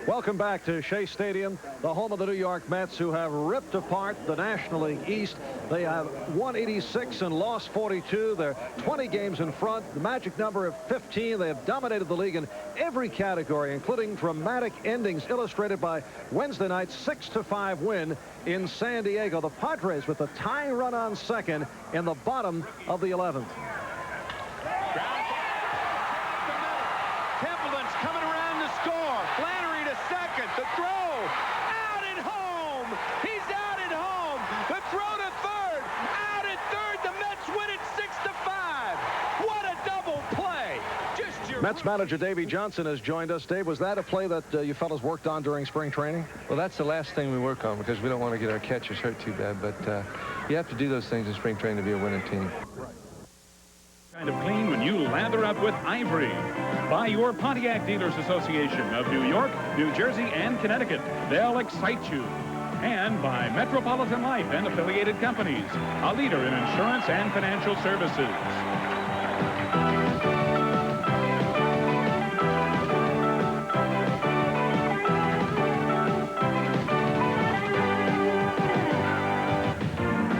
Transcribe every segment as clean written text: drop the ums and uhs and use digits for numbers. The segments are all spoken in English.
Welcome back to Shea Stadium, the home of the New York Mets, who have ripped apart the National League East. They have won 86 and lost 42. They're 20 games in front. The magic number of 15. They have dominated the league in every category, including dramatic endings illustrated by Wednesday night's 6-5 win in San Diego. The Padres with the tying run on second in the bottom of the 11th. Templeton's coming around to score. Flannery to second. The throw. Out at home. He's out at home. The throw to third. Out at third. The Mets win it 6-5. What a double play. Just your Mets manager Davey Johnson has joined us. Dave, was that a play that you fellas worked on during spring training? Well, that's the last thing we work on because we don't want to get our catchers hurt too bad. But you have to do those things in spring training to be a winning team. Kind of clean when you lather up with Ivory. By your Pontiac Dealers Association of New York, New Jersey, and Connecticut. They'll excite you. And by Metropolitan Life and affiliated companies, a leader in insurance and financial services.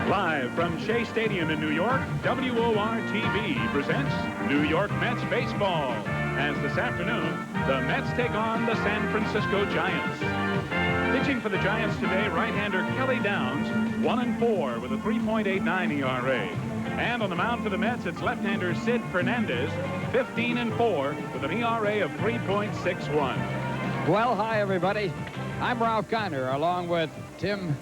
Live from Shea Stadium in New York, WOR-TV presents New York Mets Baseball. As this afternoon, the Mets take on the San Francisco Giants. Pitching for the Giants today, right-hander Kelly Downs, 1-4 with a 3.89 ERA. And on the mound for the Mets, it's left-hander Sid Fernandez, 15-4 with an ERA of 3.61. Well, hi, everybody. I'm Ralph Conner, along with Tim,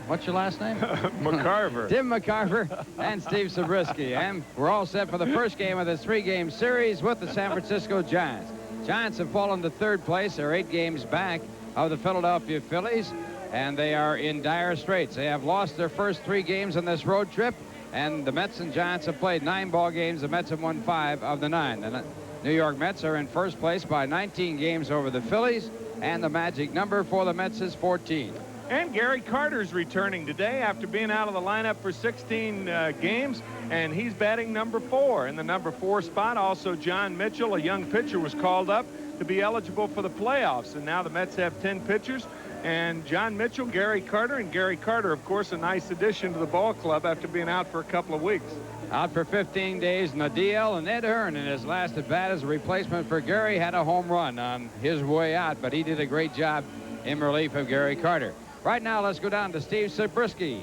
what's your last name? McCarver. Tim McCarver and Steve Zabriskie. And we're all set for the first game of this three-game series with the San Francisco Giants. Giants have fallen to third place. They're 8 games back of the Philadelphia Phillies, and they are in dire straits. They have lost their first 3 games on this road trip, and the Mets and Giants have played 9 ball games. The Mets have won 5 of the 9. The New York Mets are in first place by 19 games over the Phillies, and the magic number for the Mets is 14. And Gary Carter's returning today after being out of the lineup for 16 games, and he's batting number 4. In the number 4 spot, also John Mitchell, a young pitcher, was called up to be eligible for the playoffs. And now the Mets have 10 pitchers, and John Mitchell, Gary Carter, and Gary Carter, of course, a nice addition to the ball club after being out for a couple of weeks. Out for 15 days in the DL, and Ed Hearn in his last at bat as a replacement for Gary had a home run on his way out, but he did a great job in relief of Gary Carter. Right now, let's go down to Steve Zabriskie.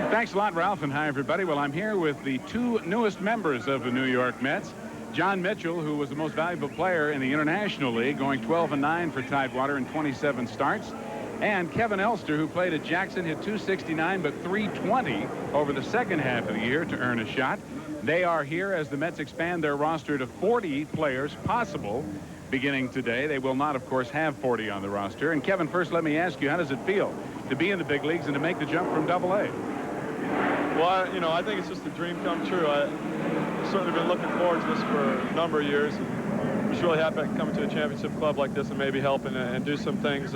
Thanks a lot, Ralph, and hi, everybody. Well, I'm here with the 2 newest members of the New York Mets. John Mitchell, who was the most valuable player in the International League, going 12-9 for Tidewater in 27 starts. And Kevin Elster, who played at Jackson, hit .269 but .320 over the second half of the year to earn a shot. They are here as the Mets expand their roster to 40 players possible beginning today. They will not, of course, have 40 on the roster. And Kevin, first let me ask you, how does it feel to be in the big leagues and to make the jump from AA? Well, I think it's just a dream come true. I've certainly been looking forward to this for a number of years. I'm just really happy I can come to a championship club like this and maybe help and do some things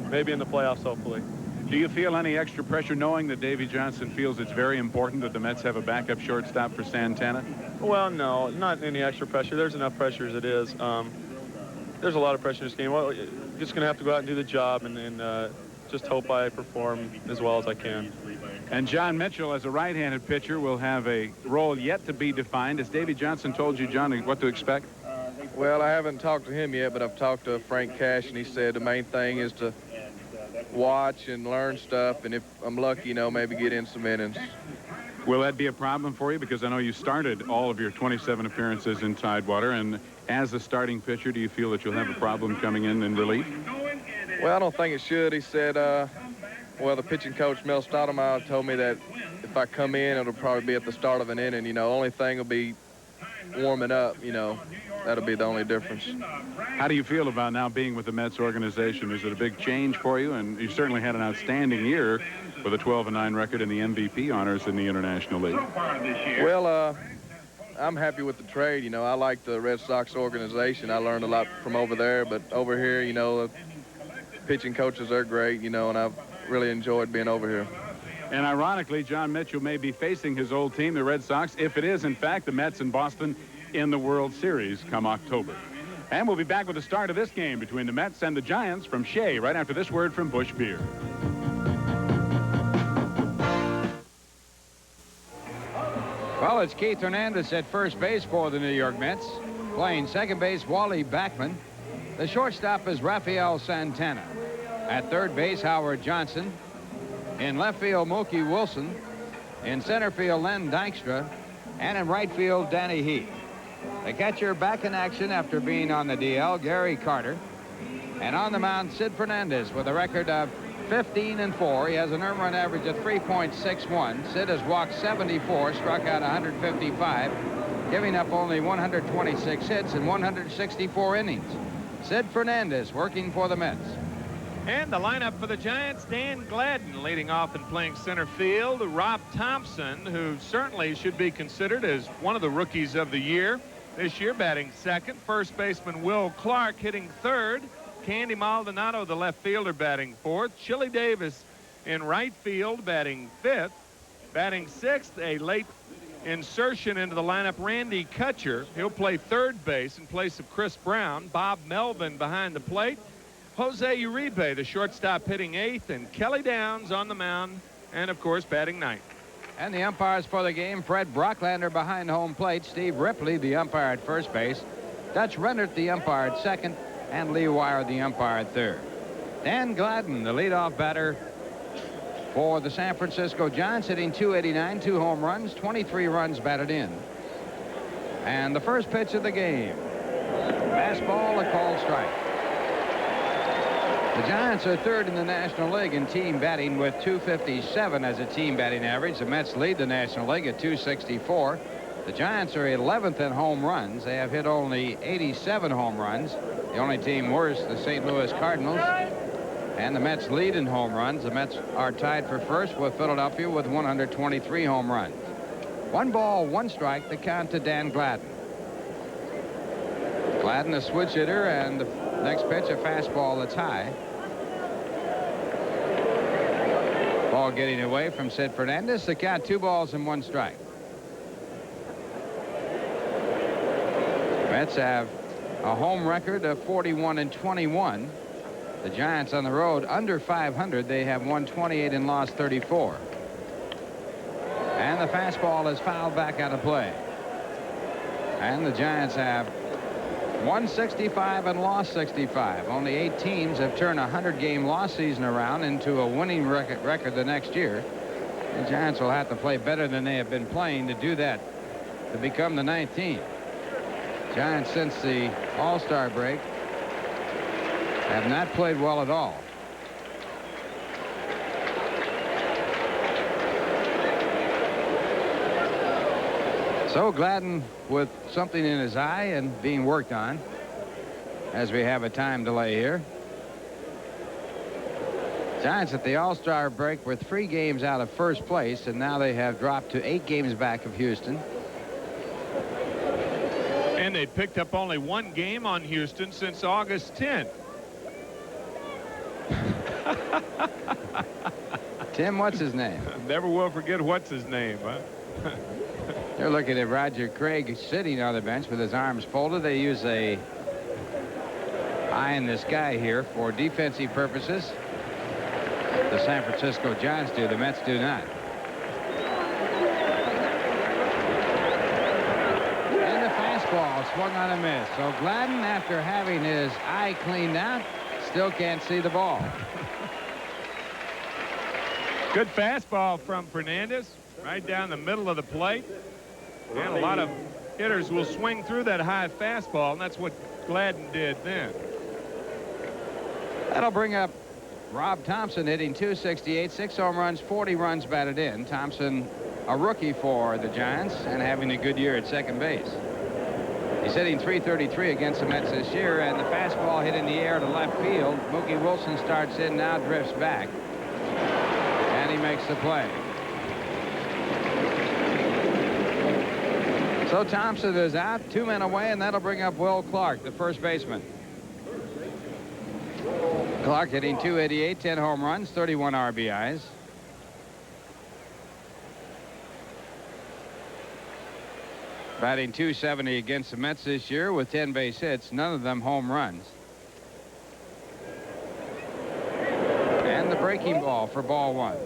maybe in the playoffs, hopefully. Do you feel any extra pressure knowing that Davey Johnson feels it's very important that the Mets have a backup shortstop for Santana? Well, no, not any extra pressure. There's enough pressure as it is. There's a lot of pressure in this game. Well, just going to have to go out and do the job and just hope I perform as well as I can. And John Mitchell, as a right-handed pitcher, will have a role yet to be defined. Has Davey Johnson told you, John, what to expect? Well, I haven't talked to him yet, but I've talked to Frank Cash, and he said the main thing is to watch and learn stuff, and if I'm lucky, maybe get in some innings. Will that be a problem for you? Because I know you started all of your 27 appearances in Tidewater, and as a starting pitcher, do you feel that you'll have a problem coming in relief? Well, I don't think it should. He said, well, the pitching coach, Mel Stoudemire, told me that if I come in, it'll probably be at the start of an inning. Only thing will be warming up, That'll be the only difference. How do you feel about now being with the Mets organization? Is it a big change for you? And you certainly had an outstanding year with a 12-9 record in the MVP honors in the International League. Well, I'm happy with the trade. I like the Red Sox organization. I learned a lot from over there, but over here, the pitching coaches are great, and I've really enjoyed being over here. And ironically, John Mitchell may be facing his old team, the Red Sox, if it is, in fact, the Mets in Boston in the World Series come October. And we'll be back with the start of this game between the Mets and the Giants from Shea right after this word from Busch Beer. Well, it's Keith Fernandez at first base for the New York Mets. Playing second base, Wally Backman. The shortstop is Rafael Santana. At third base, Howard Johnson. In left field, Mookie Wilson. In center field, Len Dykstra. And in right field, Danny Heath. The catcher back in action after being on the DL, Gary Carter. And on the mound, Sid Fernandez with a record of 15-4. He has an earned run average of 3.61. Sid has walked 74, struck out 155, giving up only 126 hits in 164 innings. Sid Fernandez working for the Mets. And the lineup for the Giants, Dan Gladden leading off and playing center field. Rob Thompson, who certainly should be considered as one of the rookies of the year this year, batting second. First baseman Will Clark hitting third. Candy Maldonado, the left fielder, batting fourth. Chili Davis in right field, batting fifth. Batting sixth, a late insertion into the lineup, Randy Kutcher. He'll play third base in place of Chris Brown. Bob Melvin behind the plate. Jose Uribe, the shortstop, hitting eighth, and Kelly Downs on the mound, and of course batting ninth. And the umpires for the game, Fred Brocklander behind home plate, Steve Ripley, the umpire at first base, Dutch Rendert, the umpire at second, and Lee Wire, the umpire at third. Dan Gladden, the leadoff batter for the San Francisco Giants, hitting .289, 2 home runs, 23 runs batted in. And the first pitch of the game, fastball, a called strike. The Giants are third in the National League in team batting with .257 as a team batting average. The Mets lead the National League at .264. The Giants are 11th in home runs. They have hit only 87 home runs. The only team worse, the St. Louis Cardinals. And the Mets lead in home runs. The Mets are tied for first with Philadelphia with 123 home runs. 1 ball, 1 strike, the count to Dan Gladden. Gladden, a switch hitter, and the next pitch, a fastball that's high. Ball getting away from Sid Fernandez. The count 2 balls and 1 strike. Mets have a home record of 41-21. The Giants on the road under 500. They have won 28 and lost 34. And the fastball is fouled back out of play. And the Giants have won 65 and lost 65. Only 8 teams have turned a 100-game loss season around into a winning record the next year. The Giants will have to play better than they have been playing to do that, to become the 9th team. Giants, since the All-Star break, have not played well at all. So Gladden with something in his eye and being worked on as we have a time delay here. Giants at the All-Star break were 3 games out of first place, and now they have dropped to 8 games back of Houston. And they picked up only 1 game on Houston since August 10th. Tim, what's his name? Never will forget what's his name, huh? They're looking at Roger Craig sitting on the bench with his arms folded. They use a eye in the sky here for defensive purposes. The San Francisco Giants do. The Mets do not. And the fastball swung on a miss. So Gladden, after having his eye cleaned out, still can't see the ball. Good fastball from Fernandez, right down the middle of the plate. And a lot of hitters will swing through that high fastball, and that's what Gladden did then. That'll bring up Rob Thompson hitting .268, 6 home runs, 40 runs batted in. Thompson, a rookie for the Giants and having a good year at second base. He's hitting .333 against the Mets this year, and the fastball hit in the air to left field. Mookie Wilson starts in, now drifts back, and he makes the play. So Thompson is out, 2 men away, and that'll bring up Will Clark, the first baseman. Clark hitting .288, 10 home runs, 31 RBIs. Batting .270 against the Mets this year with 10 base hits, none of them home runs. And the breaking ball for ball one.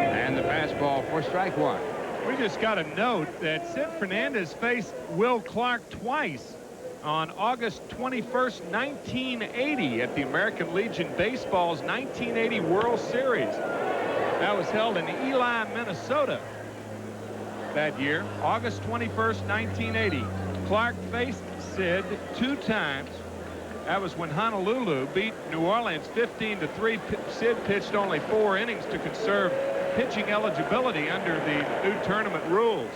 And the fastball for strike one. We just got a note that Sid Fernandez faced Will Clark twice on August 21st, 1980 at the American Legion Baseball's 1980 World Series. That was held in Ely, Minnesota that year, August 21st, 1980. Clark faced Sid 2 times. That was when Honolulu beat New Orleans 15-3. Sid pitched only 4 innings to conserve pitching eligibility under the new tournament rules.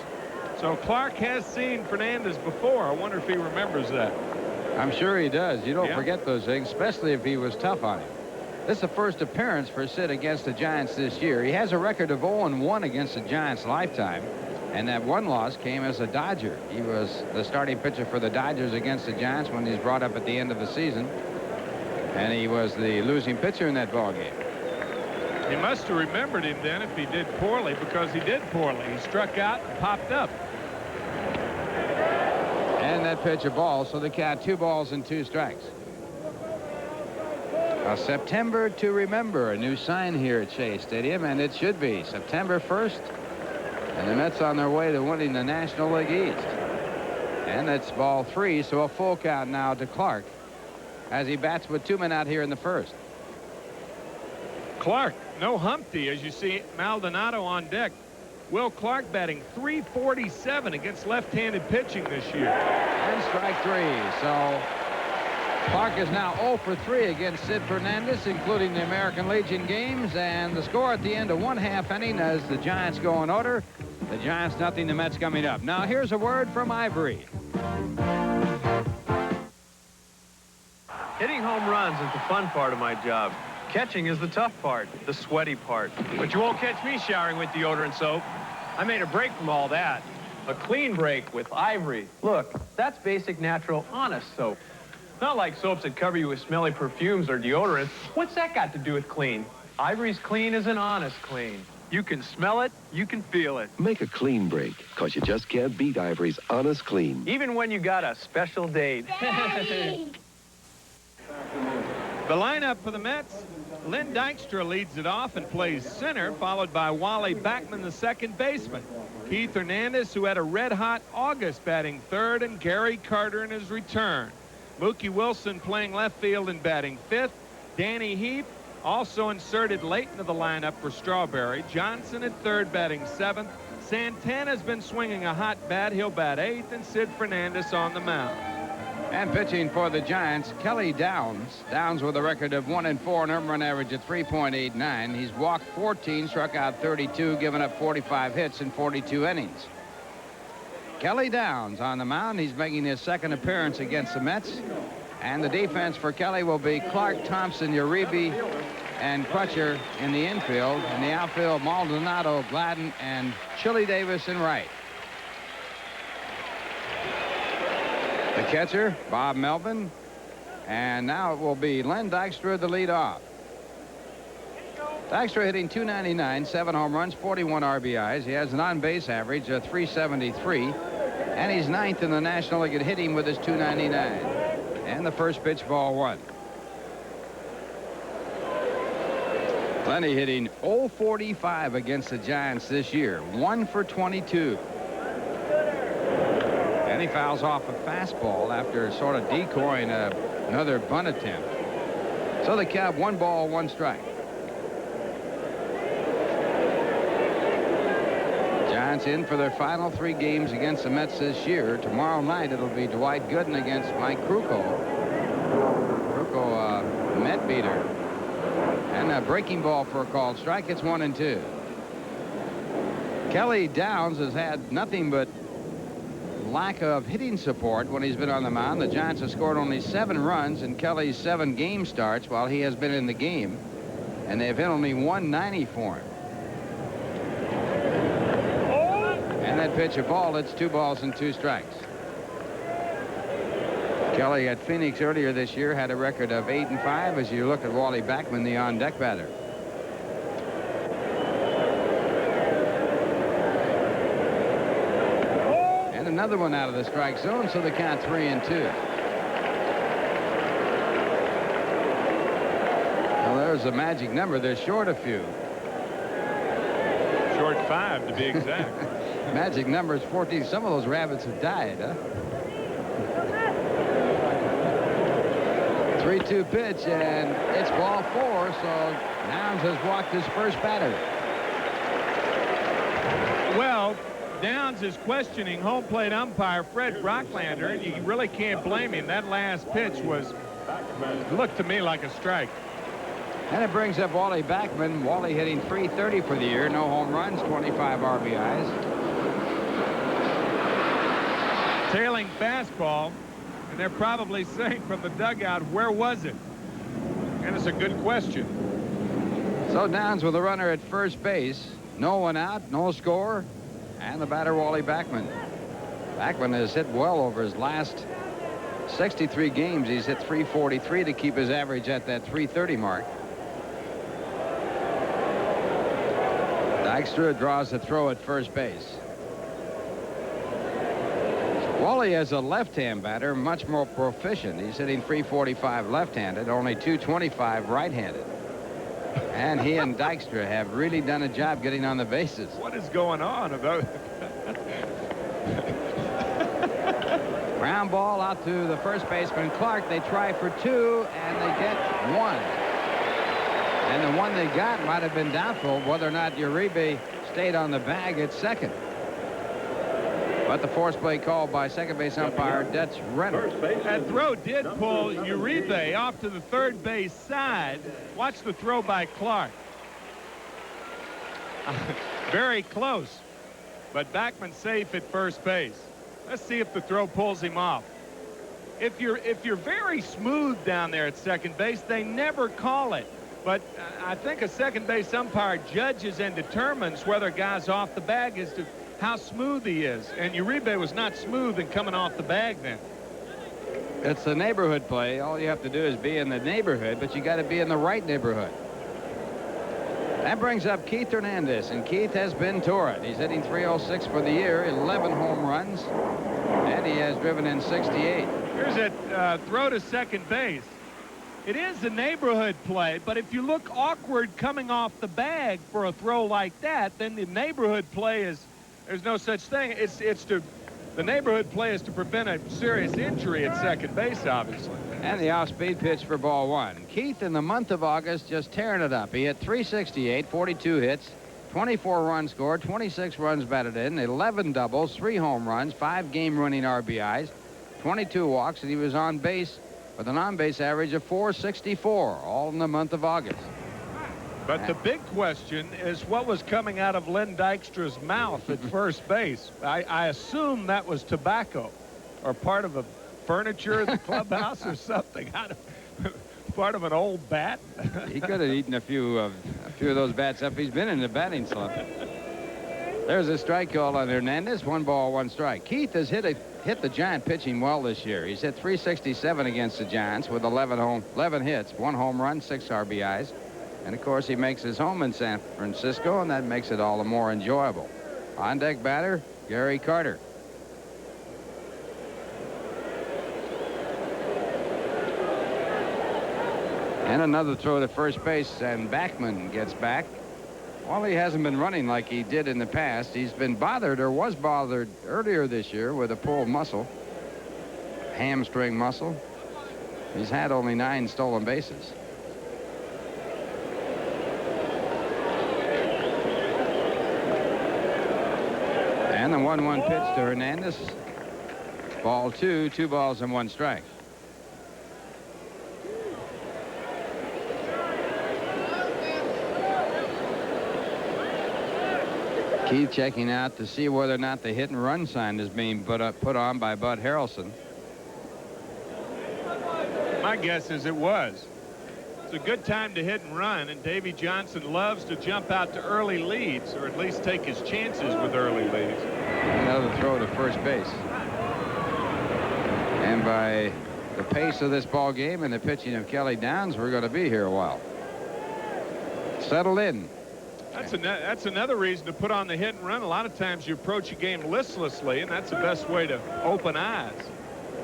So Clark has seen Fernandez before. I wonder if he remembers that. I'm sure he does. You don't Yeah. forget those things, especially if he was tough on him. This is the first appearance for Sid against the Giants this year. He has a record of 0-1 against the Giants lifetime, and that one loss came as a Dodger. He was the starting pitcher for the Dodgers against the Giants when he was brought up at the end of the season, and he was the losing pitcher in that ball game. He must have remembered him then if he did poorly, because he did poorly. He struck out and popped up. And that pitch a ball, so the Cat 2 balls and 2 strikes. A September to remember, a new sign here at Shea Stadium, and it should be September 1st. And the Mets on their way to winning the National League East. And that's ball 3, so a full count now to Clark as he bats with 2 men out here in the first. Clark, no Humpty, as you see Maldonado on deck. Will Clark batting .347 against left-handed pitching this year. And strike 3. So Clark is now 0 for 3 against Sid Fernandez, including the American Legion games. And the score at the end of 1/2 inning as the Giants go in order. The Giants nothing, the Mets coming up. Now here's a word from Ivory. Hitting home runs is the fun part of my job. Catching is the tough part, the sweaty part. But you won't catch me showering with deodorant soap. I made a break from all that. A clean break with Ivory. Look, that's basic, natural, honest soap. Not like soaps that cover you with smelly perfumes or deodorant. What's that got to do with clean? Ivory's clean is an honest clean. You can smell it, you can feel it. Make a clean break, because you just can't beat Ivory's Honest Clean. Even when you got a special date. The lineup for the Mets, Lynn Dykstra leads it off and plays center, followed by Wally Backman, the second baseman. Keith Hernandez, who had a red-hot August, batting third, and Gary Carter in his return. Mookie Wilson playing left field and batting fifth. Danny Heath also inserted late into the lineup for Strawberry. Johnson at third, batting seventh. Santana's been swinging a hot bat. He'll bat eighth, and Sid Fernandez on the mound. And pitching for the Giants, Kelly Downs. Downs with a record of 1-4, an home run average of 3.89. He's walked 14, struck out 32, given up 45 hits in 42 innings. Kelly Downs on the mound. He's making his second appearance against the Mets. And the defense for Kelly will be Clark, Thompson, Uribe, and Crutcher in the infield. In the outfield, Maldonado, Gladden, and Chili Davis in right. The catcher, Bob Melvin. And now it will be Len Dykstra, the leadoff. Dykstra hitting .299, 7 home runs, 41 RBIs. He has an on-base average of .373. And he's 9th in the National League at hitting with his .299. And the first pitch, ball 1. Lenny hitting .045 against the Giants this year, 1 for 22. And he fouls off a fastball after sort of decoying another bunt attempt. So the Cub, 1 ball, 1 strike. Giants in for their final 3 games against the Mets this year. Tomorrow night it'll be Dwight Gooden against Mike Krukow. Krukow, Met beater. And a breaking ball for a called strike. It's 1-2. Kelly Downs has had nothing but lack of hitting support when he's been on the mound. The Giants have scored only 7 runs in Kelly's 7 game starts while he has been in the game, and they've hit only 190 for him. And that pitch a ball. It's 2 balls and 2 strikes. Kelly at Phoenix earlier this year had a record of 8-5 as you look at Wally Backman, the on-deck batter. And another one out of the strike zone, so the count 3-2. Well, there's a magic number. They're short a few. Short 5 to be exact. Magic number is 14. Some of those rabbits have died, huh? 3-2 pitch, and it's ball 4, so Downs has walked his first batter. Well, Downs is questioning home plate umpire Fred Brocklander, and you really can't blame him. That last pitch looked to me like a strike. And it brings up Wally Backman. Wally hitting .330 for the year. No home runs, 25 RBIs. Tailing fastball, and they're probably saying from the dugout, where was it? And it's a good question. So Downs with a runner at first base. No one out, no score, and the batter Wally Backman. Backman has hit well over his last 63 games. He's hit .343 to keep his average at that .330 mark. Dykstra draws the throw at first base. Wally, as a left-hand batter, much more proficient. He's hitting .345 left-handed, only .225 right-handed. And he and Dykstra have really done a job getting on the bases. What is going on about? Ground ball out to the first baseman Clark. They try for 2, and they get 1. And the one they got might have been doubtful whether or not Uribe stayed on the bag at second. But the force play called by second base umpire Dutch Renner. That throw did pull Uribe off to the third base side. Watch the throw by Clark. Very close. But Backman safe at first base. Let's see if the throw pulls him off. If you're very smooth down there at second base, they never call it. But I think a second base umpire judges and determines whether a guy's off the bag as to how smooth he is. And Uribe was not smooth in coming off the bag then. It's the neighborhood play. All you have to do is be in the neighborhood, but you got to be in the right neighborhood. That brings up Keith Fernandez, and Keith has been torrid. He's hitting .306 for the year, 11 home runs, and he has driven in 68. Here's a throw to second base. It is a neighborhood play, but if you look awkward coming off the bag for a throw like that, then the neighborhood play is, there's no such thing. The neighborhood play is to prevent a serious injury at second base, obviously. And the off-speed pitch for ball 1. Keith, in the month of August, just tearing it up. He hit .368, 42 hits, 24 runs scored, 26 runs batted in, 11 doubles, 3 home runs, 5 game-running RBIs, 22 walks, and he was on base with an on-base average of .464, all in the month of August. But the big question is what was coming out of Len Dykstra's mouth at first base. I assume that was tobacco or part of a furniture in the clubhouse or something. Part of an old bat. He could have eaten a few of those bats up. He's been in the batting slump. There's a strike call on Hernandez. 1 ball, 1 strike. Keith has hit the Giant pitching well this year. He's hit .367 against the Giants with 11 hits, 1 home run, 6 RBIs. And, of course, he makes his home in San Francisco, and that makes it all the more enjoyable. On-deck batter, Gary Carter. And another throw to first base, and Backman gets back. Wally hasn't been running like he did in the past. He's been bothered, or was bothered, earlier this year with a pulled muscle, hamstring muscle. He's had only 9 stolen bases. And the 1-1 pitch to Hernandez. Ball 2, 2 balls and 1 strike. Keith checking out to see whether or not the hit and run sign is being put on by Bud Harrelson. My guess is it was. It's a good time to hit and run, and Davey Johnson loves to jump out to early leads, or at least take his chances with early leads. Another throw to first base. And by the pace of this ball game and the pitching of Kelly Downs, we're going to be here a while. Settled in. That's another reason to put on the hit and run. A lot of times you approach a game listlessly, and that's the best way to open eyes.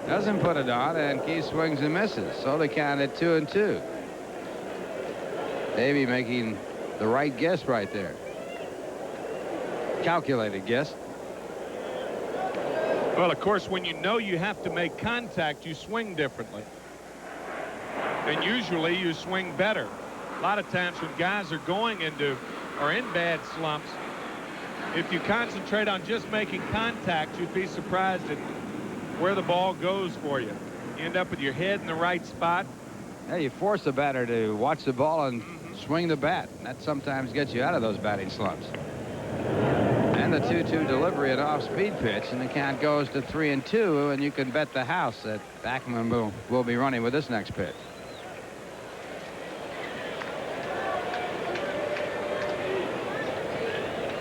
Doesn't put it on, and Keith swings and misses. So they count at 2-2. Davey making the right guess right there. Calculated guess. Well, of course, when you know you have to make contact, you swing differently. And usually you swing better. A lot of times when guys are going into or in bad slumps, if you concentrate on just making contact, you'd be surprised at where the ball goes for you. You end up with your head in the right spot. Yeah, you force the batter to watch the ball and swing the bat. That sometimes gets you out of those batting slumps. And the 2-2 delivery, an off-speed pitch, and the count goes to 3-2, and you can bet the house that Backman will be running with this next pitch.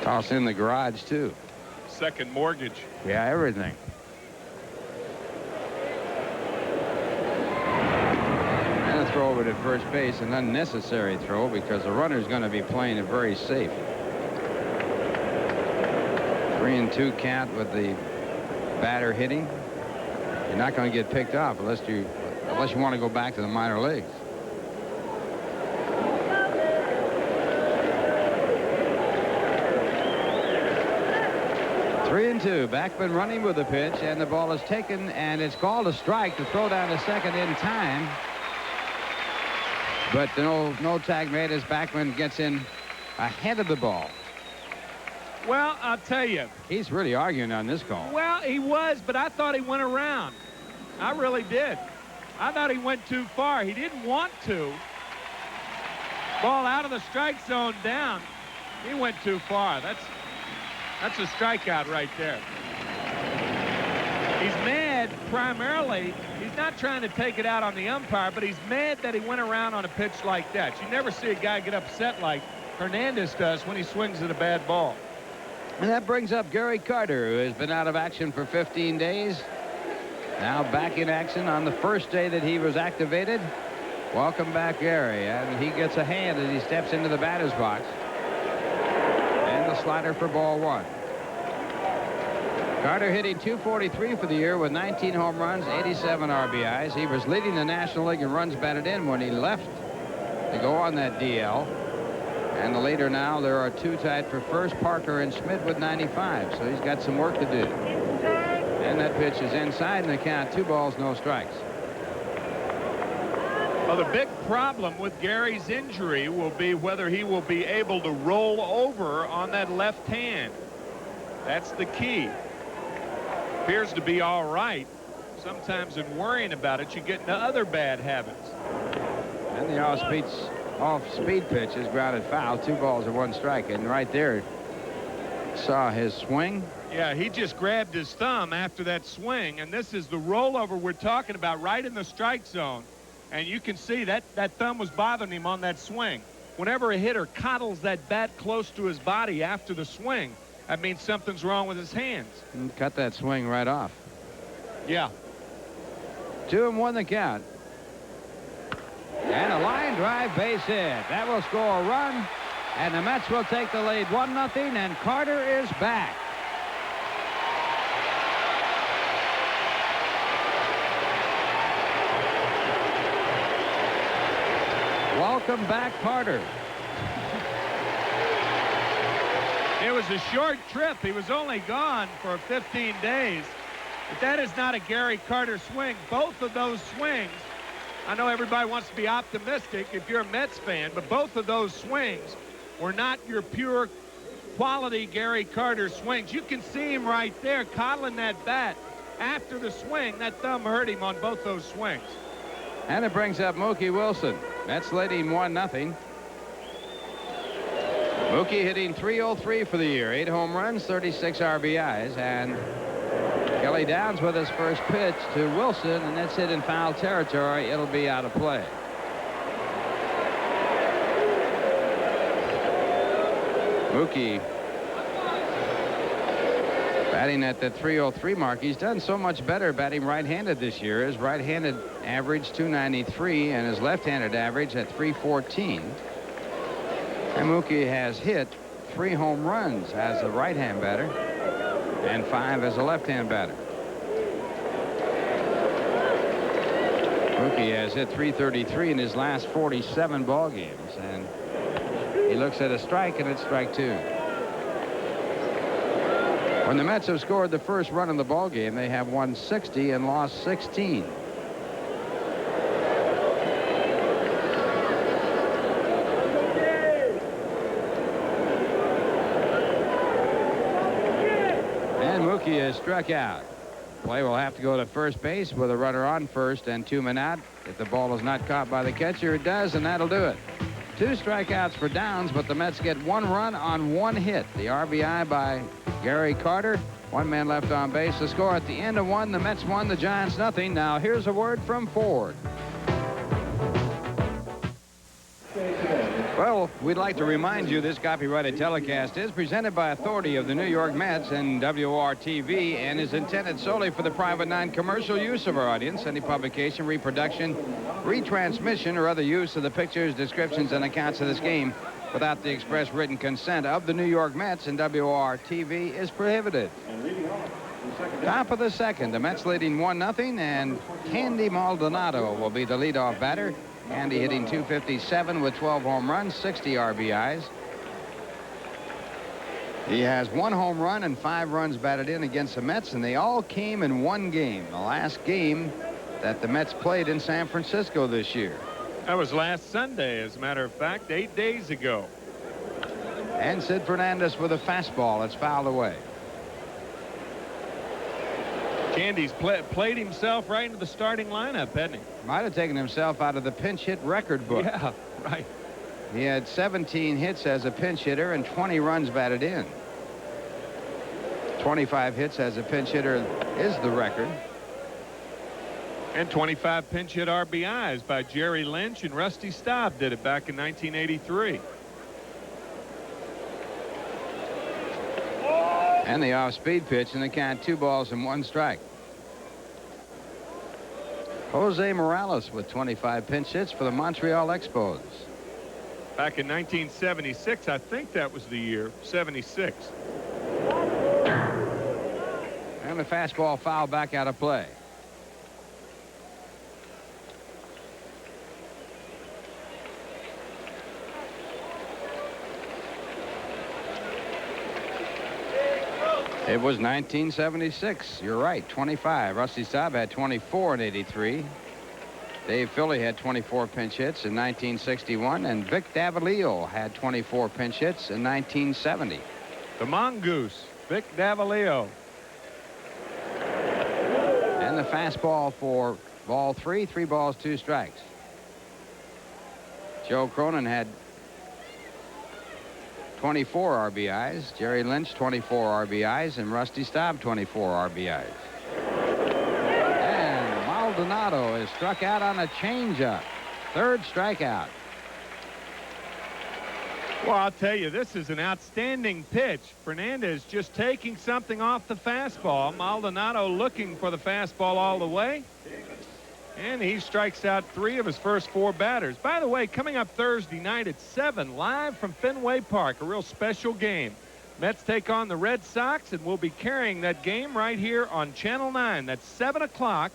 Toss in the garage, too. Second mortgage. Yeah, everything. And a throw over to first base, an unnecessary throw because the runner's going to be playing it very safe. 3-2 count with the batter hitting. You're not going to get picked off unless you want to go back to the minor leagues. Three and two. Backman running with the pitch, and the ball is taken, and it's called a strike to throw down to second in time. But no tag made as Backman gets in ahead of the ball. Well, I'll tell you. He's really arguing on this call. Well, he was, but I thought he went around. I really did. I thought he went too far. He didn't want to. Ball out of the strike zone down. He went too far. That's a strikeout right there. He's mad primarily. He's not trying to take it out on the umpire, but he's mad that he went around on a pitch like that. You never see a guy get upset like Fernandez does when he swings at a bad ball. And that brings up Gary Carter, who has been out of action for 15 days. Now back in action on the first day that he was activated. Welcome back, Gary. And he gets a hand as he steps into the batter's box. And the slider for ball one. Carter hitting .243 for the year with 19 home runs, 87 RBIs. He was leading the National League in runs batted in when he left to go on that DL. And the leader now, there are two tied for first, Parker and Schmidt with 95. So he's got some work to do. And that pitch is inside, and the count 2 balls, no strikes. Well, the big problem with Gary's injury will be whether he will be able to roll over on that left hand. That's the key. Appears to be all right. Sometimes in worrying about it, you get into other bad habits. And the off-speed pitch is grounded foul. 2 balls and 1 strike. And right there, saw his swing. Yeah, he just grabbed his thumb after that swing. And this is the rollover we're talking about, right in the strike zone. And you can see that thumb was bothering him on that swing. Whenever a hitter coddles that bat close to his body after the swing, that means something's wrong with his hands. And cut that swing right off. Yeah. 2-1 the count. And a line drive base hit. That will score a run. And the Mets will take the lead 1-0. And Carter is back. Welcome back, Carter. It was a short trip. He was only gone for 15 days. But that is not a Gary Carter swing. Both of those swings, I know everybody wants to be optimistic if you're a Mets fan, but both of those swings were not your pure quality Gary Carter swings. You can see him right there coddling that bat. After the swing, that thumb hurt him on both those swings. And it brings up Mookie Wilson. Mets leading 1-0. Mookie hitting .303 for the year. 8 home runs, 36 RBIs. And Kelly Downs with his first pitch to Wilson, and that's hit in foul territory. It'll be out of play. Mookie batting at the .303 mark. He's done so much better batting right-handed this year. His right-handed average 293 and his left-handed average at 314. And Mookie has hit 3 home runs as a right-hand batter and 5 as a left-hand batter. Mookie has hit 333 in his last 47 ball games, and he looks at a strike, and it's strike 2. When the Mets have scored the first run in the ball game, they have won 60 and lost 16. And Mookie is struck out. Play will have to go to first base with a runner on first and 2 men out. If the ball is not caught by the catcher, it does, and that'll do it. 2 strikeouts for Downs, but the Mets get 1 run on 1 hit. The RBI by Gary Carter. 1 man left on base. The score at the end of 1. The Mets won, the Giants nothing. Now here's a word from Ford. Well, we'd like to remind you this copyrighted telecast is presented by authority of the New York Mets and WOR-TV and is intended solely for the private non-commercial use of our audience. Any publication, reproduction, retransmission, or other use of the pictures, descriptions, and accounts of this game without the express written consent of the New York Mets and WOR-TV is prohibited. Top of the second, the Mets leading 1-0, and Candy Maldonado will be the leadoff batter. Candy hitting .257 with 12 home runs, 60 RBIs. He has 1 home run and 5 runs batted in against the Mets, and they all came in 1 game. The last game that the Mets played in San Francisco this year. That was last Sunday, as a matter of fact, 8 days ago. And Sid Fernandez with a fastball. It's fouled away. Candy's played himself right into the starting lineup, hasn't he? Might have taken himself out of the pinch hit record book. Yeah, right. He had 17 hits as a pinch hitter and 20 runs batted in. 25 hits as a pinch hitter is the record. And 25 pinch hit RBIs by Jerry Lynch, and Rusty Staub did it back in 1983. And the off-speed pitch, and the count 2 balls and 1 strike. Jose Morales with 25 pinch hits for the Montreal Expos. Back in 1976, I think that was the year, 76. And the fastball fouled back out of play. It was 1976. You're right. 25. Rusty Staub had 24 in '83. Dave Philly had 24 pinch hits in 1961, and Vic Davalillo had 24 pinch hits in 1970. The Mongoose, Vic Davalillo. And the fastball for ball 3. 3 balls, 2 strikes. Joe Cronin had 24 RBIs. Jerry Lynch 24 RBIs, and Rusty Staub 24 RBIs. And Maldonado is struck out on a changeup. 3rd strikeout. Well, I'll tell you, this is an outstanding pitch. Fernandez just taking something off the fastball. Maldonado looking for the fastball all the way. And he strikes out 3 of his first 4 batters. By the way, coming up Thursday night at 7, live from Fenway Park, a real special game. Mets take on the Red Sox, and we'll be carrying that game right here on Channel 9. That's 7 o'clock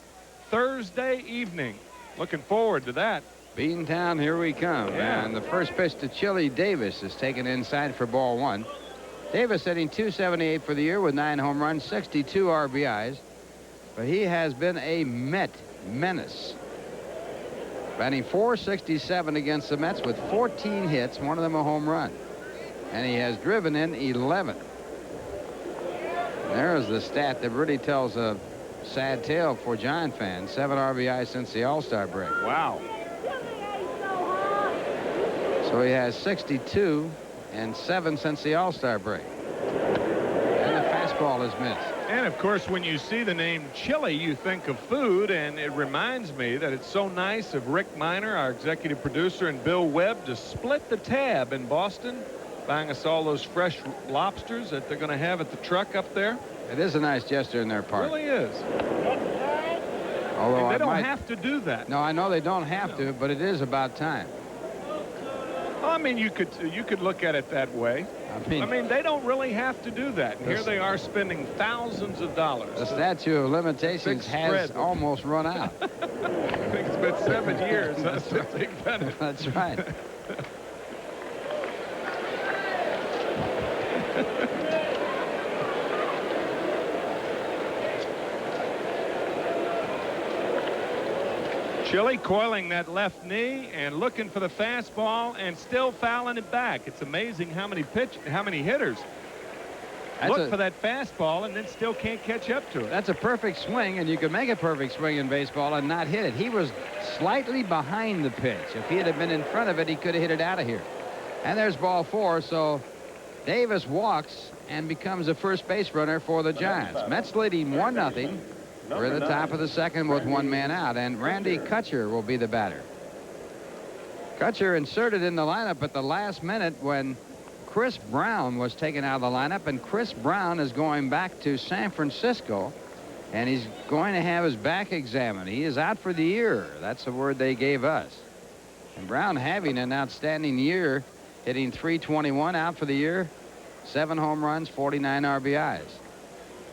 Thursday evening. Looking forward to that. Beantown, here we come. Yeah. And the first pitch to Chili Davis is taken inside for ball 1. Davis hitting .278 for the year with 9 home runs, 62 RBIs. But he has been a Met menace. Batting .467 against the Mets with 14 hits, 1 of them a home run. And he has driven in 11. There's the stat that really tells a sad tale for Giant fans. 7 RBIs since the All-Star break. Wow. So he has 62 and 7 since the All-Star break. And the fastball is missed. And of course, when you see the name Chili, you think of food, and it reminds me that it's so nice of Rick Miner, our executive producer, and Bill Webb to split the tab in Boston, buying us all those fresh lobsters that they're going to have at the truck up there. It is a nice gesture in their part. It really is. Although they don't have to do that. No, I know they don't have to, but it is about time. Well, I mean, you could look at it that way. I mean, they don't really have to do that. And here they are spending thousands of dollars. The statute of limitations has almost run out. I think it's been 7 years. That's the big benefit. That's right. Chile coiling that left knee and looking for the fastball and still fouling it back. It's amazing how many hitters look for that fastball and then still can't catch up to it. That's a perfect swing, and you can make a perfect swing in baseball and not hit it. He was slightly behind the pitch. If he had been in front of it, he could have hit it out of here. And there's ball 4, so Davis walks and becomes a first base runner for the Giants. Mets leading 1-0. We're at the top of the second with 1 man out, and Randy Kutcher will be the batter. Kutcher inserted in the lineup at the last minute when Chris Brown was taken out of the lineup, and Chris Brown is going back to San Francisco, and he's going to have his back examined. He is out for the year. That's the word they gave us. And Brown having an outstanding year, hitting .321, out for the year, 7 home runs, 49 RBIs.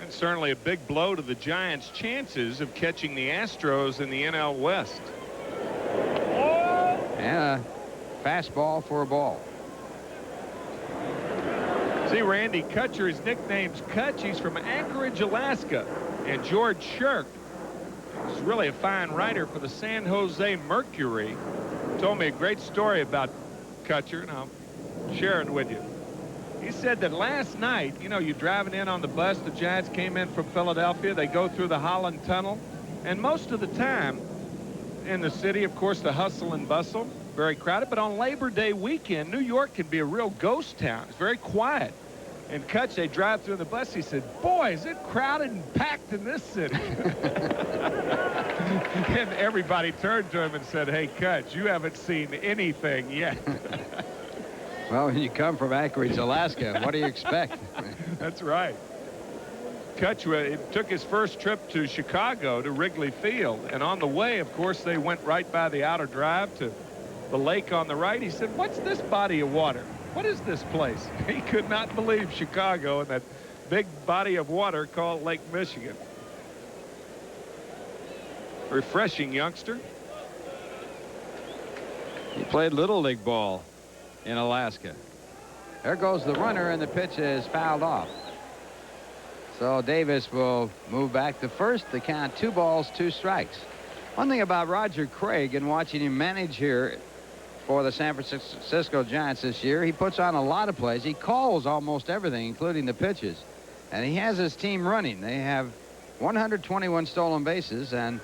And certainly a big blow to the Giants' chances of catching the Astros in the NL West. And a fastball for a ball. See, Randy Kutcher, his nickname's Kutch. He's from Anchorage, Alaska. And George Shirk, who's really a fine writer for the San Jose Mercury, told me a great story about Kutcher, and I'll share it with you. He said that last night, you know, you're driving in on the bus. The Giants came in from Philadelphia. They go through the Holland Tunnel. And most of the time in the city, of course, the hustle and bustle, very crowded. But on Labor Day weekend, New York can be a real ghost town. It's very quiet. And Kutch, they drive through the bus. He said, boy, is it crowded and packed in this city. And everybody turned to him and said, hey, Kutch, you haven't seen anything yet. Well, when you come from Anchorage, Alaska, what do you expect? That's right. Kutch took his first trip to Chicago to Wrigley Field. And on the way, of course, they went right by the outer drive to the lake on the right. He said, what's this body of water? What is this place? He could not believe Chicago and that big body of water called Lake Michigan. Refreshing youngster. He played Little League ball in Alaska. There goes the runner, and the pitch is fouled off. So Davis will move back to first. The count 2 balls, 2 strikes. One thing about Roger Craig and watching him manage here for the San Francisco Giants this year, he puts on a lot of plays. He calls almost everything, including the pitches. And he has his team running. They have 121 stolen bases, and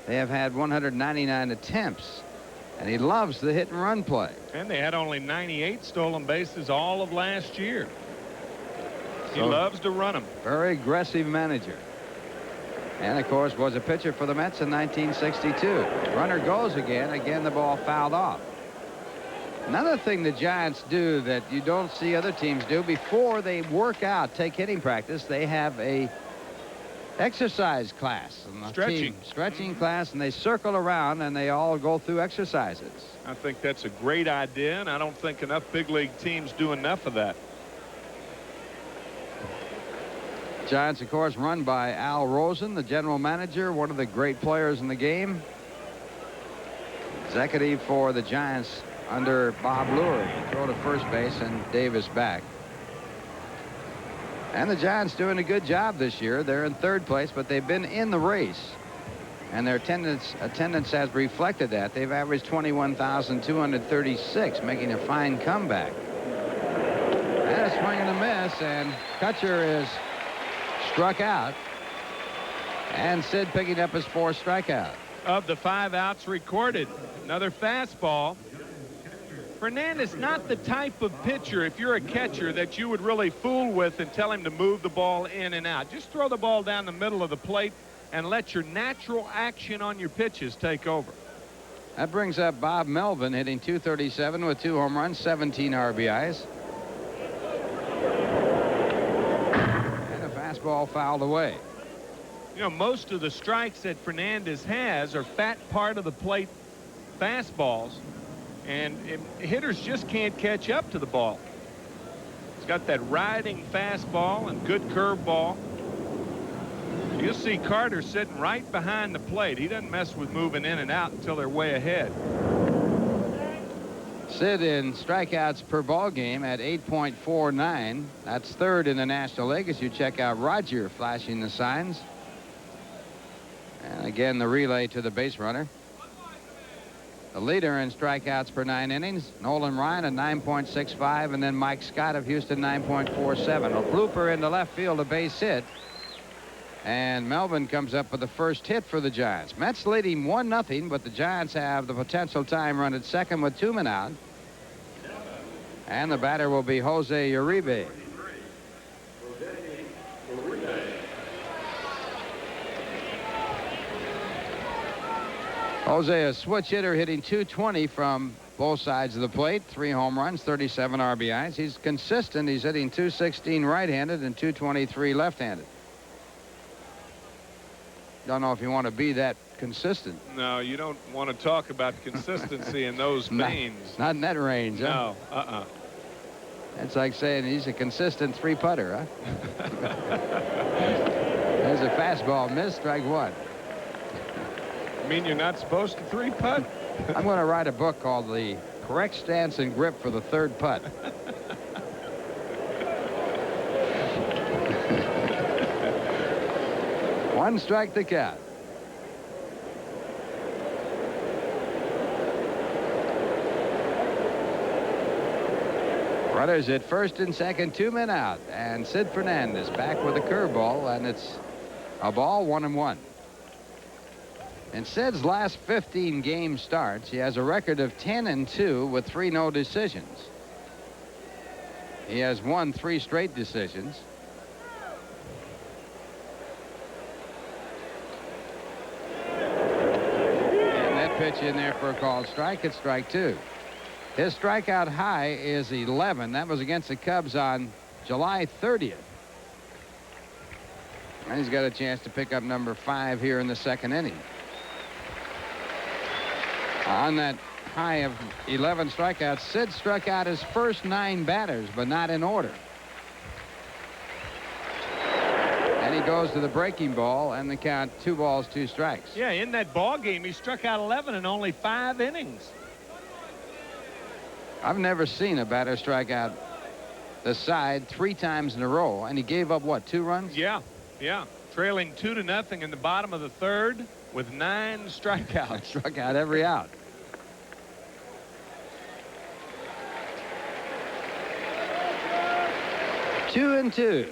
they have had 199 attempts. And he loves the hit and run play. And they had only 98 stolen bases all of last year. He loves to run them. Very aggressive manager. And of course was a pitcher for the Mets in 1962. Runner goes again. Again, the ball fouled off. Another thing the Giants do that you don't see other teams do, before they work out, take hitting practice, they have a exercise class. Stretching class, and they circle around and they all go through exercises. I think that's a great idea, and I don't think enough big league teams do enough of that. Giants, of course, run by Al Rosen, the general manager, one of the great players in the game. Executive for the Giants under Bob Lurie. Throw to first base and Davis back. And the Giants doing a good job this year. They're in 3rd place, but they've been in the race. And their attendance has reflected that. They've averaged 21,236, making a fine comeback. And a swing and a miss, and Kutcher is struck out. And Sid picking up his 4th strikeout. Of the 5 outs recorded, another fastball. Fernandez, not the type of pitcher, if you're a catcher, that you would really fool with and tell him to move the ball in and out. Just throw the ball down the middle of the plate and let your natural action on your pitches take over. That brings up Bob Melvin, hitting .237 with 2 home runs, 17 RBIs. And a fastball fouled away. You know, most of the strikes that Fernandez has are fat part of the plate fastballs, and hitters just can't catch up to the ball. He's got that riding fastball and good curveball. You'll see Carter sitting right behind the plate. He doesn't mess with moving in and out until they're way ahead. Sid in strikeouts per ball game at 8.49. That's third in the National League as you check out Roger flashing the signs. And again, the relay to the base runner. The leader in strikeouts per 9 innings, Nolan Ryan at 9.65, and then Mike Scott of Houston 9.47. A blooper in the left field, a base hit. And Melvin comes up with the first hit for the Giants. Mets leading 1-0, but the Giants have the potential time run at second with 2 men out. And the batter will be Jose Uribe. Jose, a switch hitter, hitting .220 from both sides of the plate. 3 home runs, 37 RBIs. He's consistent. He's hitting .216 right-handed and .223 left-handed. Don't know if you want to be that consistent. No, you don't want to talk about consistency in those veins. Not in that range, huh? No, That's like saying he's a consistent 3-putter, huh? There's a fastball missed, strike 1. You mean you're not supposed to 3-putt? I'm going to write a book called The Correct Stance and Grip for the Third Putt. One strike to count. Runners at first and second, 2 men out, and Sid Fernandez back with a curveball, and it's a ball, 1-1. In Sid's last 15 game starts, he has a record of 10-2 with 3 no decisions. He has won 3 straight decisions. Pitch in there for a called strike. It's strike 2. His strikeout high is 11. That was against the Cubs on July 30th. And he's got a chance to pick up number 5 here in the second inning. On that high of 11 strikeouts, Sid struck out his first 9 batters, but not in order. And he goes to the breaking ball, and the count 2 balls, 2 strikes. Yeah, in that ball game, he struck out 11 in only 5 innings. I've never seen a batter strike out the side 3 times in a row, and he gave up, what, 2 runs? Yeah. Trailing 2-0 in the bottom of the 3rd with 9 strikeouts. Struck out every out. Two and 2.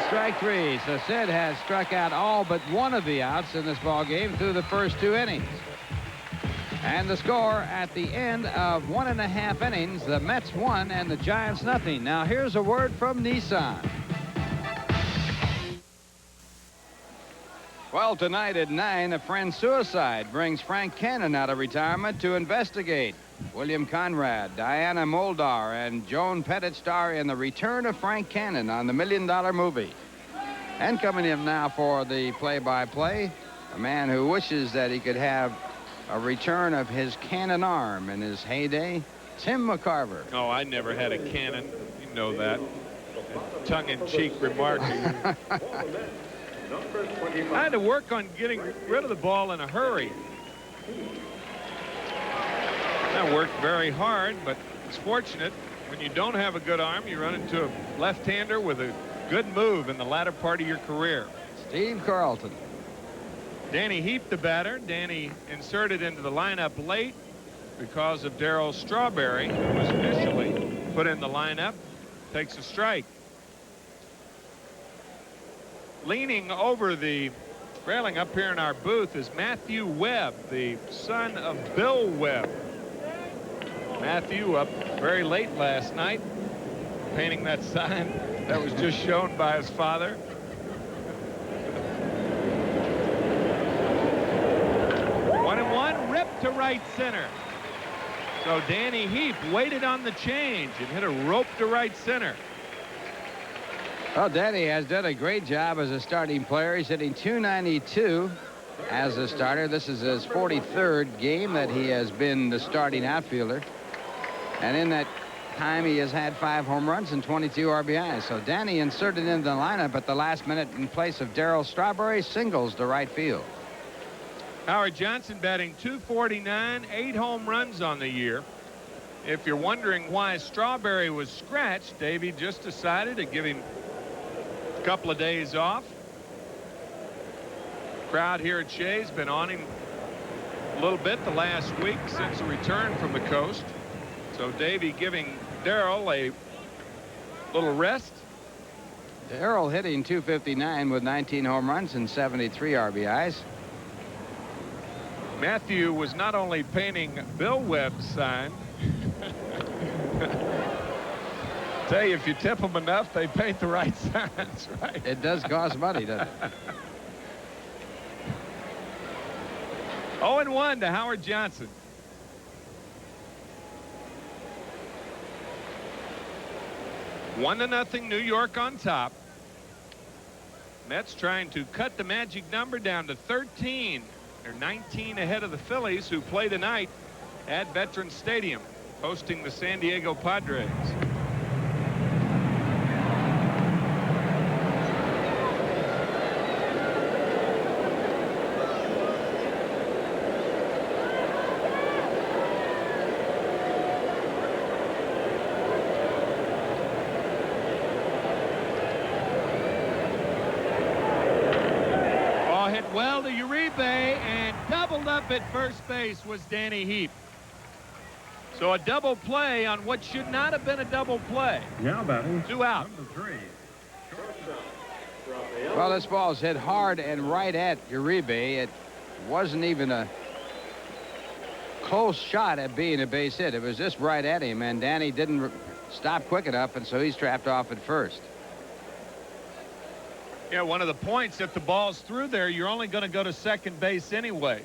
Strike 3. So Sid has struck out all but 1 of the outs in this ball game through the first 2 innings. And the score at the end of 1.5 innings, the Mets 1 and the Giants nothing. Now here's a word from Nissan. Well, tonight at 9, a friend's suicide brings Frank Cannon out of retirement to investigate. William Conrad, Diana Muldaur, and Joan Pettit star in The Return of Frank Cannon on the $1 Million Movie. And coming in now for the play-by-play, a man who wishes that he could have a return of his cannon arm in his heyday, Tim McCarver. Oh, I never had a cannon. You know that. Tongue-in-cheek remark. I had to work on getting rid of the ball in a hurry. I worked very hard, but it's fortunate when you don't have a good arm, you run into a left-hander with a good move in the latter part of your career. Steve Carlton. Danny Heap, the batter. Danny inserted into the lineup late because of Darryl Strawberry, who was initially put in the lineup. Takes a strike. Leaning over the railing up here in our booth is Matthew Webb, the son of Bill Webb. Matthew up very late last night, painting that sign that was just shown by his father. One and one, ripped to right center. So Danny Heap waited on the change and hit a rope to right center. Well, Danny has done a great job as a starting player. He's hitting .292 as a starter. This is his 43rd game that he has been the starting outfielder. And in that time, he has had 5 home runs and 22 RBIs. So Danny inserted into the lineup at the last minute in place of Darryl Strawberry, singles to right field. Howard Johnson batting .249, 8 home runs on the year. If you're wondering why Strawberry was scratched, Davey just decided to give him a couple of days off. Crowd here at Shea's been on him a little bit the last week since a return from the coast. So Davey giving Darryl a little rest. Darryl hitting .259 with 19 home runs and 73 RBIs. Matthew was not only painting Bill Webb's sign. Tell you, if you tip them enough, they paint the right signs, right? It does cost money, doesn't it? 0-1 to Howard Johnson. One to nothing, New York on top. Mets trying to cut the magic number down to 13. They're 19 ahead of the Phillies, who play tonight at Veterans Stadium, hosting the San Diego Padres. Well to Uribe, and doubled up at first base was Danny Heap. So a double play on what should not have been a double play. Now batting 2 out. number 3. Well, this ball's hit hard and right at Uribe. It wasn't even a close shot at being a base hit. It was just right at him, and Danny didn't stop quick enough, and so he's trapped off at first. Yeah, one of the points, if the ball's through there, you're only going to go to second base anyway.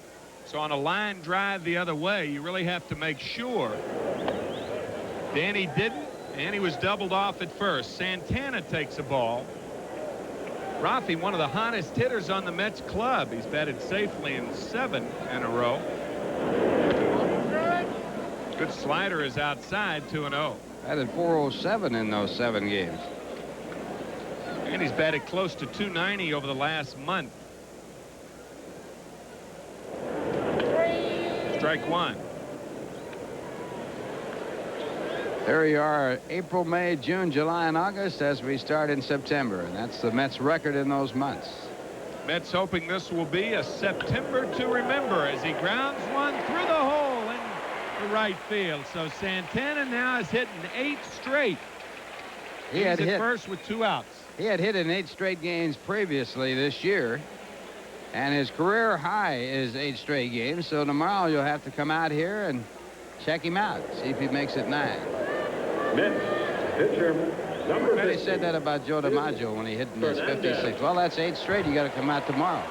So on a line drive the other way, you really have to make sure. Danny didn't, and he was doubled off at first. Santana takes a ball. Rafi, one of the hottest hitters on the Mets club. He's batted safely in 7 in a row. Good slider is outside, 2-0. Batted .407 in those 7 games. And he's batted close to .290 over the last month. Strike 1. There you are, April, May, June, July, and August as we start in September. And that's the Mets record in those months. Mets hoping this will be a September to remember as he grounds one through the hole in the right field. So Santana now is hitting 8 straight. He's at first with 2 outs. He had hit in 8 straight games previously this year, and his career high is 8 straight games. So tomorrow you'll have to come out here and check him out, see if he makes it 9. Pitcher number 50. They said that about Joe DiMaggio when he hit in his 56. Well, that's 8 straight. You got to come out tomorrow.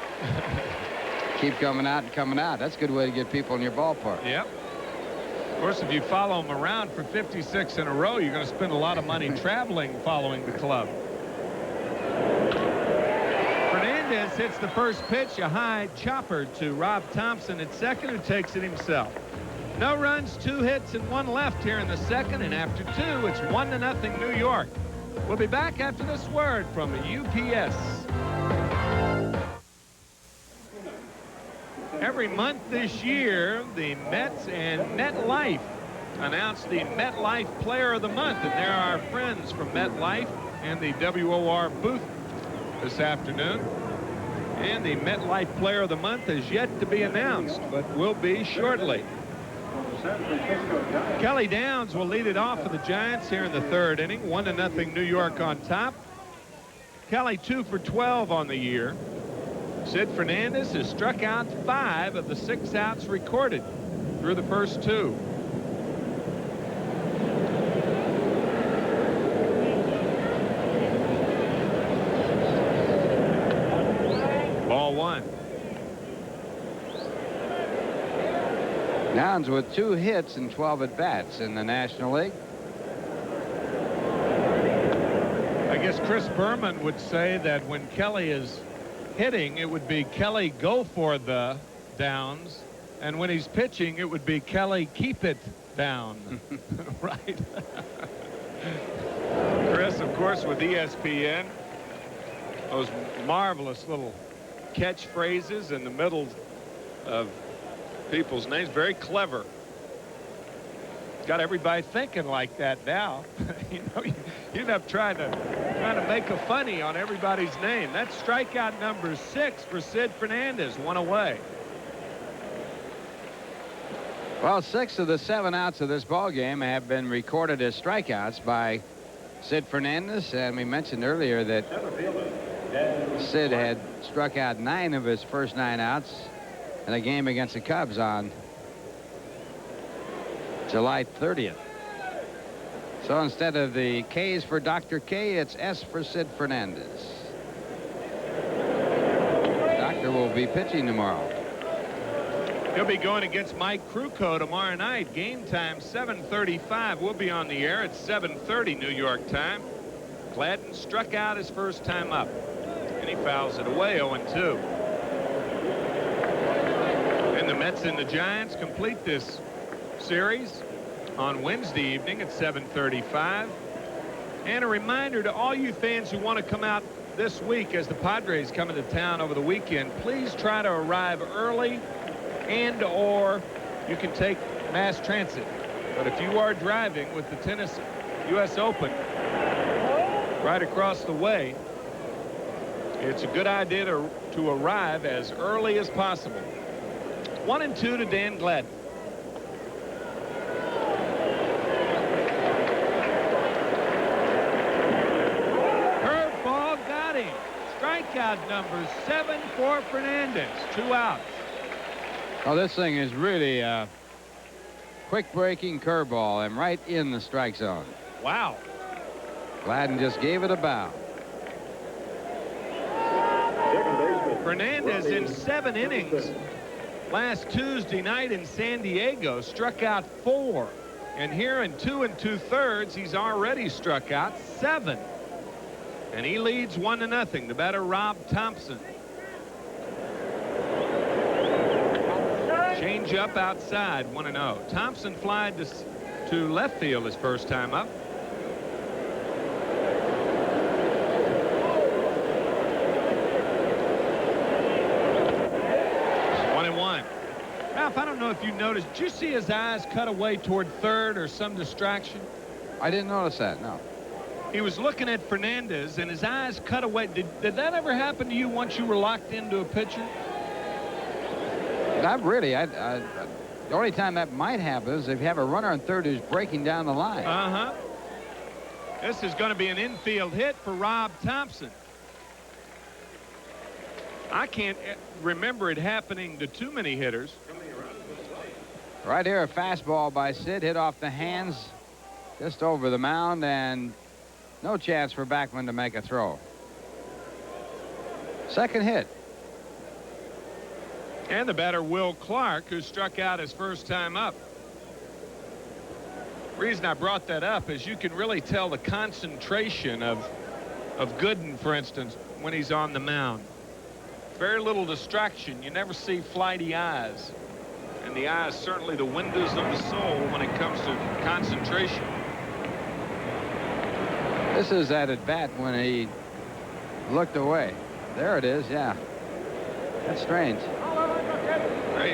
Keep coming out and coming out. That's a good way to get people in your ballpark. Yep. Of course, if you follow him around for 56 in a row, you're going to spend a lot of money traveling following the club. Fernandez hits the first pitch, a high chopper to Rob Thompson at second, who takes it himself. No runs, 2 hits, and 1 left here in the second, and after 2, it's 1-0 New York. We'll be back after this word from UPS. Every month this year, the Mets and MetLife announced the MetLife Player of the Month, and there are friends from MetLife and the WOR booth this afternoon. And the MetLife Player of the Month is yet to be announced, but will be shortly. Kelly Downs will lead it off for the Giants here in the 3rd inning. 1-0 New York on top. Kelly 2 for 12 on the year. Sid Fernandez has struck out 5 of the 6 outs recorded through the first 2. Ball 1. Downs with 2 hits and 12 at-bats in the National League. I guess Chris Berman would say that when Kelly is hitting, it would be Kelly go for the Downs, and when he's pitching, it would be Kelly keep it down. Right? Chris, of course, with ESPN, those marvelous little catchphrases in the middle of people's names. Very clever. Got everybody thinking like that now. You know, you end up trying to make a funny on everybody's name. That's strikeout number 6 for Sid Fernandez. 1 away. Well, 6 of the 7 outs of this ball game have been recorded as strikeouts by Sid Fernandez, and we mentioned earlier that Sid had struck out 9 of his first 9 outs in a game against the Cubs on July 30th. So instead of the K's for Dr. K, it's S for Sid Fernandez. Doctor will be pitching tomorrow. He'll be going against Mike Krukow tomorrow night. Game time 7:35. We'll be on the air at 7:30 New York time. Gladden struck out his first time up, and he fouls it away 0-2. And the Mets and the Giants complete this series on Wednesday evening at 7:35. And a reminder to all you fans who want to come out this week as the Padres come into town over the weekend, please try to arrive early, and or you can take mass transit. But if you are driving with the tennis U.S. Open right across the way, it's a good idea to arrive as early as possible. 1-2 to Dan Gladden. Curveball got him. Strikeout number 7 for Fernandez. 2 outs. Oh, this thing is really a quick breaking curveball and right in the strike zone. Wow. Gladden just gave it a bow. Fernandez in 7 innings last Tuesday night in San Diego struck out 4. And here in 2 2/3, he's already struck out 7. And he leads 1-0. The batter, Robby Thompson. Change up outside, 1-0. Thompson flied to left field his first time up. Ralph, I don't know if you noticed, did you see his eyes cut away toward third or some distraction? I didn't notice that, no. He was looking at Fernandez and his eyes cut away. Did that ever happen to you once you were locked into a pitcher? Not really. The only time that might happen is if you have a runner on third who's breaking down the line. Uh-huh. This is going to be an infield hit for Robby Thompson. I can't remember it happening to too many hitters. Right here, a fastball by Sid, hit off the hands just over the mound, and no chance for Backman to make a throw. Second hit. And the batter, Will Clark, who struck out his first time up. The reason I brought that up is you can really tell the concentration of Gooden, for instance, when he's on the mound. Very little distraction. You never see flighty eyes. And the eyes certainly the windows of the soul when it comes to concentration. This is at bat when he looked away. There it is, yeah. That's strange.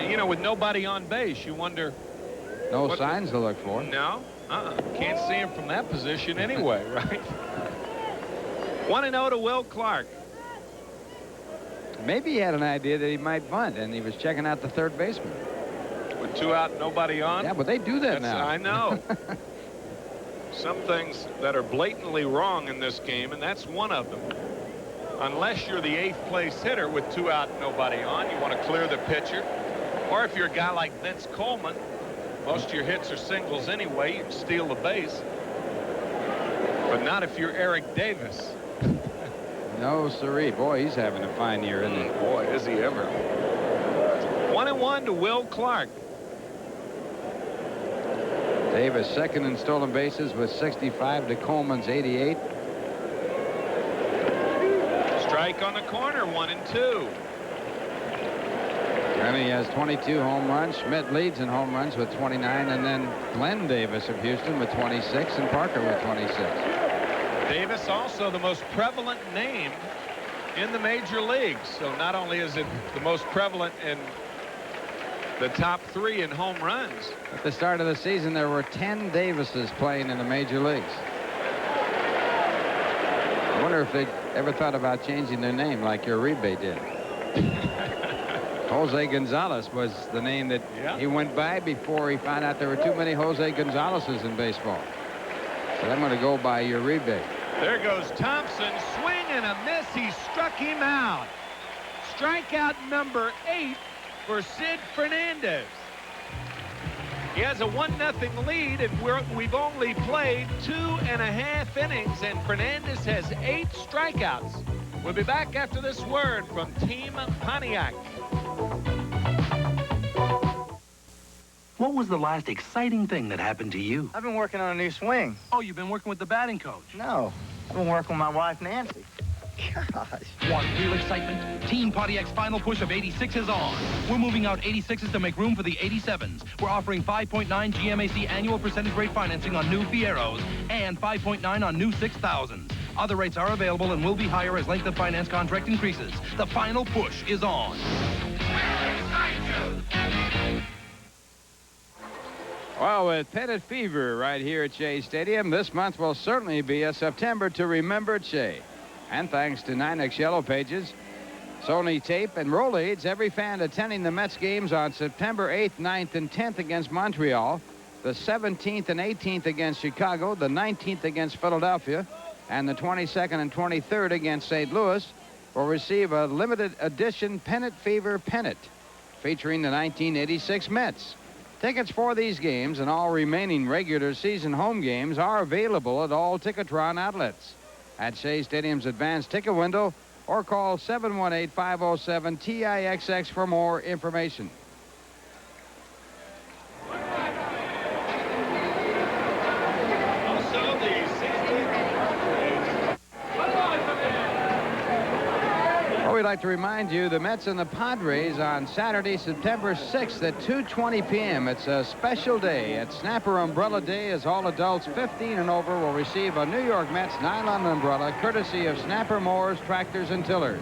You know, with nobody on base, you wonder. No signs to look for. No. Can't see him from that position anyway, right? 1-0 to Will Clark. Maybe he had an idea that he might bunt, and he was checking out the third baseman. With 2 out, nobody on? Yeah, but they do that now. I know. Some things that are blatantly wrong in this game, and that's one of them. Unless you're the 8th place hitter with 2 out, nobody on, you want to clear the pitcher. Or if you're a guy like Vince Coleman, most of your hits are singles anyway, you can steal the base. But not if you're Eric Davis. No, sirree. Boy, he's having a fine year, isn't he? Boy, is he ever. 1-1 to Will Clark. Davis second in stolen bases with 65 to Coleman's 88. Blake on the corner, 1-2. Granny has 22 home runs. Schmidt leads in home runs with 29, and then Glenn Davis of Houston with 26, and Parker with 26. Davis also the most prevalent name in the major leagues. So not only is it the most prevalent in the top 3 in home runs. At the start of the season, there were 10 Davises playing in the major leagues. I wonder if they ever thought about changing their name like Uribe did. Jose Gonzalez was the name that he went by before he found out there were too many Jose Gonzalez's in baseball. So I'm going to go by Uribe. There goes Thompson, swing and a miss. He struck him out. Strikeout number 8 for Sid Fernandez. He has a 1-0 lead, and we've only played 2.5 innings, and Fernandez has 8 strikeouts. We'll be back after this word from Team Pontiac. What was the last exciting thing that happened to you? I've been working on a new swing. Oh, you've been working with the batting coach? No, I've been working with my wife, Nancy. Gosh. Want real excitement? Team Pontiac's final push of 86 is on. We're moving out 86s to make room for the 87s. We're offering 5.9 GMAC annual percentage rate financing on new Fieros and 5.9 on new 6000s. Other rates are available and will be higher as length of finance contract increases. The final push is on. Well, with pennant fever right here at Shea Stadium, this month will certainly be a September to remember at Shea. And thanks to Ninex Yellow Pages, Sony Tape, and Rolaids, every fan attending the Mets games on September 8th, 9th, and 10th against Montreal, the 17th and 18th against Chicago, the 19th against Philadelphia, and the 22nd and 23rd against St. Louis will receive a limited edition Pennant Fever pennant featuring the 1986 Mets. Tickets for these games and all remaining regular season home games are available at all Ticketron outlets. At Shea Stadium's advanced ticket window, or call 718-507-TIXX for more information. Well, we'd like to remind you the Mets and the Padres on Saturday, September 6th at 2:20 p.m. It's a special day. It's Snapper Umbrella Day, as all adults 15 and over will receive a New York Mets nylon umbrella courtesy of Snapper Mowers, Tractors, and Tillers.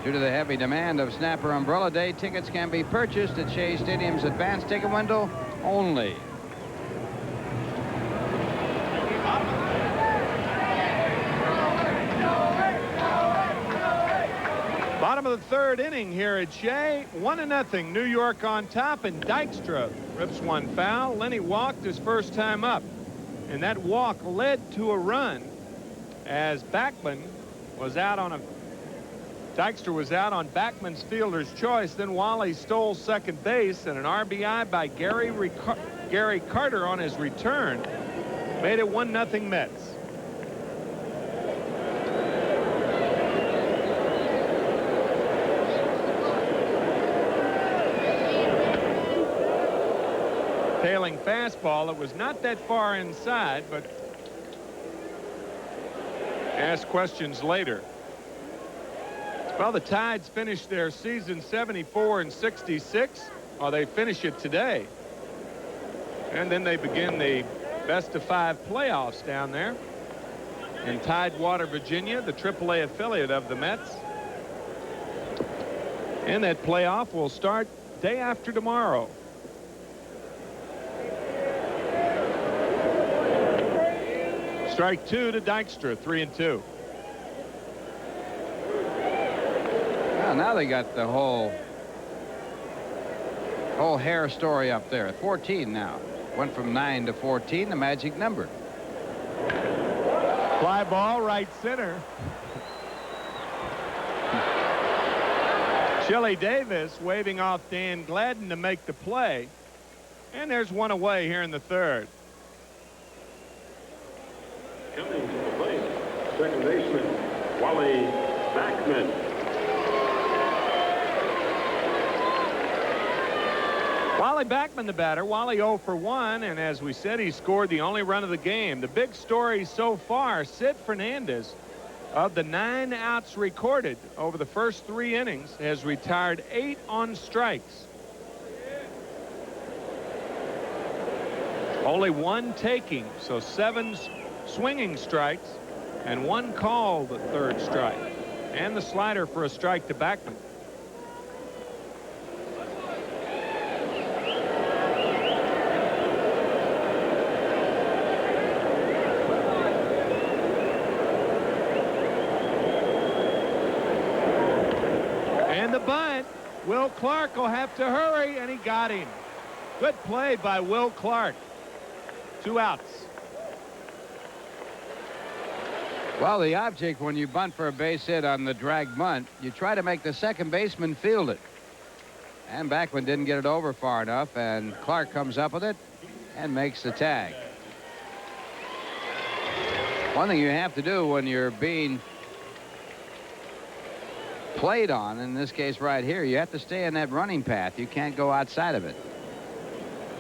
Due to the heavy demand of Snapper Umbrella Day, tickets can be purchased at Shea Stadium's advanced ticket window only. Bottom of the 3rd inning here at Shea. 1-0, New York on top, and Dykstra rips one foul. Lenny walked his first time up, and that walk led to a run as Backman was out on Dykstra was out on Backman's fielder's choice. Then Wally stole second base, and an RBI by Gary Carter on his return made it 1-0 Mets. Tailing fastball. It was not that far inside, but ask questions later. Well, the Tides finished their season 74-66. Or they finish it today. And then they begin the best-of-5 playoffs down there in Tidewater, Virginia, the AAA affiliate of the Mets. And that playoff will start day after tomorrow. Strike 2 to Dykstra, 3-2. Well, now they got the whole hair story up there. 14 now. Went from 9 to 14, the magic number. Fly ball, right center. Chili Davis waving off Dan Gladden to make the play. And there's one away here in the 3rd. Coming to the plate, second baseman, Wally Backman. Wally Backman, the batter. Wally 0 for 1, and as we said, he scored the only run of the game. The big story so far, Sid Fernandez Of the 9 outs recorded over the first 3 innings, has retired 8 on strikes. Only 1 taking, so 7 swinging strikes and 1 called third strike. And the slider for a strike to Backman. And the bunt. Will Clark will have to hurry, and he got him. Good play by Will Clark. 2 outs. Well, the object when you bunt for a base hit on the drag bunt, you try to make the second baseman field it. And Backman didn't get it over far enough, and Clark comes up with it and makes the tag. One thing you have to do when you're being played on, in this case right here, you have to stay in that running path. You can't go outside of it.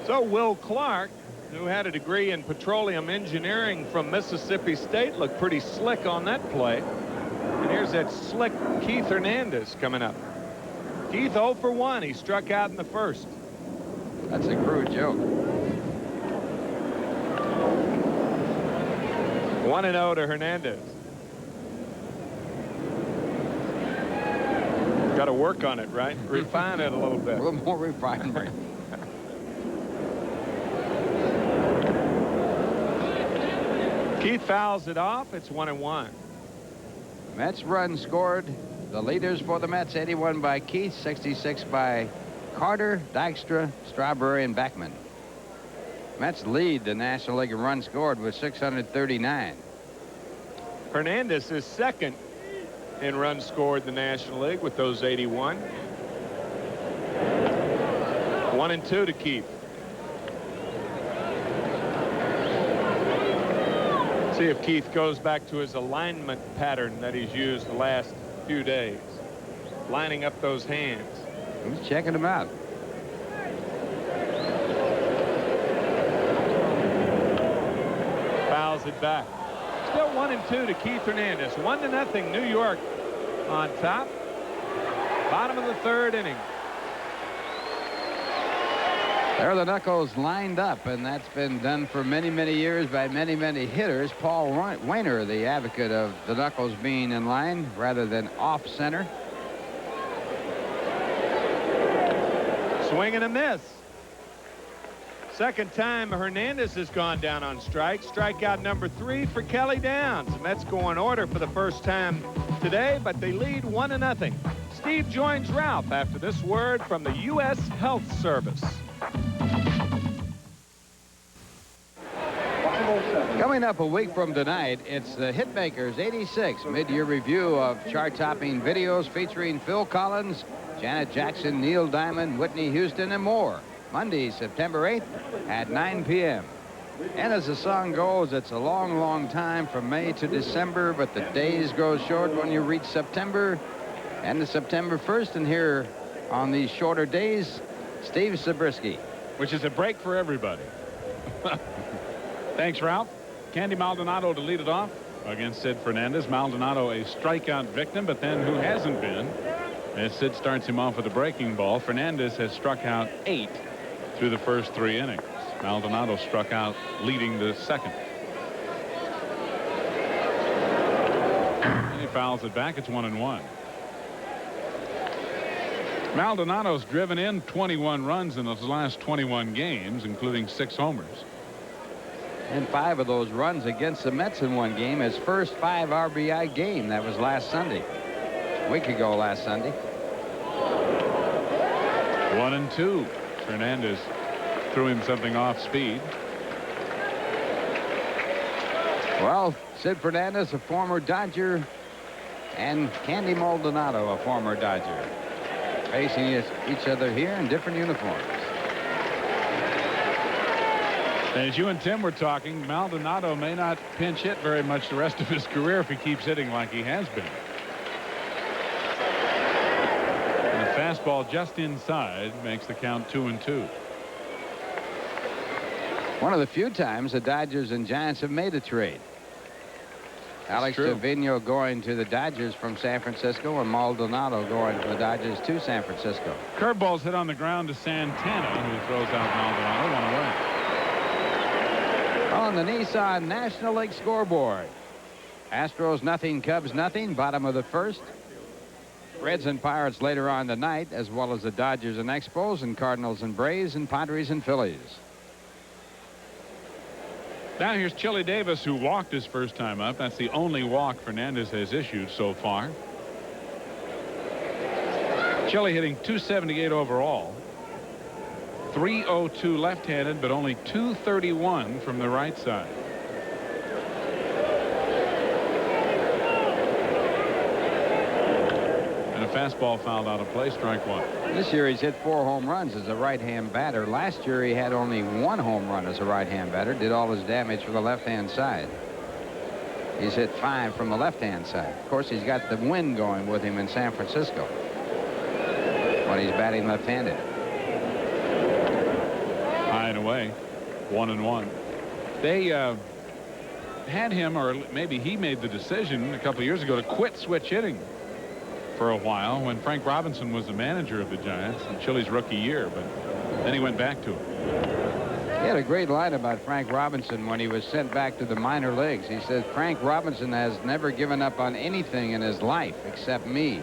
So Will Clark, who had a degree in petroleum engineering from Mississippi State, looked pretty slick on that play. And here's that slick Keith Hernandez coming up. Keith 0 for 1. He struck out in the first. That's a crude joke. 1-0 to Hernandez. Got to work on it, right? Refine it a little bit. A little more refinement. Keith fouls it off. It's 1-1. Mets run scored. The leaders for the Mets, 81 by Keith, 66 by Carter, Dykstra, Strawberry, and Backman. Mets lead the National League in runs scored with 639. Hernandez is second in runs scored in the National League with those 81. 1-2 to Keith. See if Keith goes back to his alignment pattern that he's used the last few days. Lining up those hands. He's checking them out. Fouls it back. Still 1-2 to Keith Hernandez. 1-0 New York on top. Bottom of the 3rd inning. There are the knuckles lined up, and that's been done for many, many years by many, many hitters. Paul Wainer, the advocate of the knuckles being in line rather than off center. Swing and a miss. Second time Hernandez has gone down on strikes. Strikeout number 3 for Kelly Downs. The Mets go in order for the first time today, but they lead 1-0. Steve joins Ralph after this word from the U.S. Health Service. Coming up a week from tonight, it's the Hitmakers 86 mid-year review of chart-topping videos featuring Phil Collins, Janet Jackson, Neil Diamond, Whitney Houston, and more. Monday, September 8th at 9 p.m. And as the song goes, it's a long, long time from May to December, but the days grow short when you reach September and the September 1st. And here on these shorter days, Steve Zabriskie. Which is a break for everybody. Thanks, Ralph. Candy Maldonado to lead it off against Sid Fernandez. Maldonado a strikeout victim, but then who hasn't been? As Sid starts him off with a breaking ball, Fernandez has struck out 8 through the first 3 innings. Maldonado struck out leading the second. And he fouls it back. It's 1-1. Maldonado's driven in 21 runs in those last 21 games, including 6 homers. And 5 of those runs against the Mets in one game. His first 5 RBI game. That was last Sunday. A week ago last Sunday. 1-2. Fernandez threw him something off speed. Well, Sid Fernandez, a former Dodger, and Candy Maldonado, a former Dodger, facing each other here in different uniforms. As you and Tim were talking, Maldonado may not pinch hit very much the rest of his career if he keeps hitting like he has been. And a fastball just inside makes the count 2-2. One of the few times the Dodgers and Giants have made a trade. Alex Trevino going to the Dodgers from San Francisco, and Maldonado going from the Dodgers to San Francisco. Curveballs hit on the ground to Santana, who throws out Maldonado. 1 away. On the Nissan National League scoreboard, Astros nothing, Cubs nothing, bottom of the first. Reds and Pirates later on tonight, as well as the Dodgers and Expos, and Cardinals and Braves, and Padres and Phillies. Now here's Chili Davis, who walked his first time up. That's the only walk Fernandez has issued so far. Chili hitting .278 overall. .302 left-handed, but only .231 from the right side. And a fastball fouled out of play, strike 1. This year he's hit 4 home runs as a right-hand batter. Last year he had only 1 home run as a right-hand batter. Did all his damage from the left-hand side. He's hit 5 from the left-hand side. Of course, he's got the wind going with him in San Francisco when he's batting left-handed. High and away, 1-1. They had him, or maybe he made the decision a couple of years ago, to quit switch hitting for a while when Frank Robinson was the manager of the Giants in Chili's rookie year, but then he went back to it. He had a great line about Frank Robinson when he was sent back to the minor leagues. He said, Frank Robinson has never given up on anything in his life except me.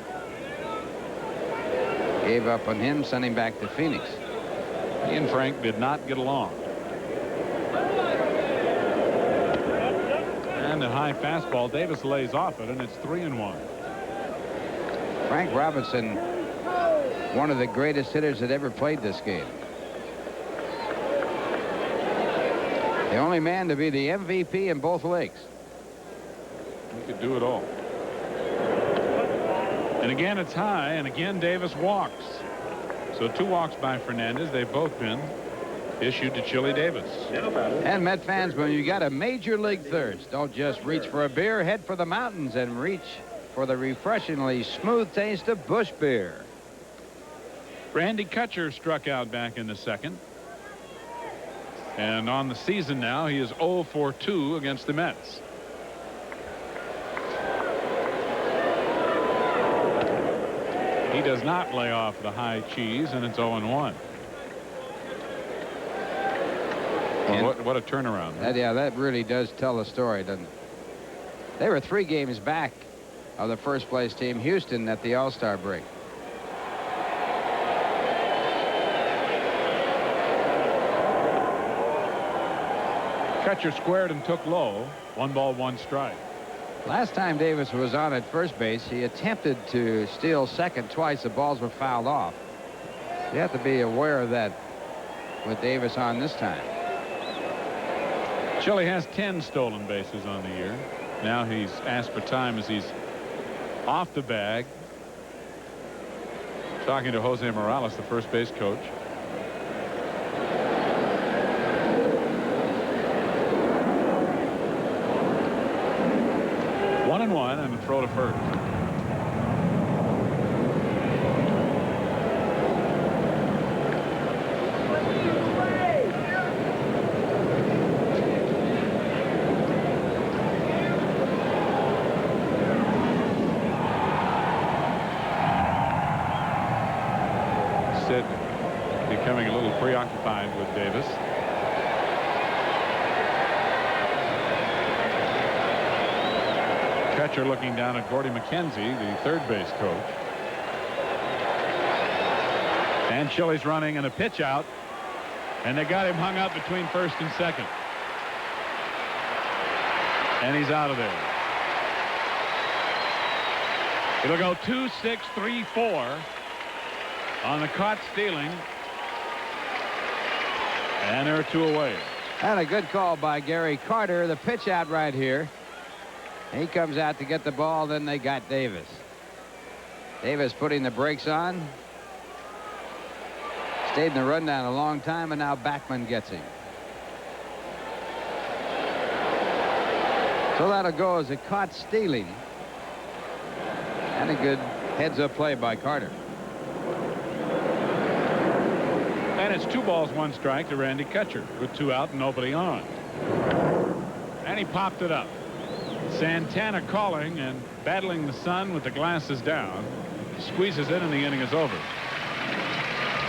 Gave up on him, sent him back to Phoenix. He and Frank did not get along. And a high fastball. Davis lays off it, and it's 3-1. Frank Robinson, one of the greatest hitters that ever played this game. The only man to be the MVP in both leagues. He could do it all. And again, it's high, and again, Davis walks. So 2 walks by Fernandez. They've both been issued to Chili Davis. And Met fans, when you got a major league thirst, don't just reach for a beer, head for the mountains and reach for the refreshingly smooth taste of Busch beer. Randy Kutcher struck out back in the second. And on the season now, he is 0 for 2 against the Mets. He does not lay off the high cheese, and it's 0-1. Well, what a turnaround. That really does tell the story, doesn't it? They were 3 games back of the first place team, Houston, at the All-Star break. Catcher squared and took low. 1 ball, 1 strike. Last time Davis was on at first base, he attempted to steal second twice. The balls were fouled off. You have to be aware of that with Davis on this time. Chili has 10 stolen bases on the year. Now he's asked for time as he's off the bag. Talking to Jose Morales, the first base coach. And 1 and a throw to first. Sid becoming a little preoccupied with Davis. Catcher looking down at Gordy McKenzie, the third base coach. And Chili's running, and a pitch out, and they got him hung up between first and second. And he's out of there. It'll go 2-6-3-4 on the caught stealing, and there are 2 away. And a good call by Gary Carter. The pitch out right here. He comes out to get the ball, then they got Davis. Davis putting the brakes on. Stayed in the rundown a long time, and now Backman gets him. So that'll go as a caught stealing. And a good heads-up play by Carter. And it's 2 balls, 1 strike to Randy Kutcher with 2 out and nobody on. And he popped it up. Santana calling and battling the sun with the glasses down. Squeezes in and the inning is over.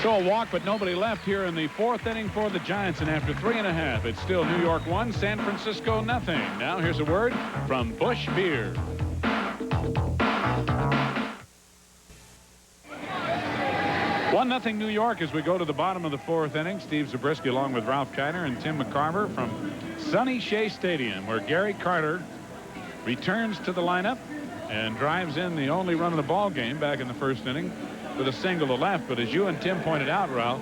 So a walk, but nobody left here in the 4th inning for the Giants. And after 3.5, it's still New York 1, San Francisco nothing. Now here's a word from Busch Beer. One nothing New York as we go to the bottom of the 4th inning. Steve Zabriskie along with Ralph Kiner and Tim McCarver from sunny Shea Stadium, where Gary Carter returns to the lineup and drives in the only run of the ball game back in the 1st inning with a single to left. But as you and Tim pointed out, Ralph,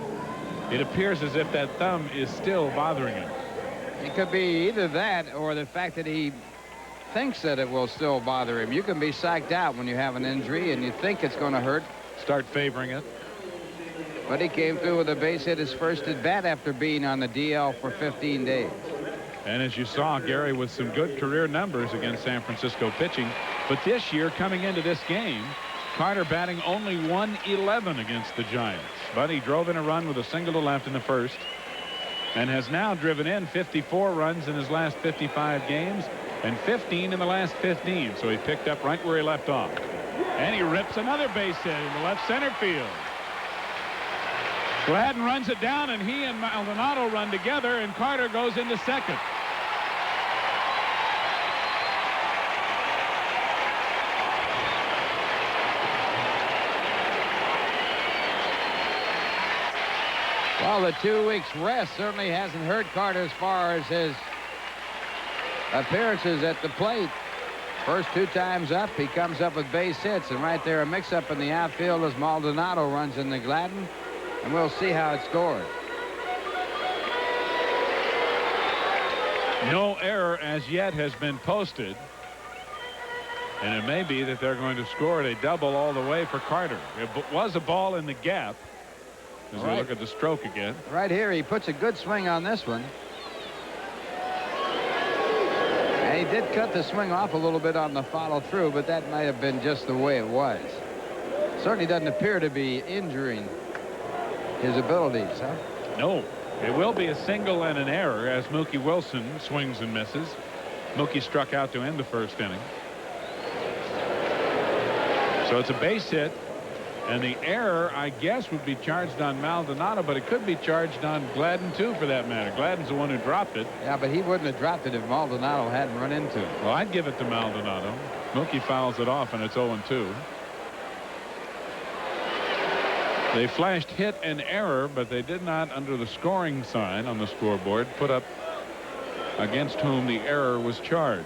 it appears as if that thumb is still bothering him. It could be either that or the fact that he thinks that it will still bother him. You can be psyched out when you have an injury and you think it's going to hurt. Start favoring it. But he came through with a base hit, his first at bat after being on the DL for 15 days. And as you saw, Gary with some good career numbers against San Francisco pitching. But this year, coming into this game, Carter batting only .111 against the Giants. But he drove in a run with a single to left in the 1st and has now driven in 54 runs in his last 55 games and 15 in the last 15. So he picked up right where he left off. And he rips another base hit in the left center field. Gladden runs it down, and he and Maldonado run together, and Carter goes into second. Well, the 2 weeks rest certainly hasn't hurt Carter as far as his appearances at the plate. First 2 times up, he comes up with base hits, and right there a mix-up in the outfield as Maldonado runs into Gladden. And we'll see how it's scored. No error as yet has been posted. And it may be that they're going to score a double all the way for Carter. It was a ball in the gap. As we look at the stroke again. Right here, he puts a good swing on this one. And he did cut the swing off a little bit on the follow through, but that might have been just the way it was. Certainly doesn't appear to be injuring his abilities, huh? No. It will be a single and an error as Mookie Wilson swings and misses. Mookie struck out to end the 1st inning. So it's a base hit. And the error, I guess, would be charged on Maldonado, but it could be charged on Gladden, too, for that matter. Gladden's the one who dropped it. Yeah, but he wouldn't have dropped it if Maldonado hadn't run into it. Well, I'd give it to Maldonado. Mookie fouls it off, and it's 0-2. They flashed hit and error, but they did not, under the scoring sign on the scoreboard, put up against whom the error was charged.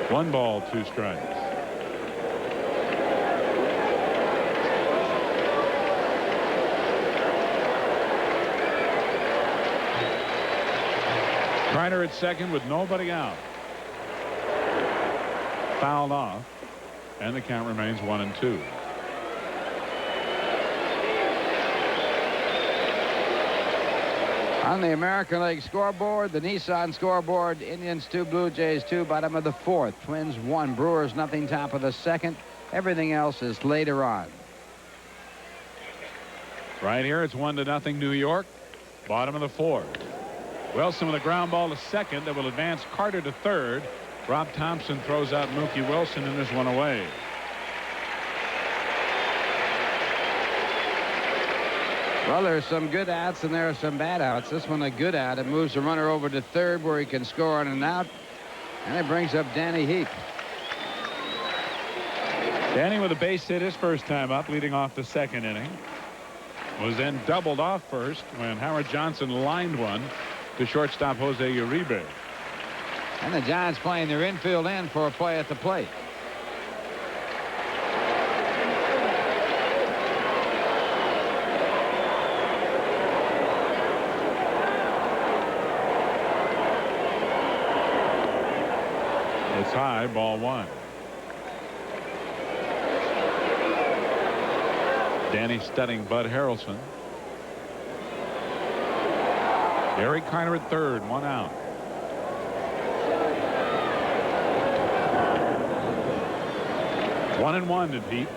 One ball, 2 strikes. Carter at second with nobody out. Fouled off, and the count remains 1-2. On the American League scoreboard, the Nissan scoreboard, Indians 2, Blue Jays 2, bottom of the 4th. Twins 1, Brewers nothing, top of the 2nd. Everything else is later on. Right here, it's 1-0 New York, bottom of the 4th. Wilson with a ground ball to second that will advance Carter to third. Rob Thompson throws out Mookie Wilson, and there's one away. Well, there's some good outs and there are some bad outs. This one a good out. It moves the runner over to third where he can score on an out. And it brings up Danny Heap. Danny with a base hit his first time up, leading off the 2nd inning. Was then doubled off first when Howard Johnson lined one to shortstop Jose Uribe. And the Giants playing their infield end for a play at the plate. It's high, ball 1. Danny studying Bud Harrelson. Gary Carter at third, 1 out. One and one to Heap.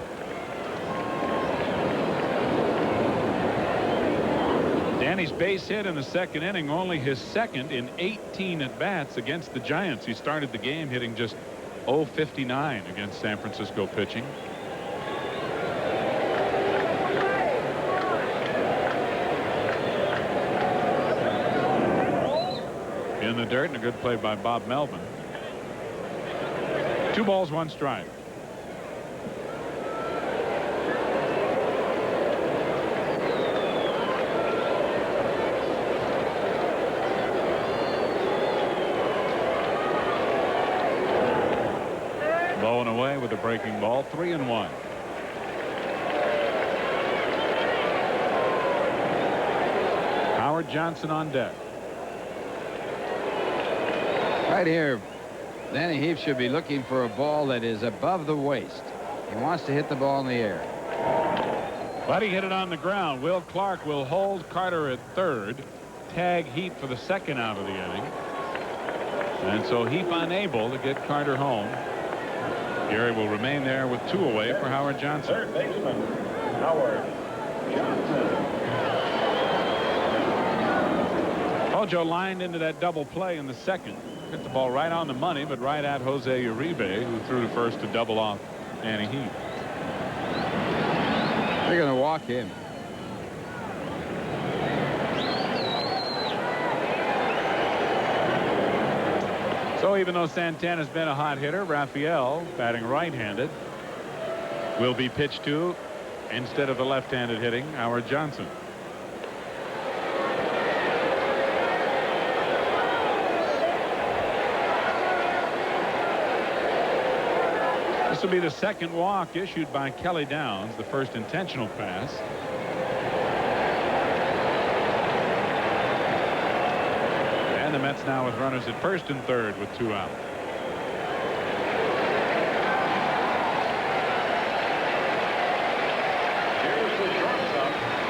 And he's base hit in the second inning, only his second in 18 at-bats against the Giants. He started the game hitting just .059 against San Francisco pitching. In the dirt, and a good play by Bob Melvin. 2 balls, 1 strike. Low and away with a breaking ball, 3-1. Howard Johnson on deck. Right here, Danny Heath should be looking for a ball that is above the waist. He wants to hit the ball in the air. But he hit it on the ground. Will Clark will hold Carter at third. Tag Heath for the second out of the inning. And so Heath unable to get Carter home. Gary will remain there with 2 away for Howard Johnson. Third baseman, Howard Johnson. Hojo lined into that double play in the second. Hit the ball right on the money, but right at Jose Uribe, who threw to first to double off Danny Heath. They're going to walk him. So even though Santana's been a hot hitter, Raphael, batting right-handed, will be pitched to instead of the left-handed hitting Howard Johnson. This will be the second walk issued by Kelly Downs, the first intentional pass. And the Mets now with runners at first and third with 2 out.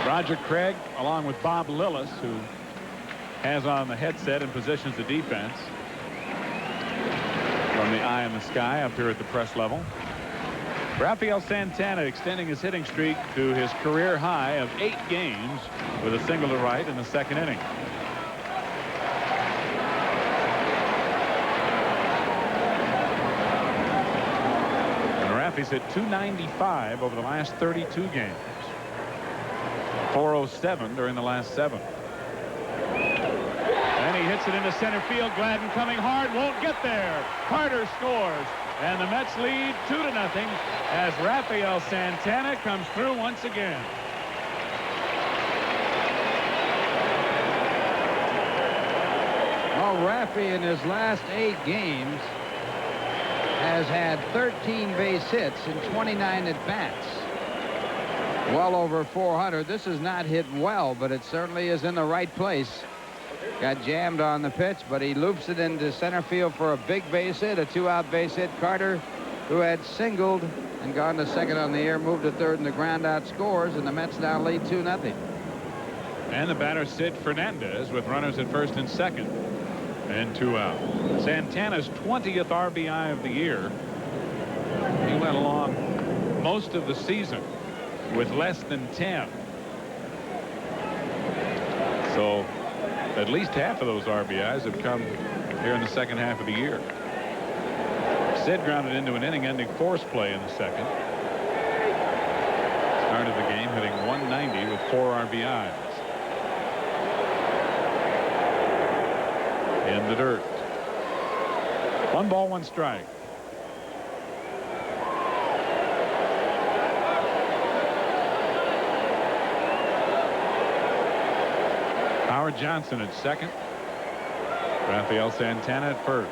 Roger Craig along with Bob Lillis, who has on the headset and positions the defense from the eye in the sky up here at the press level. Rafael Santana extending his hitting streak to his career high of 8 games with a single to right in the second inning. And Rafi's hit .295 over the last 32 games. .407 during the last 7. And he hits it into center field. Gladden coming hard, won't get there. Carter scores, and the Mets lead 2-0 as Rafael Santana comes through once again. Well, Rafi in his last 8 games has had 13 base hits and 29 at-bats. Well over 400. This is not hit well, but it certainly is in the right place. Got jammed on the pitch, but he loops it into center field for a big base hit, a 2-out base hit. Carter, who had singled and gone to second on the air, moved to third, and the ground out scores, and the Mets now lead 2-0. And the batter Sid Fernandez with runners at first and second and 2 out. Santana's 20th RBI of the year. He went along most of the season with less than 10. So at least half of those RBIs have come here in the second half of the year. Sid grounded into an inning-ending force play in the second. Started the game hitting .190 with 4 RBIs. In the dirt. 1 ball, 1 strike. Howard Johnson at second. Rafael Santana at first.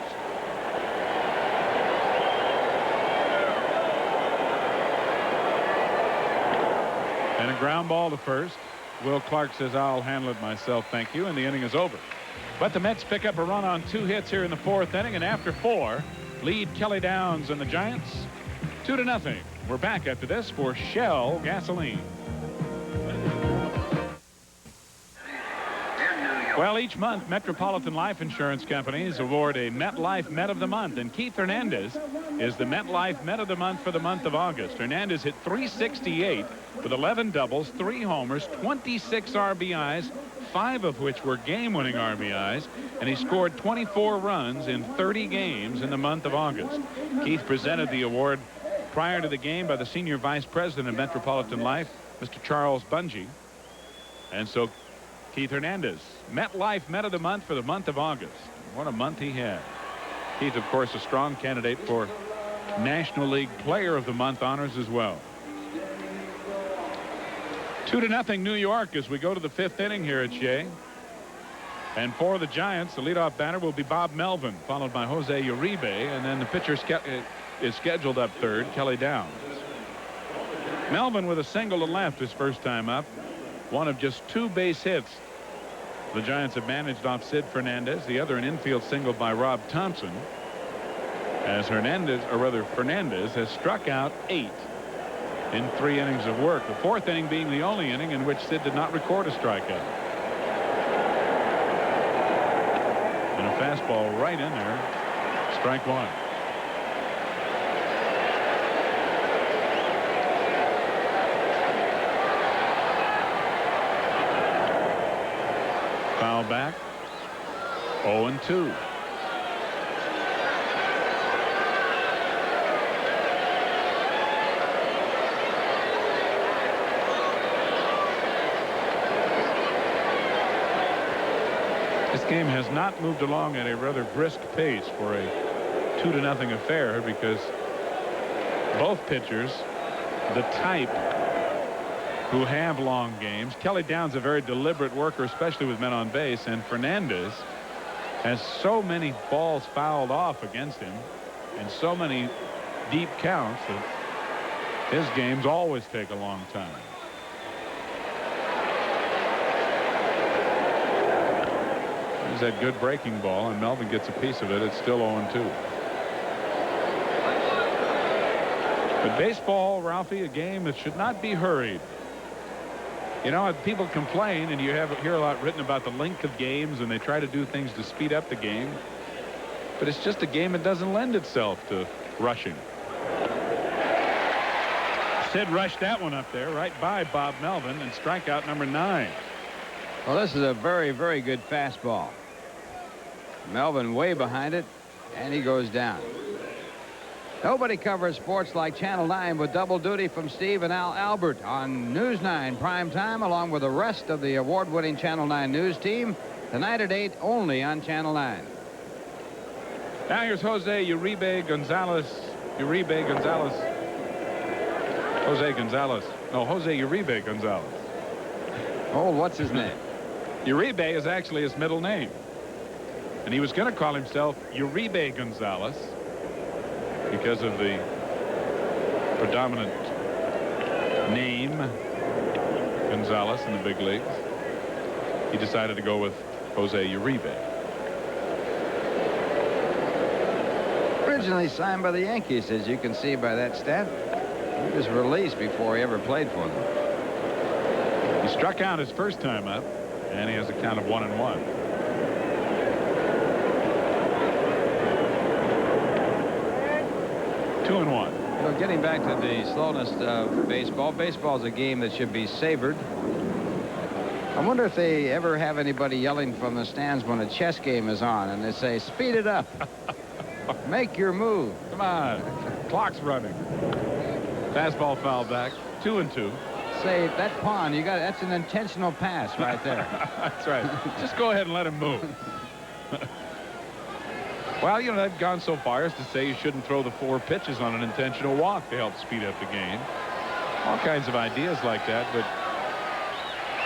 And a ground ball to first. Will Clark says, "I'll handle it myself, thank you," and the inning is over. But the Mets pick up a run on 2 hits here in the 4th inning, and after 4, lead Kelly Downs and the Giants 2-0. We're back after this for Shell Gasoline. Well, each month, Metropolitan Life Insurance Companies award a MetLife Met of the Month, and Keith Hernandez is the MetLife Met of the Month for the month of August. Hernandez hit .368 with 11 doubles, 3 homers, 26 RBIs, 5 of which were game-winning RBIs, and he scored 24 runs in 30 games in the month of August. Keith presented the award prior to the game by the Senior Vice President of Metropolitan Life, Mr. Charles Bungie. And so Keith Hernandez, MetLife Met of the Month for the month of August. What a month he had. Keith, of course, a strong candidate for National League Player of the Month honors as well. 2-0 New York as we go to the 5th inning here at Shea. And for the Giants, the leadoff batter will be Bob Melvin, followed by Jose Uribe, and then the pitcher is scheduled up third, Kelly Downs. Melvin with a single to left his first time up, one of just 2 base hits the Giants have managed off Sid Fernandez, the other an infield single by Rob Thompson, as Fernandez has struck out 8 in 3 innings of work, the 4th inning being the only inning in which Sid did not record a strikeout. And a fastball right in there, strike 1. Foul back, 0-2. This game has not moved along at a rather brisk pace for a 2-0 affair, because both pitchers, the type who have long games. Kelly Downs, a very deliberate worker, especially with men on base, and Fernandez has so many balls fouled off against him and so many deep counts that his games always take a long time. There's that good breaking ball, and Melvin gets a piece of it. It's still 0-2. But baseball, Ralphie, a game that should not be hurried. You know, people complain, and you hear a lot written about the length of games, and they try to do things to speed up the game. But it's just a game that doesn't lend itself to rushing. Sid rushed that one up there right by Bob Melvin, and strikeout number 9. Well, this is a very, very good fastball. Melvin way behind it, and he goes down. Nobody covers sports like Channel 9 with double duty from Steve and Al Albert on News 9 prime time, along with the rest of the award-winning Channel 9 news team, tonight at 8 only on Channel 9. Now here's Jose Uribe Gonzalez. Jose Uribe Gonzalez. Oh, what's his name? Uribe is actually his middle name. And he was going to call himself Uribe Gonzalez because of the predominant name Gonzalez in the big leagues. He decided to go with Jose Uribe. Originally signed by the Yankees, as you can see by that stat. He was released before he ever played for them. He struck out his first time up, and he has a count of 1-1. You know, getting back to the slowness of baseball. Baseball is a game that should be savored. I wonder if they ever have anybody yelling from the stands when a chess game is on, and they say, "Speed it up, make your move." Come on, clock's running. Fastball foul back, 2-2. Say that pawn, that's an intentional pass right there. That's right. Just go ahead and let him move. Well, you know, they've gone so far as to say you shouldn't throw the 4 pitches on an intentional walk to help speed up the game. All kinds of ideas like that, but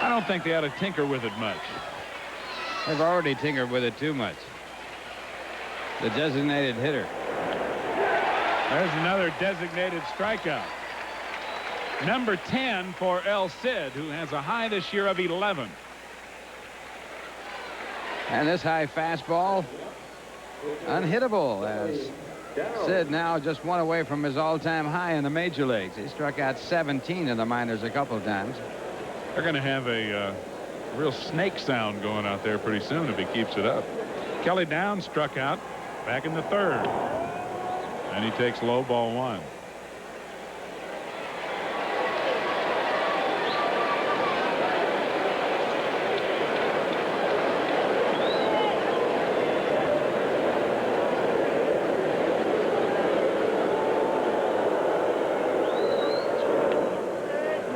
I don't think they ought to tinker with it much. They've already tinkered with it too much. The designated hitter. There's another designated strikeout. Number 10 for El Cid, who has a high this year of 11. And this high fastball, unhittable, as Sid now just 1 away from his all-time high in the major leagues. He struck out 17 in the minors a couple of times. They're going to have a real snake sound going out there pretty soon if he keeps it up. Kelly Downs struck out back in the 3rd, and he takes low, ball 1.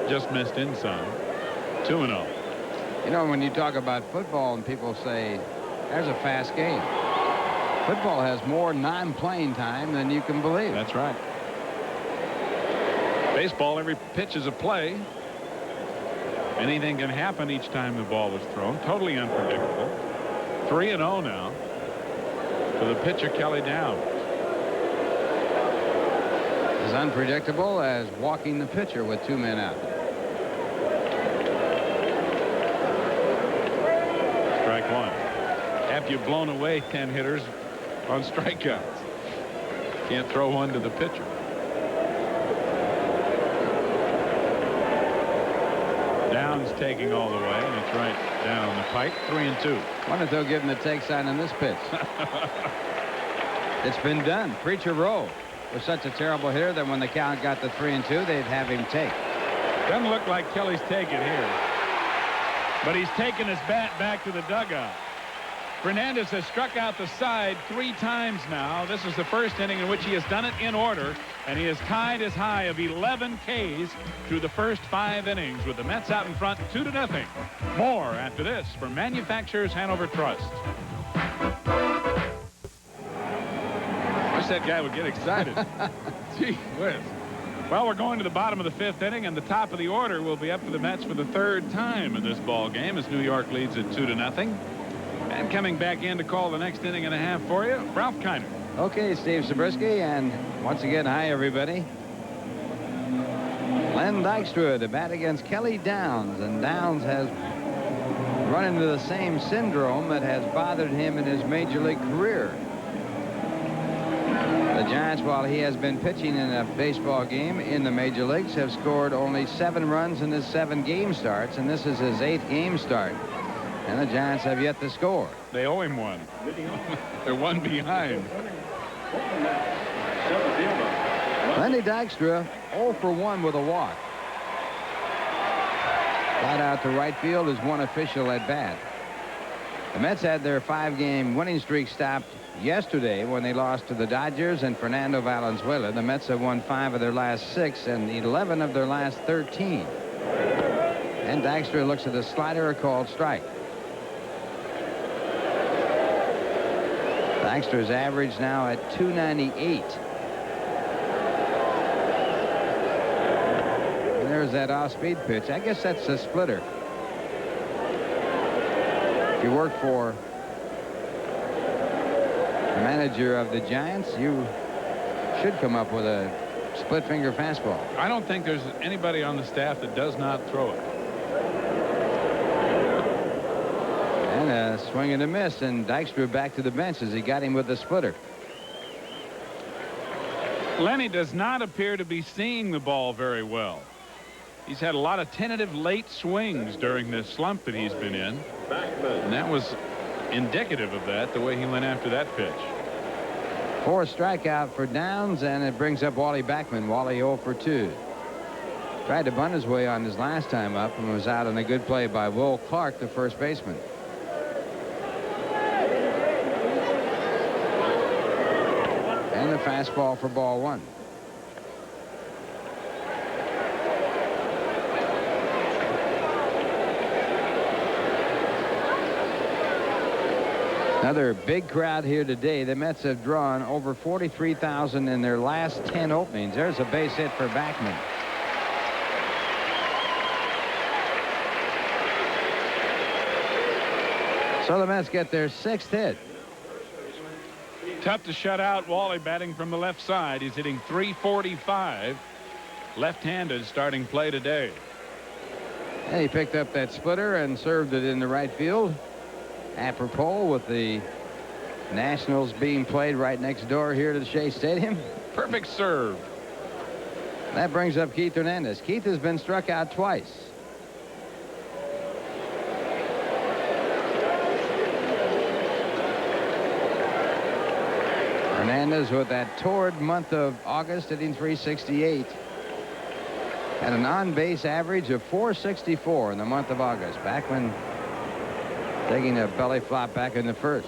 Just missed inside. 2-0. You know, when you talk about football and people say, there's a fast game. Football has more non-playing time than you can believe. That's right. Baseball, every pitch is a play. Anything can happen each time the ball is thrown. Totally unpredictable. 3-0 now for the pitcher, Kelly Downs. As unpredictable as walking the pitcher with 2 men out. Strike one. After you've blown away 10 hitters on strikeouts. Can't throw one to the pitcher. Downs taking all the way, and it's right down the pike. 3-2. Wonder if they'll give him the take sign on this pitch. It's been done. Preacher Rowe was such a terrible hitter that when the count got to 3-2, they'd have him take. Doesn't look like Kelly's taking here. But he's taken his bat back to the dugout. Fernandez has struck out the side 3 times now. This is the first inning in which he has done it in order, and he has tied his high of 11 Ks through the first 5 innings with the Mets out in front 2-0. More after this from Manufacturers Hanover Trust. Wish that guy would get excited. Gee whiz. Well, we're going to the bottom of the 5th inning, and the top of the order will be up for the Mets for the 3rd time in this ball game as New York leads at 2-0. And coming back in to call the next inning and a half for you, Ralph Kiner. Okay, Steve Zabriskie, and once again, hi, everybody. Len Dykstra to bat against Kelly Downs, and Downs has run into the same syndrome that has bothered him in his major league career. The Giants, while he has been pitching in a baseball game in the major leagues, have scored only 7 runs in his 7 game starts, and this is his 8th game start. And the Giants have yet to score. They owe him one. They're 1 behind. Lenny Dykstra 0 for 1 with a walk. Flat out to right field is one official at bat. The Mets had their 5-game winning streak stopped yesterday when they lost to the Dodgers and Fernando Valenzuela. The Mets have won 5 of their last 6 and 11 of their last 13. And Dykstra looks at a slider, a called strike. Dykstra's average now at 298. And there's that off-speed pitch. I guess that's a splitter. If you work for the manager of the Giants, you should come up with a split finger fastball. I don't think there's anybody on the staff that does not throw it. And a swing and a miss, and Dykstra back to the bench as he got him with the splitter. Lenny does not appear to be seeing the ball very well. He's had a lot of tentative late swings during this slump that he's been in. And that was indicative of that, the way he went after that pitch. 4th strikeout for Downs, and it brings up Wally Backman. Wally 0 for 2. Tried to bunt his way on his last time up and was out on a good play by Will Clark, the first baseman. And a fastball for ball 1. Another big crowd here today. The Mets have drawn over 43,000 in their last 10 openings. There's a base hit for Backman. So the Mets get their 6th hit. Tough to shut out Wally batting from the left side. He's hitting .345. Left-handed starting play today. And he picked up that splitter and served it in the right field. Apropos with the Nationals being played right next door here to the Shea Stadium. Perfect serve. That brings up Keith Hernandez. Keith has been struck out twice. Fernandez with that torrid month of August, hitting .368. Had an on-base average of .464 in the month of August. Backman taking a belly flop back in the first.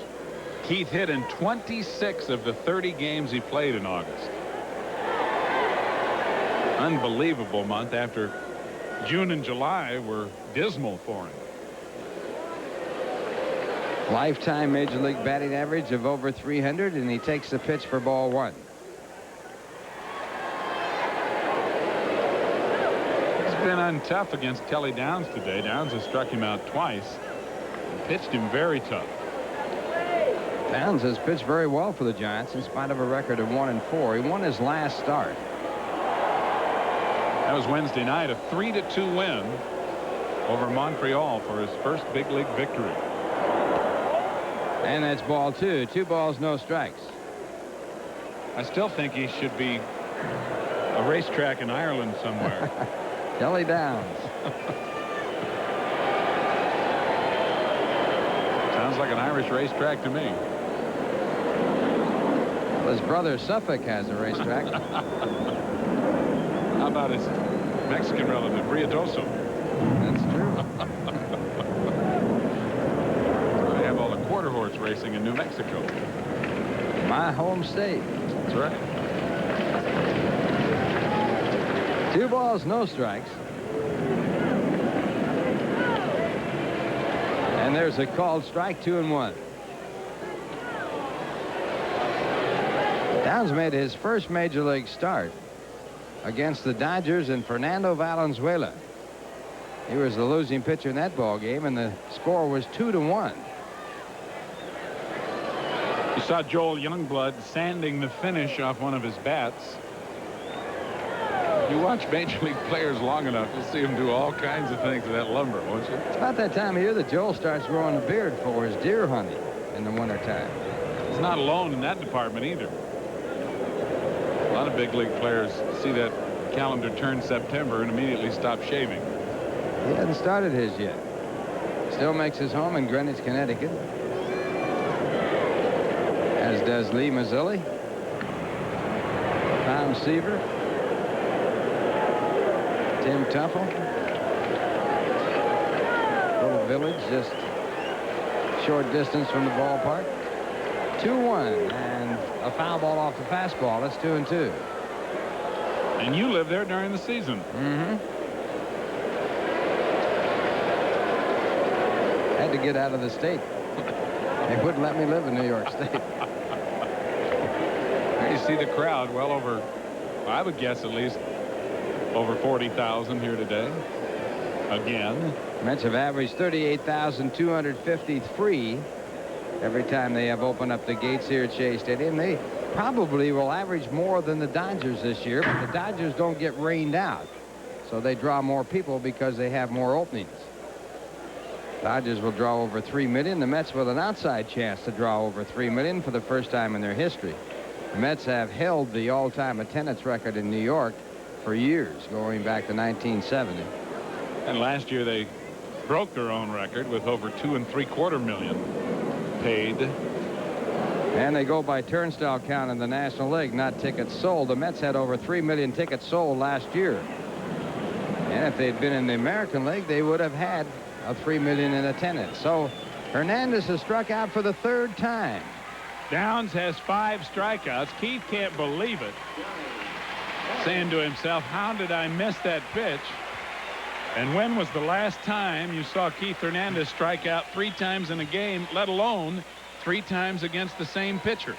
Keith hit in 26 of the 30 games he played in August. Unbelievable month after June and July were dismal for him. Lifetime Major League batting average of over 300, and he takes the pitch for ball 1. He's been untough against Kelly Downs today. Downs has struck him out twice and pitched him very tough. Downs has pitched very well for the Giants in spite of a record of 1-4. He won his last start. That was Wednesday night, a 3-2 win over Montreal for his first big league victory. And that's ball 2. 2 balls, no strikes. I still think he should be a racetrack in Ireland somewhere. Kelly Downs. Sounds like an Irish racetrack to me. Well, his brother Suffolk has a racetrack. How about his Mexican relative, Briodoso? That's true. They have all the quarter horse racing in New Mexico. My home state. That's right. 2 balls, no strikes. And there's a called strike, 2-1. Downs made his first major league start against the Dodgers and Fernando Valenzuela. He was the losing pitcher in that ball game, and the score was 2-1. You saw Joel Youngblood sanding the finish off one of his bats. You watch major league players long enough, you'll see them do all kinds of things with that lumber, won't you? It's about that time of year that Joel starts growing a beard for his deer hunting in the wintertime. He's not alone in that department either. A lot of big league players see that calendar turn September and immediately stop shaving. He hasn't started his yet. Still makes his home in Greenwich, Connecticut, as does Lee Mazzilli, Tom Seaver, Tim Tuffle. Little village just short distance from the ballpark. 2-1, and a foul ball off the fastball. That's 2-2. And you lived there during the season. Mm-hmm. Had to get out of the state. They wouldn't let me live in New York State. You see the crowd well over, I would guess at least over 40,000 here today. Again. Mets have averaged 38,253 every time they have opened up the gates here at Shea Stadium. They probably will average more than the Dodgers this year, but the Dodgers don't get rained out, so they draw more people because they have more openings. Dodgers will draw over 3 million. The Mets with an outside chance to draw over 3 million for the first time in their history. The Mets have held the all-time attendance record in New York for years, going back to 1970. And last year they broke their own record with over 2.75 million paid. And they go by turnstile count in the National League, not tickets sold. The Mets had over 3 million tickets sold last year. And if they'd been in the American League, they would have had a 3 million in attendance. So Fernandez has struck out for the 3rd time. Downs has 5 strikeouts. Keith can't believe it, saying to himself, how did I miss that pitch? And when was the last time you saw Keith Fernandez strike out 3 times in a game, let alone 3 times against the same pitcher?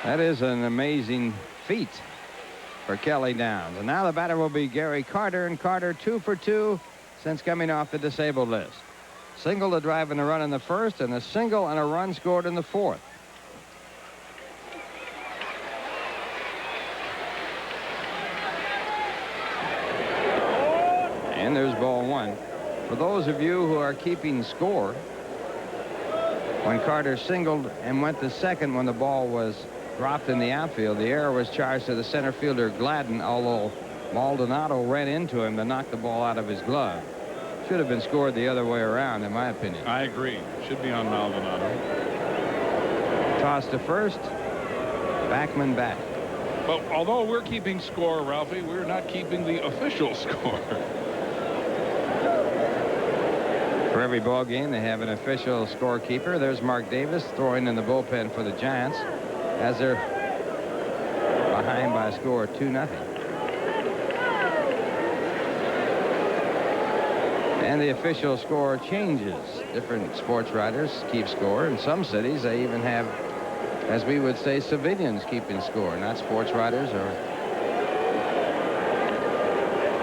That is an amazing feat for Kelly Downs. And now the batter will be Gary Carter, and Carter 2 for 2 since coming off the disabled list. Single to drive in a run in the 1st, and a single and a run scored in the 4th. And there's ball 1. For those of you who are keeping score, when Carter singled and went to second when the ball was dropped in the outfield, the error was charged to the center fielder Gladden, although Maldonado ran into him to knock the ball out of his glove. Should have been scored the other way around, in my opinion. I agree. Should be on Maldonado. Toss to first. Backman back. But although we're keeping score, Ralphie, we're not keeping the official score. For every ball game, they have an official scorekeeper. There's Mark Davis throwing in the bullpen for the Giants as they're behind by a score of 2-0. And the official score changes. Different sports writers keep score. In some cities, they even have, as we would say, civilians keeping score, not sports writers or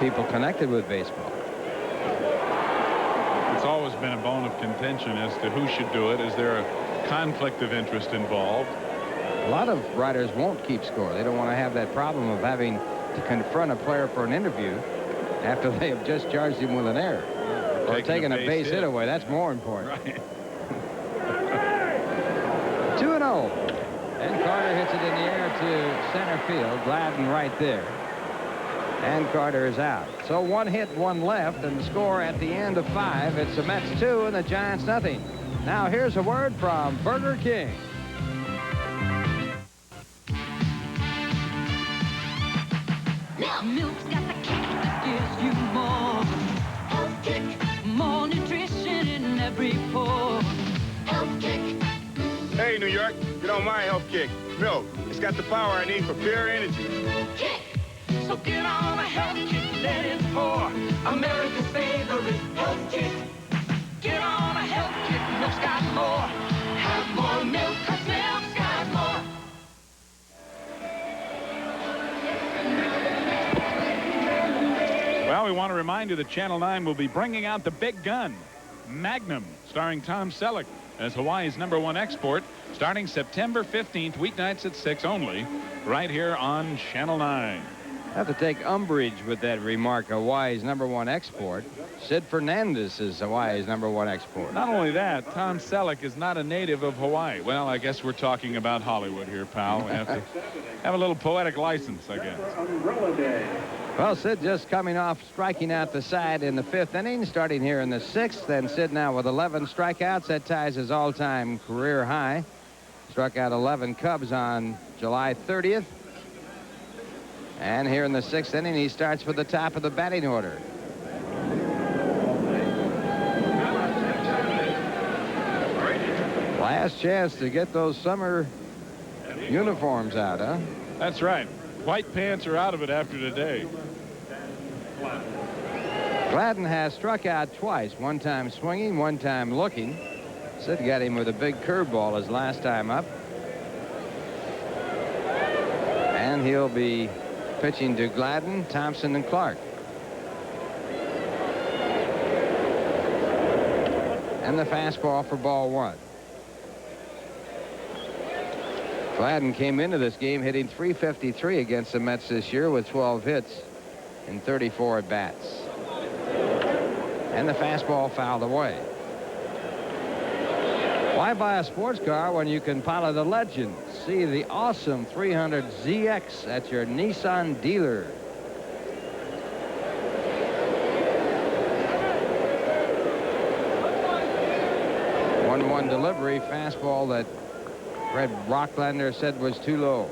people connected with baseball. It's always been a bone of contention as to who should do it. Is there a conflict of interest involved? A lot of writers won't keep score. They don't want to have that problem of having to confront a player for an interview after they have just charged him with an error. Or taking a base hit away. That's more important. Right. 2-0. And Carter hits it in the air to center field. Gladden right there. And Carter is out. So 1 hit, 1 left, and the score at the end of 5. It's the Mets 2 and the Giants nothing. Now here's a word from Burger King. Milk's got the kick that gives you more. Health kick. More nutrition in every pour. Health kick. Hey, New York, get on my Health Kick. Milk. It's got the power I need for pure energy. Kick. So get on a Health Kick, let it pour. America's favorite Health Kick. Get on a Health Kick, milk's got more. Have more milk, 'cause milk's got more. Well, we want to remind you that Channel 9 will be bringing out the big gun, Magnum, starring Tom Selleck as Hawaii's #1 export, starting September 15th, weeknights at 6 only, right here on Channel 9. I have to take umbrage with that remark, Hawaii's #1 export. Sid Fernandez is Hawaii's #1 export. Not only that, Tom Selleck is not a native of Hawaii. Well, I guess we're talking about Hollywood here, pal. We have to have a little poetic license, I guess. Well, Sid just coming off striking out the side in the 5th inning, starting here in the 6th. And Sid now with 11 strikeouts. That ties his all-time career high. Struck out 11 Cubs on July 30th. And here in the 6th inning, he starts with the top of the batting order. Last chance to get those summer uniforms out, huh? That's right. White pants are out of it after today. Gladden has struck out twice, one time swinging, one time looking. Sid got him with a big curveball his last time up. And he'll be pitching to Gladden, Thompson, and Clark. And the fastball for ball 1. Gladden came into this game hitting .353 against the Mets this year with 12 hits in 34 at-bats. And the fastball fouled away. Why buy a sports car when you can pilot a legend? See the awesome 300ZX at your Nissan dealer. One delivery, fastball that Fred Rocklander said was too low.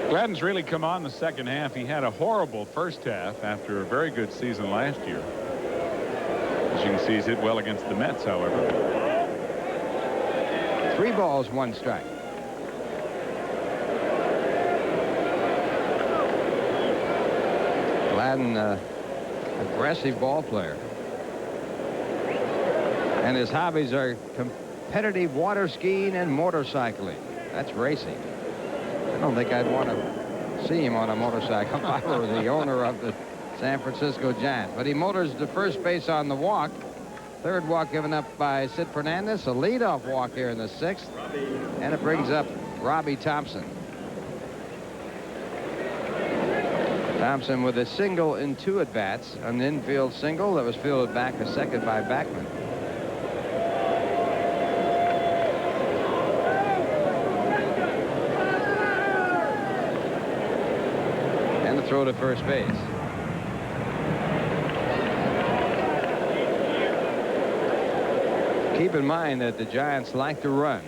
Gladden's really come on the second half. He had a horrible first half after a very good season last year. As you can see, he's hit well against the Mets, however. 3 balls, 1 strike. Gladden, aggressive ball player. And his hobbies are competitive water skiing and motorcycling. That's racing. I don't think I'd want to see him on a motorcycle if I were the owner of the San Francisco Giants. But he motors to first base on the walk. 3rd walk given up by Sid Fernandez. A leadoff walk here in the 6th. And it brings up Robby Thompson. Thompson with a single in 2 at-bats. An infield single that was fielded back a second by Backman. And the throw to first base. Keep in mind that the Giants like to run.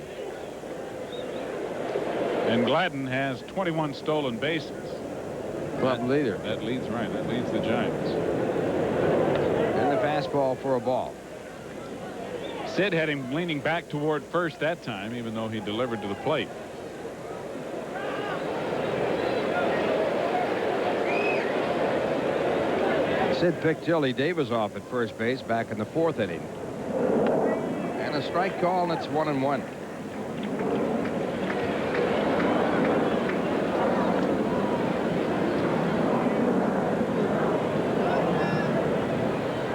And Gladden has 21 stolen bases. Club leader. That leads right. That leads the Giants. And the fastball for a ball. Sid had him leaning back toward first that time, even though he delivered to the plate. Sid picked Jolie Davis off at first base back in the 4th inning. And a strike call, and it's 1-1.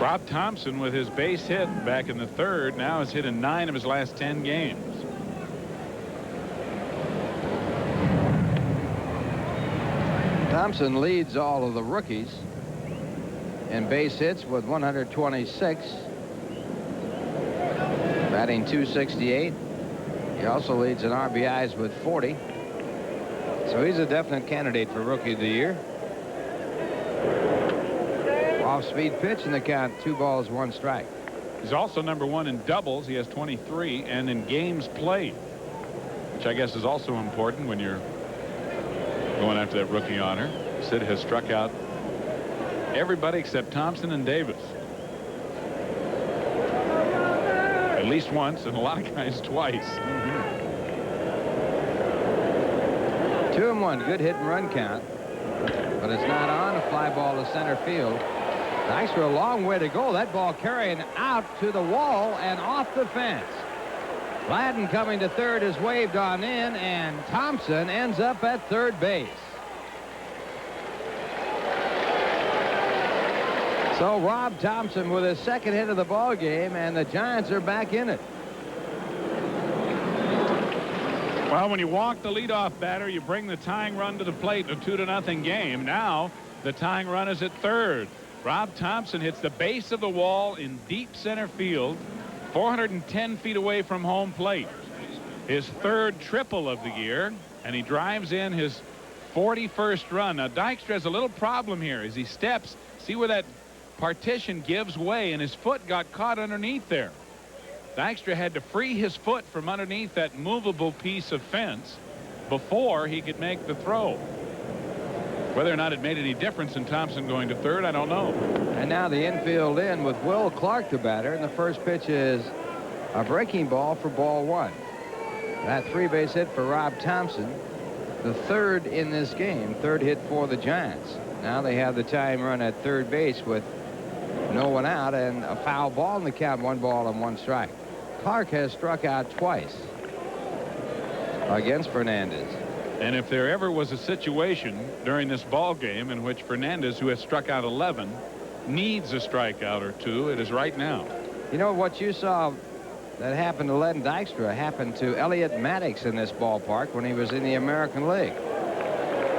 Rob Thompson with his base hit back in the 3rd now has hit in 9 of his last 10 games. Thompson leads all of the rookies in base hits with 126. Batting .268. He also leads in RBIs with 40. So he's a definite candidate for Rookie of the Year. Off-speed pitch in the count, 2 balls, 1 strike. He's also #1 in doubles. He has 23, and in games played, which I guess is also important when you're going after that rookie honor. Sid has struck out everybody except Thompson and Davis. At least once, and a lot of guys twice. 2-1, good hit and run count. But it's not on. A fly ball to center field. Dykstra a long way to go. That ball carrying out to the wall and off the fence. Gladden coming to third is waved on in, and Thompson ends up at third base. So Rob Thompson with his 2nd hit of the ball game, and the Giants are back in it. Well, when you walk the leadoff batter, you bring the tying run to the plate in a 2-0 game. Now the tying run is at third. Rob Thompson hits the base of the wall in deep center field, 410 feet away from home plate. His 3rd triple of the year, and he drives in his 41st run. Now Dykstra has a little problem here as he steps. See where that partition gives way, and his foot got caught underneath there. Dykstra had to free his foot from underneath that movable piece of fence before he could make the throw. Whether or not it made any difference in Thompson going to third, I don't know. And now the infield in with Will Clark, the batter, and the first pitch is a breaking ball for ball 1. That 3-base hit for Rob Thompson, the 3rd in this game, 3rd hit for the Giants. Now they have the tying run at third base with no one out and a foul ball in the count, 1 ball and 1 strike. Clark has struck out twice against Fernandez. And if there ever was a situation during this ball game in which Fernandez, who has struck out 11, needs a strikeout or 2, it is right now. You know what you saw that happened to Len Dykstra happened to Elliot Maddox in this ballpark when he was in the American League.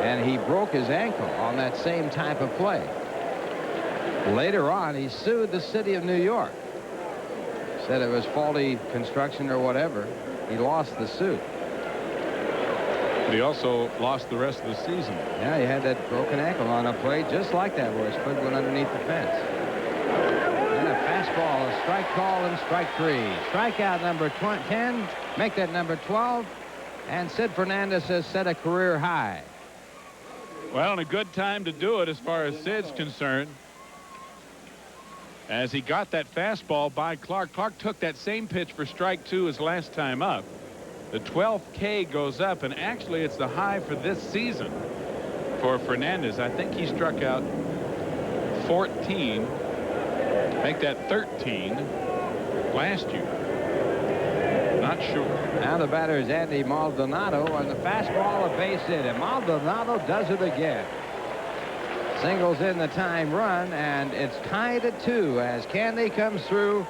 And he broke his ankle on that same type of play. Later on, he sued the city of New York. Said it was faulty construction or whatever. He lost the suit. But he also lost the rest of the season. Yeah, he had that broken ankle on a play just like that where his foot went underneath the fence. And a fastball, a strike call, and strike 3. Strikeout number 10, make that number 12. And Sid Fernandez has set a career high. Well, and a good time to do it as far as Sid's concerned. As he got that fastball by Clark. Clark took that same pitch for strike 2 his last time up. The 12th K goes up, and actually it's the high for this season for Fernandez. I think he struck out 14, make that 13 last year. Not sure. Now the batter is Andy Maldonado, and the fastball a base hit, and Maldonado does it again. Singles in the tying run, and it's tied at 2 as Candy comes through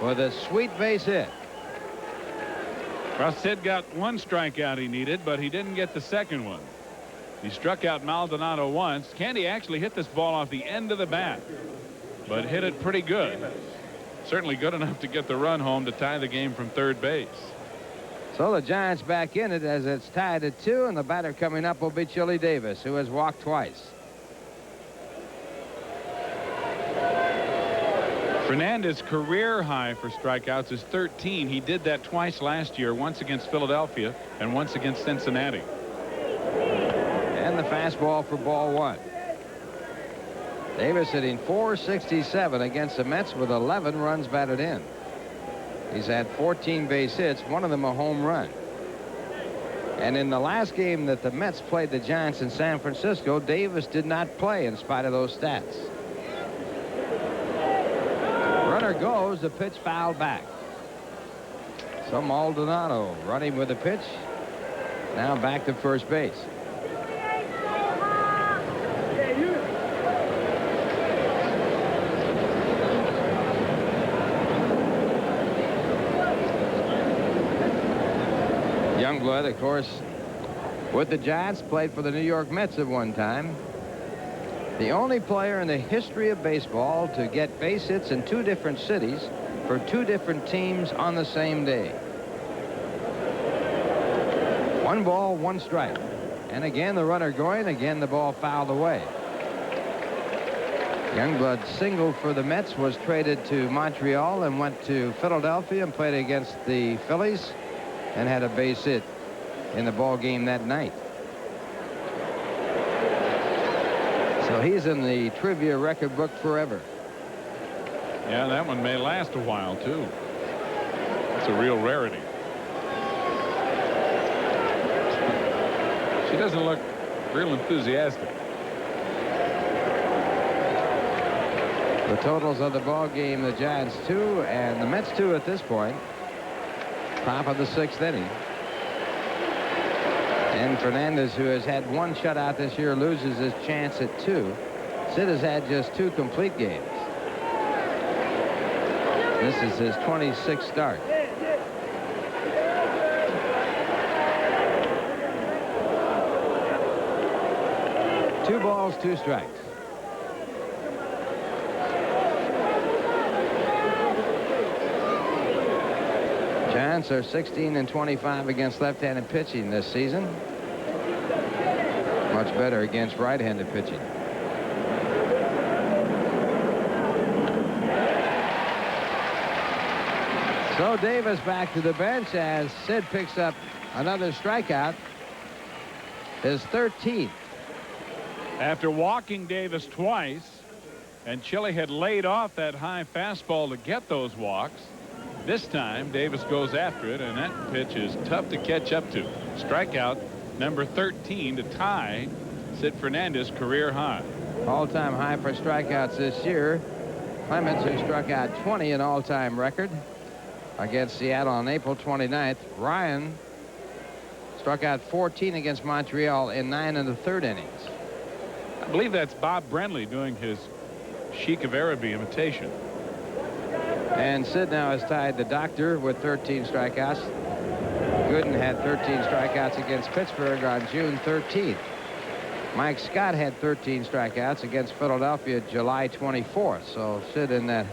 with a sweet base hit. Well, Sid got 1 strikeout he needed, but he didn't get the second one. He struck out Maldonado once. Candy actually hit this ball off the end of the bat, but hit it pretty good. Certainly good enough to get the run home to tie the game from third base. So the Giants back in it as it's tied at 2, and the batter coming up will be Chili Davis, who has walked twice. Fernandez's career high for strikeouts is 13. He did that twice last year, once against Philadelphia and once against Cincinnati. And the fastball for ball 1. Davis hitting .467 against the Mets with 11 runs batted in. He's had 14 base hits, one of them a home run. And in the last game that the Mets played the Giants in San Francisco, Davis did not play in spite of those stats. goes. The pitch fouled back. So Maldonado running with the pitch. Now back to first base. Youngblood, of course, with the Giants, played for the New York Mets at one time. The only player in the history of baseball to get base hits in 2 different cities for 2 different teams on the same day. 1 ball, 1 strike. And again, the runner going. Again, the ball fouled away. Youngblood singled for the Mets, was traded to Montreal and went to Philadelphia and played against the Phillies and had a base hit in the ball game that night. So he's in the trivia record book forever. Yeah, that one may last a while, too. That's a real rarity. She doesn't look real enthusiastic. The totals of the ball game, the Giants 2 and the Mets 2 at this point. Top of the 6th inning. And Fernandez, who has had 1 shutout this year, loses his chance at 2. Sid has had just 2 complete games. This is his 26th start. Two balls, 2 strikes. Giants are 16-25 against left-handed pitching this season. Much better against right-handed pitching. So Davis back to the bench as Sid picks up another strikeout. His 13th. After walking Davis twice, and Chile had laid off that high fastball to get those walks, this time Davis goes after it, and that pitch is tough to catch up to. Strikeout number 13 to tie Sid Fernandez career high. All-time high for strikeouts this year. Clemens, who struck out 20, an all-time record against Seattle on April 29th. Ryan struck out 14 against Montreal in 9 1/3 innings. I believe that's Bob Brenly doing his Sheik of Araby imitation. And Sid now has tied the Doctor with 13 strikeouts. Gooden had 13 strikeouts against Pittsburgh on June 13th. Mike Scott had 13 strikeouts against Philadelphia July 24th. So Sid in that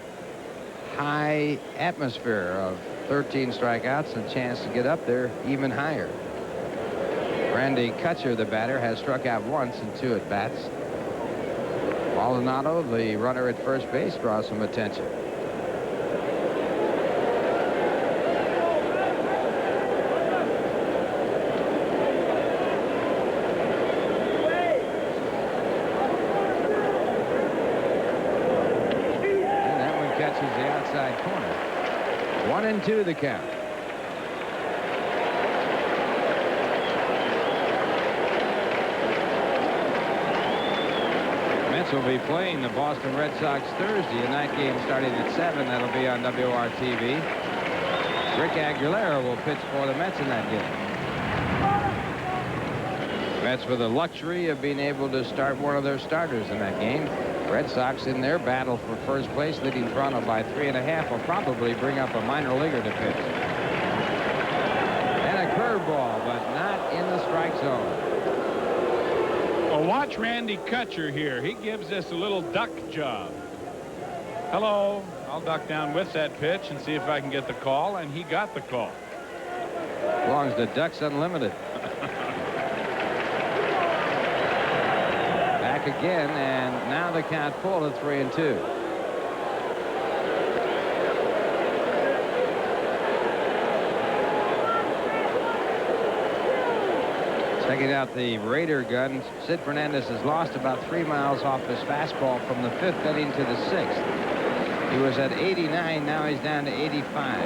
high atmosphere of 13 strikeouts and a chance to get up there even higher. Randy Kutcher, the batter, has struck out once in 2 at-bats. Maldonado, the runner at first base, draws some attention. And that one catches the outside corner. 1-2 the count. Will be playing the Boston Red Sox Thursday, a night game starting at 7. That'll be on WOR-TV. Rick Aguilera will pitch for the Mets in that game. Mets with the luxury of being able to start one of their starters in that game. Red Sox in their battle for first place, leading Toronto by 3.5, will probably bring up a minor leaguer to pitch. And a curveball, but not in the strike zone. Well, watch Randy Kutcher here. He gives us a little duck job. Hello. I'll duck down with that pitch and see if I can get the call, and he got the call. Belongs to Ducks Unlimited. Back again, and now the count full to 3-2. Checking out the Raider gun, Sid Fernandez has lost about 3 miles off his fastball from the 5th inning to the 6th. He was at 89, now he's down to 85.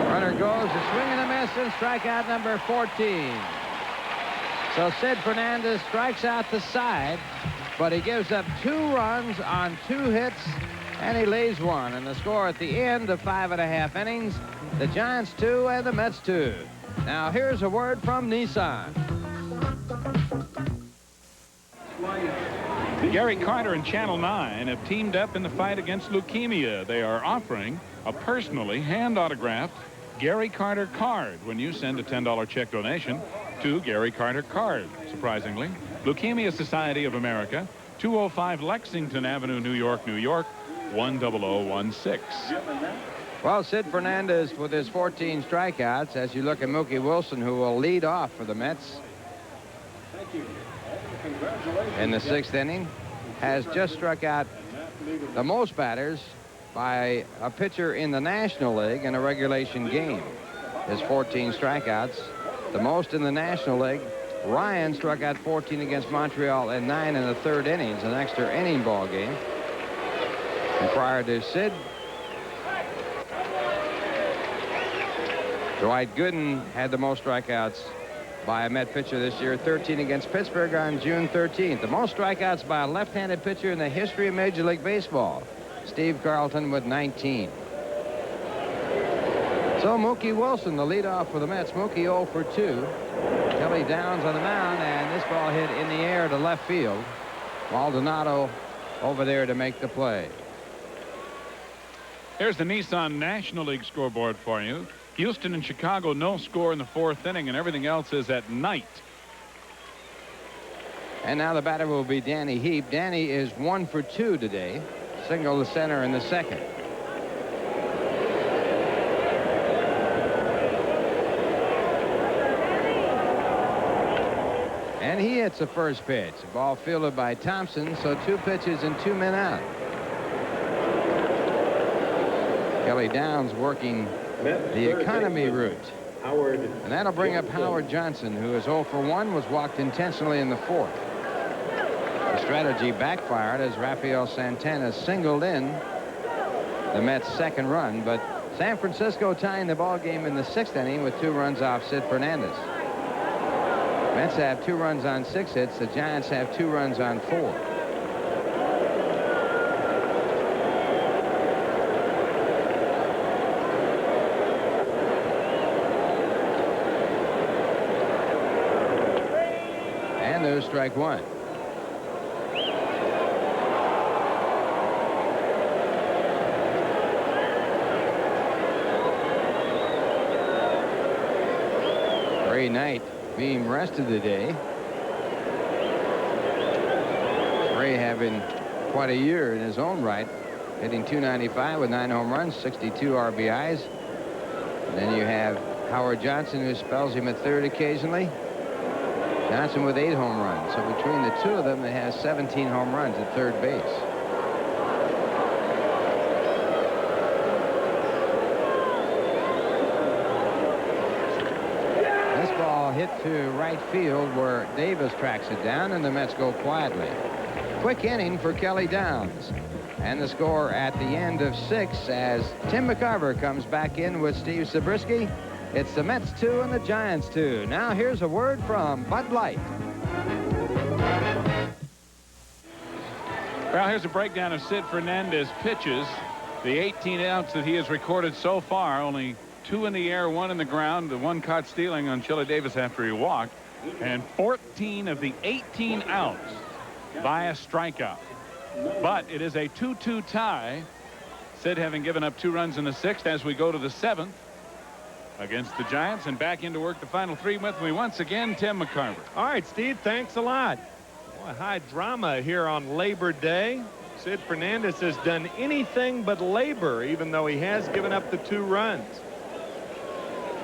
Runner goes, a swing and a miss, and strikeout number 14. So Sid Fernandez strikes out the side but he gives up 2 runs on 2 hits, and he lays 1. And the score at the end of 5.5 innings, the Giants 2 and the Mets 2. Now here's a word from Nissan. Gary Carter and Channel 9 have teamed up in the fight against leukemia. They are offering a personally hand-autographed Gary Carter card when you send a $10 check donation to Gary Carter Card, surprisingly. Leukemia Society of America, 205 Lexington Avenue, New York, New York, 10016. Well, Sid Fernandez with his 14 strikeouts. As you look at Mookie Wilson, who will lead off for the Mets in the 6th inning, has just struck out the most batters by a pitcher in the National League in a regulation game. His 14 strikeouts, the most in the National League. Ryan struck out 14 against Montreal and 9 in the 3rd innings, an extra inning ball game. And prior to Sid, Dwight Gooden had the most strikeouts by a Met pitcher this year, 13 against Pittsburgh on June 13th. The most strikeouts by a left-handed pitcher in the history of Major League Baseball, Steve Carlton with 19. So Mookie Wilson, the leadoff for the Mets. Mookie 0 for 2. Kelly Downs on the mound, and this ball hit in the air to left field. Maldonado over there to make the play. Here's the Nissan National League scoreboard for you. Houston and Chicago, no score in the 4th inning, and everything else is at night. And now the batter will be Danny Heap. Danny is 1 for 2 today. Single to center in the 2nd. And he hits the first pitch. The ball fielded by Thompson, so 2 pitches and 2 men out. Kelly Downs working the economy route. And that'll bring up Howard Johnson, who is 0 for 1, was walked intentionally in the 4th. The strategy backfired as Rafael Santana singled in the Mets' 2nd run, but San Francisco tying the ball game in the 6th inning with 2 runs off Sid Fernandez. Mets have 2 runs on 6 hits. The Giants have 2 runs on 4. And there's strike 1. Ray Knight being rested today. Ray having quite a year in his own right, hitting .295 with 9 home runs, 62 RBIs. And then you have Howard Johnson, who spells him at 3rd occasionally. Johnson with 8 home runs. So between the 2 of them, they have 17 home runs at 3rd base. Hit to right field where Davis tracks it down, and the Mets go quietly. Quick inning for Kelly Downs. And the score at the end of 6 as Tim McCarver comes back in with Steve Zabriskie. It's the Mets 2 and the Giants 2. Now here's a word from Bud Light. Well, here's a breakdown of Sid Fernandez pitches. The 18 outs that he has recorded so far, only 2 in the air, 1 in the ground, the 1 caught stealing on Chili Davis after he walked, and 14 of the 18 outs by a strikeout. But it is a 2-2 tie. Sid having given up 2 runs in the 6th as we go to the 7th against the Giants, and back into work the final 3 with me once again, Tim McCarver. All right, Steve, thanks a lot. Boy, high drama here on Labor Day. Sid Fernandez has done anything but labor, even though he has given up the 2 runs.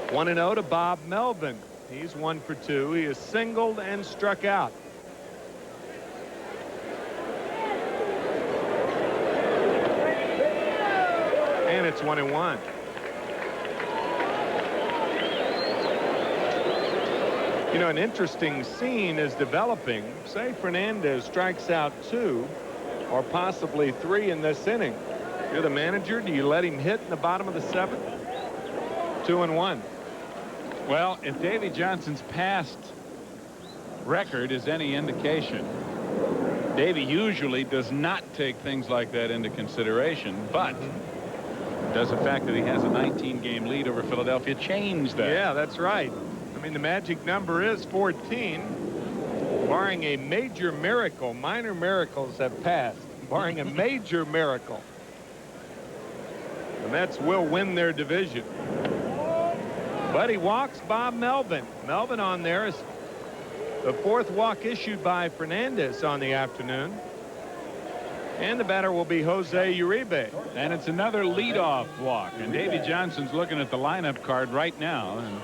1-0 to Bob Melvin. He's 1 for 2. He is singled and struck out. And it's 1-1. You know, an interesting scene is developing. Say Fernandez strikes out 2 or possibly 3 in this inning. You're the manager. Do you let him hit in the bottom of the 7th? 2-1. Well, if Davey Johnson's past record is any indication, Davey usually does not take things like that into consideration, but does the fact that he has a 19-game lead over Philadelphia change that? Yeah, that's right. I mean, the magic number is 14. Barring a major miracle, minor miracles have passed. Barring a major miracle, the Mets will win their division. But he walks Bob Melvin. Melvin on there is the 4th walk issued by Fernandez on the afternoon. And the batter will be Jose Uribe. And it's another leadoff walk. And Davey Johnson's looking at the lineup card right now and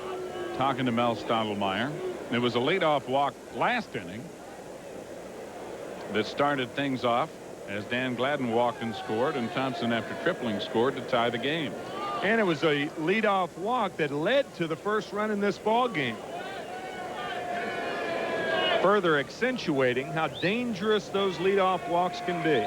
talking to Mel Stottlemyre. It was a leadoff walk last inning that started things off as Dan Gladden walked and scored, and Thompson, after tripling, scored to tie the game. And it was a leadoff walk that led to the first run in this ball game, further accentuating how dangerous those leadoff walks can be.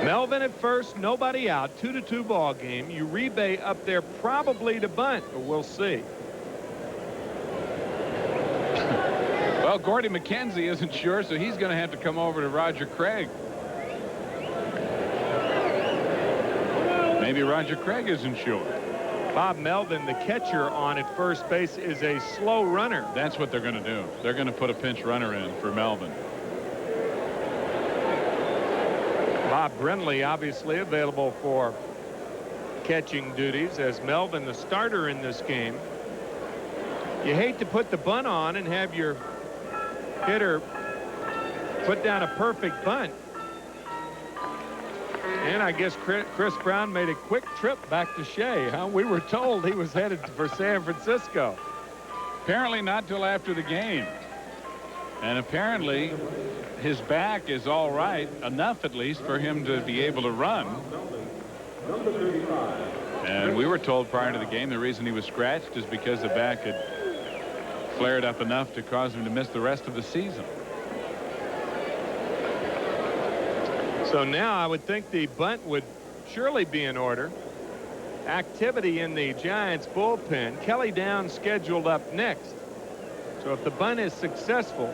Melvin at first, nobody out, 2-2 ball game. Uribe up there probably to bunt, but we'll see. Well, Gordy McKenzie isn't sure, so he's going to have to come over to Roger Craig. Maybe Roger Craig isn't sure. Bob Melvin, the catcher on at first base, is a slow runner. That's what they're going to do. They're going to put a pinch runner in for Melvin. Bob Brenly obviously available for catching duties as Melvin the starter in this game. You hate to put the bunt on and have your hitter put down a perfect bunt. And I guess Chris Brown made a quick trip back to Shea. Huh? We were told he was headed for San Francisco. Apparently not till after the game. And apparently his back is all right, enough at least for him to be able to run. And we were told prior to the game the reason he was scratched is because the back had flared up enough to cause him to miss the rest of the season. So now I would think the bunt would surely be in order. Activity in the Giants bullpen. Kelly Downs scheduled up next. So if the bunt is successful,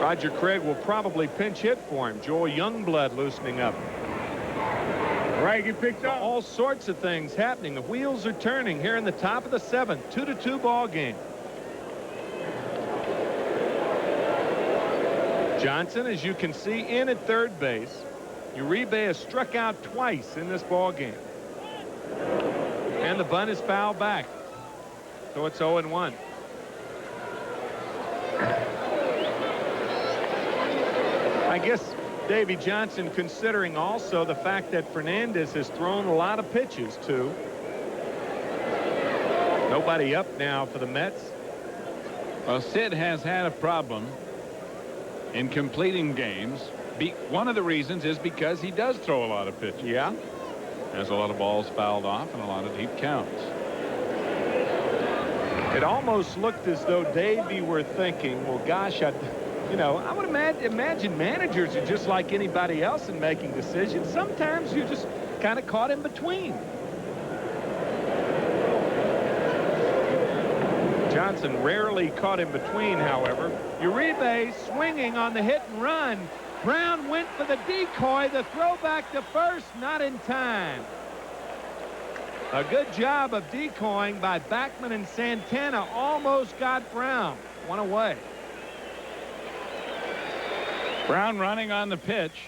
Roger Craig will probably pinch hit for him. Joel Youngblood loosening up. Right, you picked up. All sorts of things happening. The wheels are turning here in the top of the 7th. 2-2 ball game. Johnson, as you can see, in at third base. Uribe has struck out twice in this ball game. And the bunt is fouled back. So it's 0-1. I guess Davey Johnson considering also the fact that Fernandez has thrown a lot of pitches too. Nobody up now for the Mets. Well, Sid has had a problem in completing games. One of the reasons is because he does throw a lot of pitches. Yeah. There's a lot of balls fouled off and a lot of deep counts. It almost looked as though Davey were thinking, well, gosh, I would imagine managers are just like anybody else in making decisions. Sometimes you're just kind of caught in between. Johnson rarely caught in between, however. Uribe swinging on the hit and run. Brown went for the decoy. The throw back to first, not in time. A good job of decoying by Backman and Santana. Almost got Brown. One away. Brown running on the pitch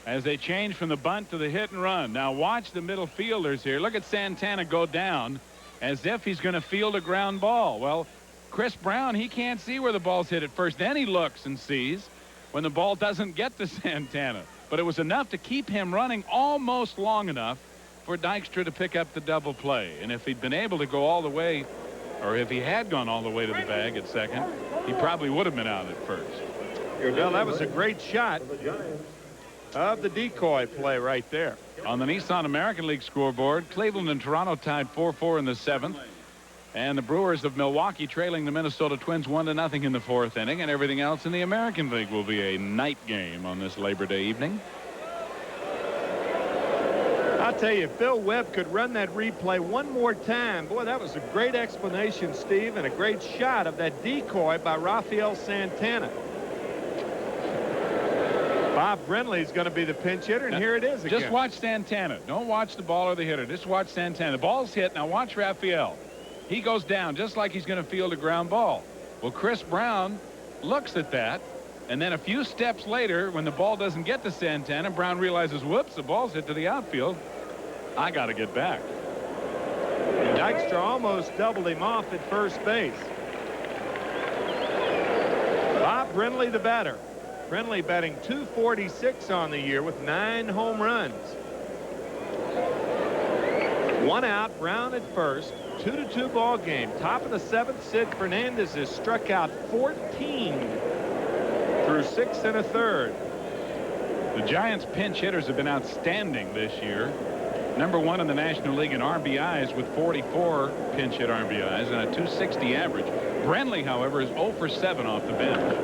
as they change from the bunt to the hit and run. Now watch the middle fielders here. Look at Santana go down as if he's going to field a ground ball. Well, Chris Brown, he can't see where the ball's hit at first. Then he looks and sees when the ball doesn't get to Santana. But it was enough to keep him running almost long enough for Dykstra to pick up the double play. And if he'd been able to go all the way, or if he had gone all the way to the bag at second, he probably would have been out at first. Well, that was a great shot of the decoy play right there. On the Nissan American League scoreboard, Cleveland and Toronto tied 4-4 in the 7th. And the Brewers of Milwaukee trailing the Minnesota Twins 1-0 in the 4th inning. And everything else in the American League will be a night game on this Labor Day evening. I'll tell you, if Bill Webb could run that replay one more time, boy, that was a great explanation, Steve, and a great shot of that decoy by Rafael Santana. Bob Brenly's going to be the pinch hitter, and here it is again. Just watch Santana. Don't watch the ball or the hitter. Just watch Santana. The ball's hit. Now watch Rafael. He goes down just like he's going to field a ground ball. Well, Chris Brown looks at that, and then a few steps later, when the ball doesn't get to Santana, Brown realizes, whoops, the ball's hit to the outfield. I got to get back. And Dykstra almost doubled him off at first base. Bob Brenly, the batter. Brenly batting .246 on the year with 9 home runs. 1 out, Brown at first. 2-2 ball game. Top of the 7th, Sid Fernandez has struck out 14 through 6 1/3. The Giants pinch hitters have been outstanding this year. #1 in the National League in RBIs with 44 pinch hit RBIs and a .260 average. Brenly, however, is 0 for 7 off the bench.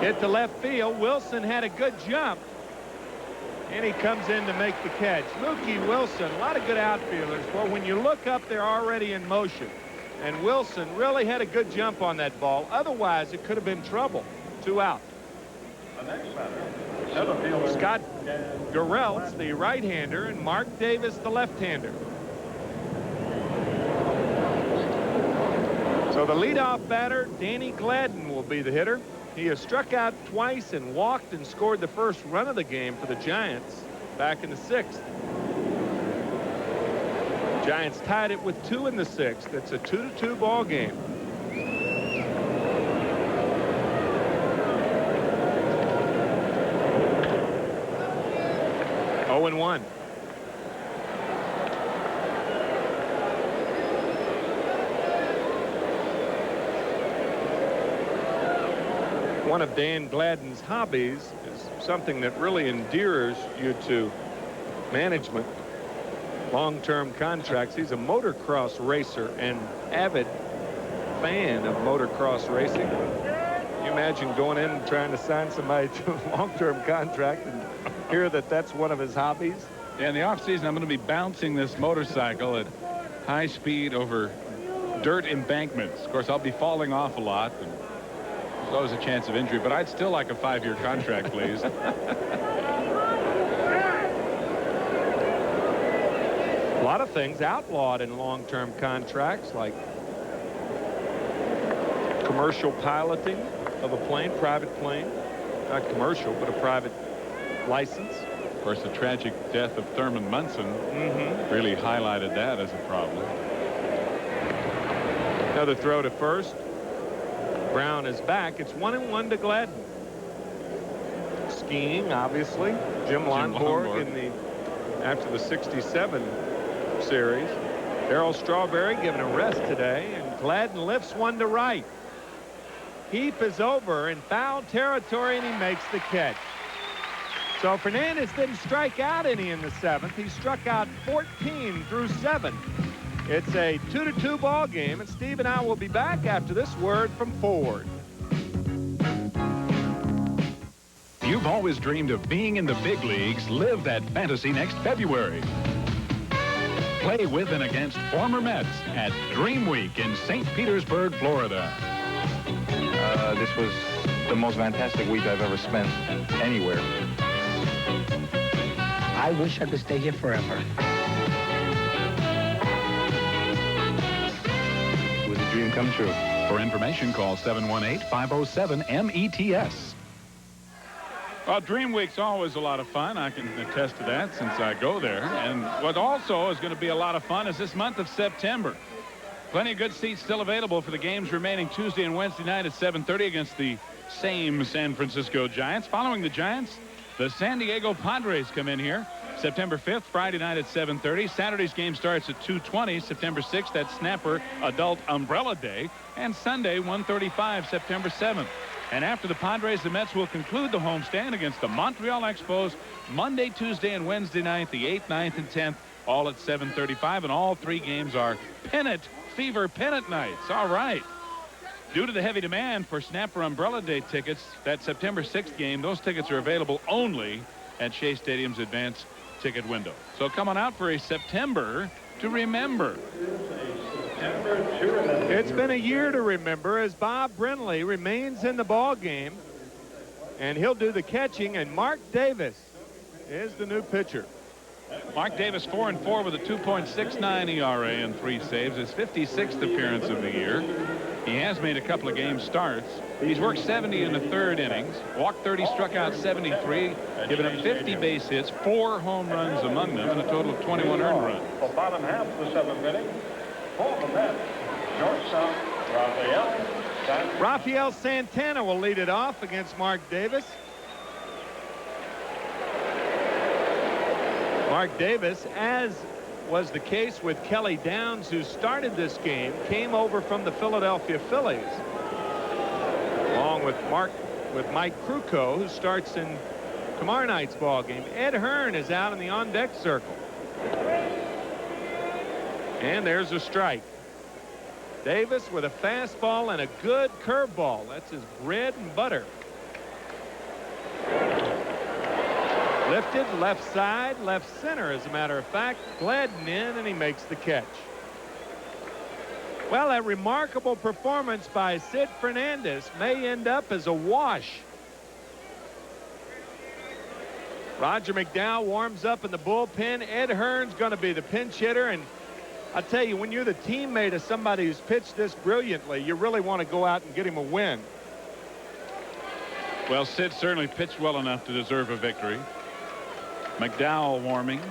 Hit to left field. Wilson had a good jump, and he comes in to make the catch. Mookie Wilson, a lot of good outfielders. Well, when you look up, they're already in motion. And Wilson really had a good jump on that ball. Otherwise, it could have been trouble. 2 out. Scott Garrelts, the right-hander, and Marc Davis, the left-hander. So the leadoff batter, Danny Gladden, will be the hitter. He has struck out twice and walked and scored the first run of the game for the Giants back in the 6th. Giants tied it with 2 in the 6th. It's a 2-2 ball game. Oh, 0-1. One of Dan Gladden's hobbies is something that really endears you to management. Long-term contracts. He's a motocross racer and avid fan of motocross racing. Can you imagine going in and trying to sign somebody to a long-term contract and hear that that's one of his hobbies? Yeah, in the off-season, I'm going to be bouncing this motorcycle at high speed over dirt embankments. Of course, I'll be falling off a lot. And there's always a chance of injury, but I'd still like a 5-year contract, please. A lot of things outlawed in long-term contracts, like commercial piloting of a plane, private plane. Not commercial, but a private license. Of course, the tragic death of Thurman Munson really highlighted that as a problem. Another throw to first. Brown is back. It's 1-1 to Gladden. Skiing, obviously. Jim Lonborg in the after the '67 series. Darryl Strawberry given a rest today, and Gladden lifts one to right. Heap is over in foul territory, and he makes the catch. So Fernandez didn't strike out any in the 7th. He struck out 14 through 7. It's a 2-2 ball game, and Steve and I will be back after this word from Ford. You've always dreamed of being in the big leagues. Live that fantasy next February. Play with and against former Mets at Dream Week in St. Petersburg, Florida. This was the most fantastic week I've ever spent anywhere. I wish I could stay here forever. It was a dream come true. For information, call 718-507-METS. Well, Dream Week's always a lot of fun. I can attest to that since I go there. And what also is going to be a lot of fun is this month of September. Plenty of good seats still available for the games remaining Tuesday and Wednesday night at 7:30 against the same San Francisco Giants. Following the Giants, the San Diego Padres come in here September 5th, Friday night at 7:30. Saturday's game starts at 2:20. September 6th, that's Snapper Adult Umbrella Day. And Sunday, 1:35, September 7th. And after the Padres, the Mets will conclude the homestand against the Montreal Expos Monday, Tuesday, and Wednesday night, the 8th, 9th, and 10th, all at 7:35. And all 3 games are pennant fever pennant nights. All right. Due to the heavy demand for Snapper Umbrella Day tickets, that September 6th game, those tickets are available only at Shea Stadium's Advance ticket window. So come on out for a September to remember. It's been a year to remember as Bob Brindley remains in the ball game, and he'll do the catching, and Marc Davis is the new pitcher. Marc Davis 4-4 with a 2.69 ERA and 3 saves. His 56th appearance of the year. He has made a couple of game starts. He's worked 70 in the 3rd innings, walked 30, struck out 73, given up 50 base hits, 4 home runs among them, and a total of 21 earned runs. The bottom half of the 7th inning. For the Mets, shortstop Rafael Santana will lead it off against Marc Davis. Marc Davis, as was the case with Kelly Downs, who started this game, came over from the Philadelphia Phillies, along with Mike Krukow, who starts in tomorrow night's ball game. Ed Hearn is out in the on-deck circle. And there's a strike. Davis with a fastball and a good curveball. That's his bread and butter. Lifted left side, left center, as a matter of fact. Gladden in, and he makes the catch. Well, a remarkable performance by Sid Fernandez may end up as a wash. Roger McDowell warms up in the bullpen. Ed Hearn's going to be the pinch hitter, and I tell you, when you're the teammate of somebody who's pitched this brilliantly, you really want to go out and get him a win. Well, Sid certainly pitched well enough to deserve a victory. McDowell warming.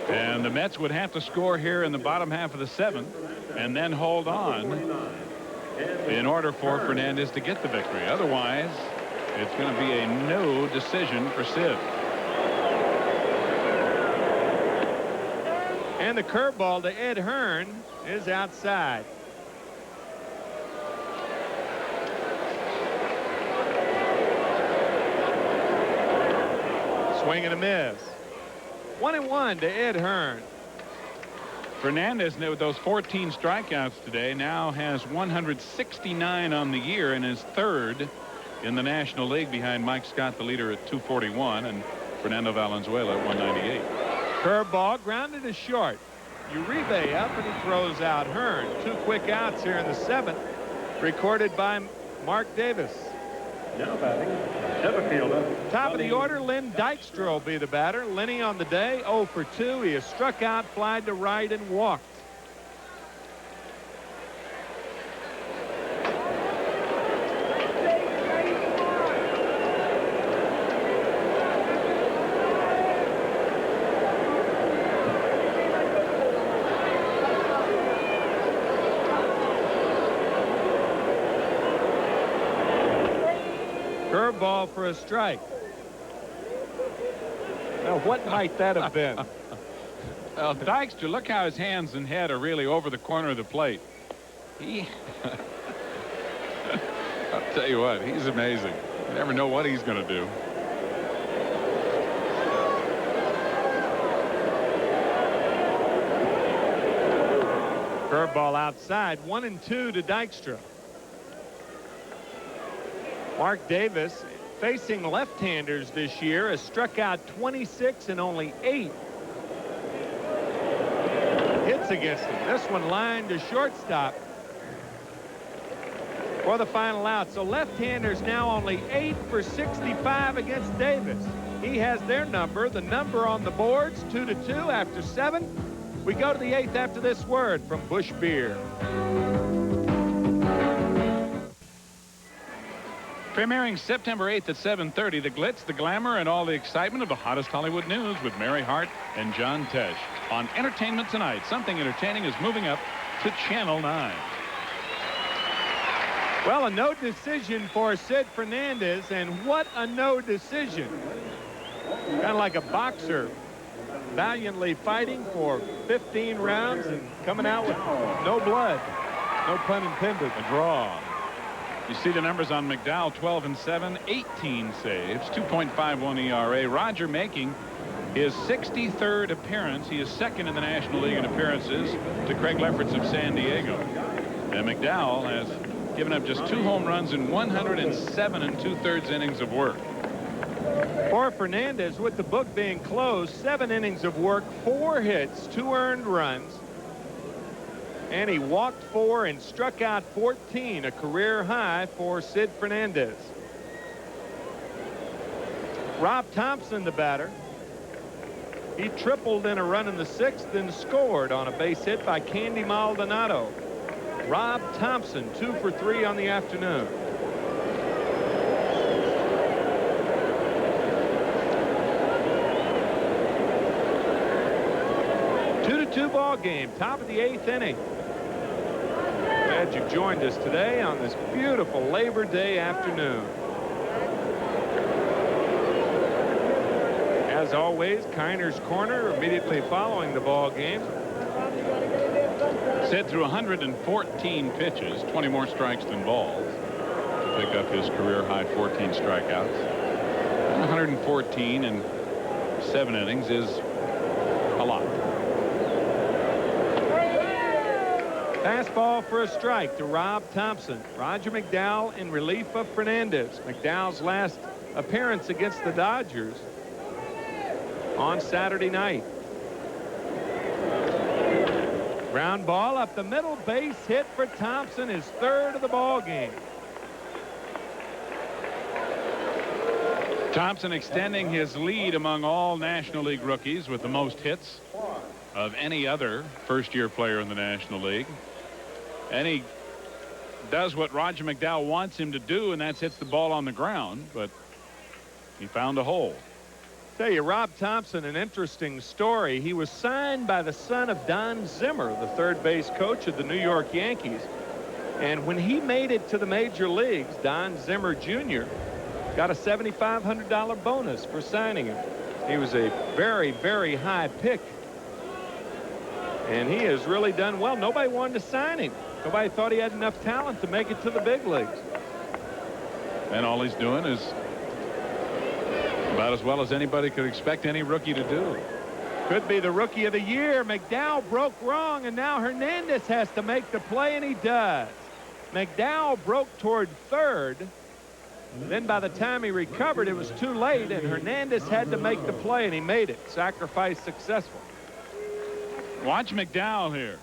And the Mets would have to score here in the bottom half of the 7th and then hold on in order for Fernandez to get the victory. Otherwise, it's going to be a no decision for Sid. And the curveball to Ed Hearn is outside. Swing and a miss. 1-1 to Ed Hearn. Fernandez, with those 14 strikeouts today, now has 169 on the year and is 3rd in the National League behind Mike Scott, the leader, at 241, and Fernando Valenzuela at 198. Curveball grounded to short. Uribe up, and he throws out Hearn. 2 quick outs here in the 7th, recorded by Marc Davis. Now batting, center fielder. Top of the order, Len Dykstra will be the batter. Lenny on the day, 0 for 2. He has struck out, flied to right, and walked. Curveball for a strike. Now, what might that have been? Well, Dykstra, look how his hands and head are really over the corner of the plate. I'll tell you what, he's amazing. You never know what he's going to do. Curveball outside. 1-2 to Dykstra. Marc Davis, facing left-handers this year, has struck out 26 and only 8 hits against him. This one lined to shortstop for the final out. So left-handers now only 8 for 65 against Davis. He has their number, the number on the boards, 2-2 after 7. We go to the 8th after this word from Busch Beer. Premiering September 8th at 7:30, the glitz, the glamour, and all the excitement of the hottest Hollywood news with Mary Hart and John Tesh. On Entertainment Tonight, something entertaining is moving up to Channel 9. Well, a no decision for Sid Fernandez, and what a no decision. Kind of like a boxer valiantly fighting for 15 rounds and coming out with no blood. No pun intended. A draw. You see the numbers on McDowell, 12-7, 18 saves, 2.51 ERA. Roger making his 63rd appearance. He is 2nd in the National League in appearances to Craig Lefferts of San Diego. And McDowell has given up just 2 home runs in 107 2/3 innings of work. For Fernandez, with the book being closed, 7 innings of work, 4 hits, 2 earned runs. And he walked 4 and struck out 14, a career high for Sid Fernandez. Rob Thompson, the batter. He tripled in a run in the 6th and scored on a base hit by Candy Maldonado. Rob Thompson, 2 for 3 on the afternoon. Two ball game, top of the 8th inning. Glad you joined us today on this beautiful Labor Day afternoon. As always, Kiner's Corner immediately following the ball game. Sid threw 114 pitches, 20 more strikes than balls, to pick up his career high 14 strikeouts. 114 in 7 innings is a lot. Fastball for a strike to Rob Thompson. Roger McDowell in relief of Fernandez. McDowell's last appearance against the Dodgers on Saturday night. Ground ball up the middle, base hit for Thompson, his 3rd of the ball game. Thompson extending his lead among all National League rookies with the most hits of any other first-year player in the National League. And he does what Roger McDowell wants him to do, and that's hits the ball on the ground, but he found a hole. Tell you, Rob Thompson, an interesting story. He was signed by the son of Don Zimmer, the third base coach of the New York Yankees. And when he made it to the major leagues, Don Zimmer Jr. got a $7,500 bonus for signing him. He was a very, very high pick. And he has really done well. Nobody wanted to sign him. Nobody thought he had enough talent to make it to the big leagues. And all he's doing is about as well as anybody could expect any rookie to do. Could be the rookie of the year. McDowell broke wrong, and now Hernandez has to make the play, and he does. McDowell broke toward 3rd. Then by the time he recovered, it was too late, and Hernandez had to make the play, and he made it. Sacrifice successful. Watch McDowell here.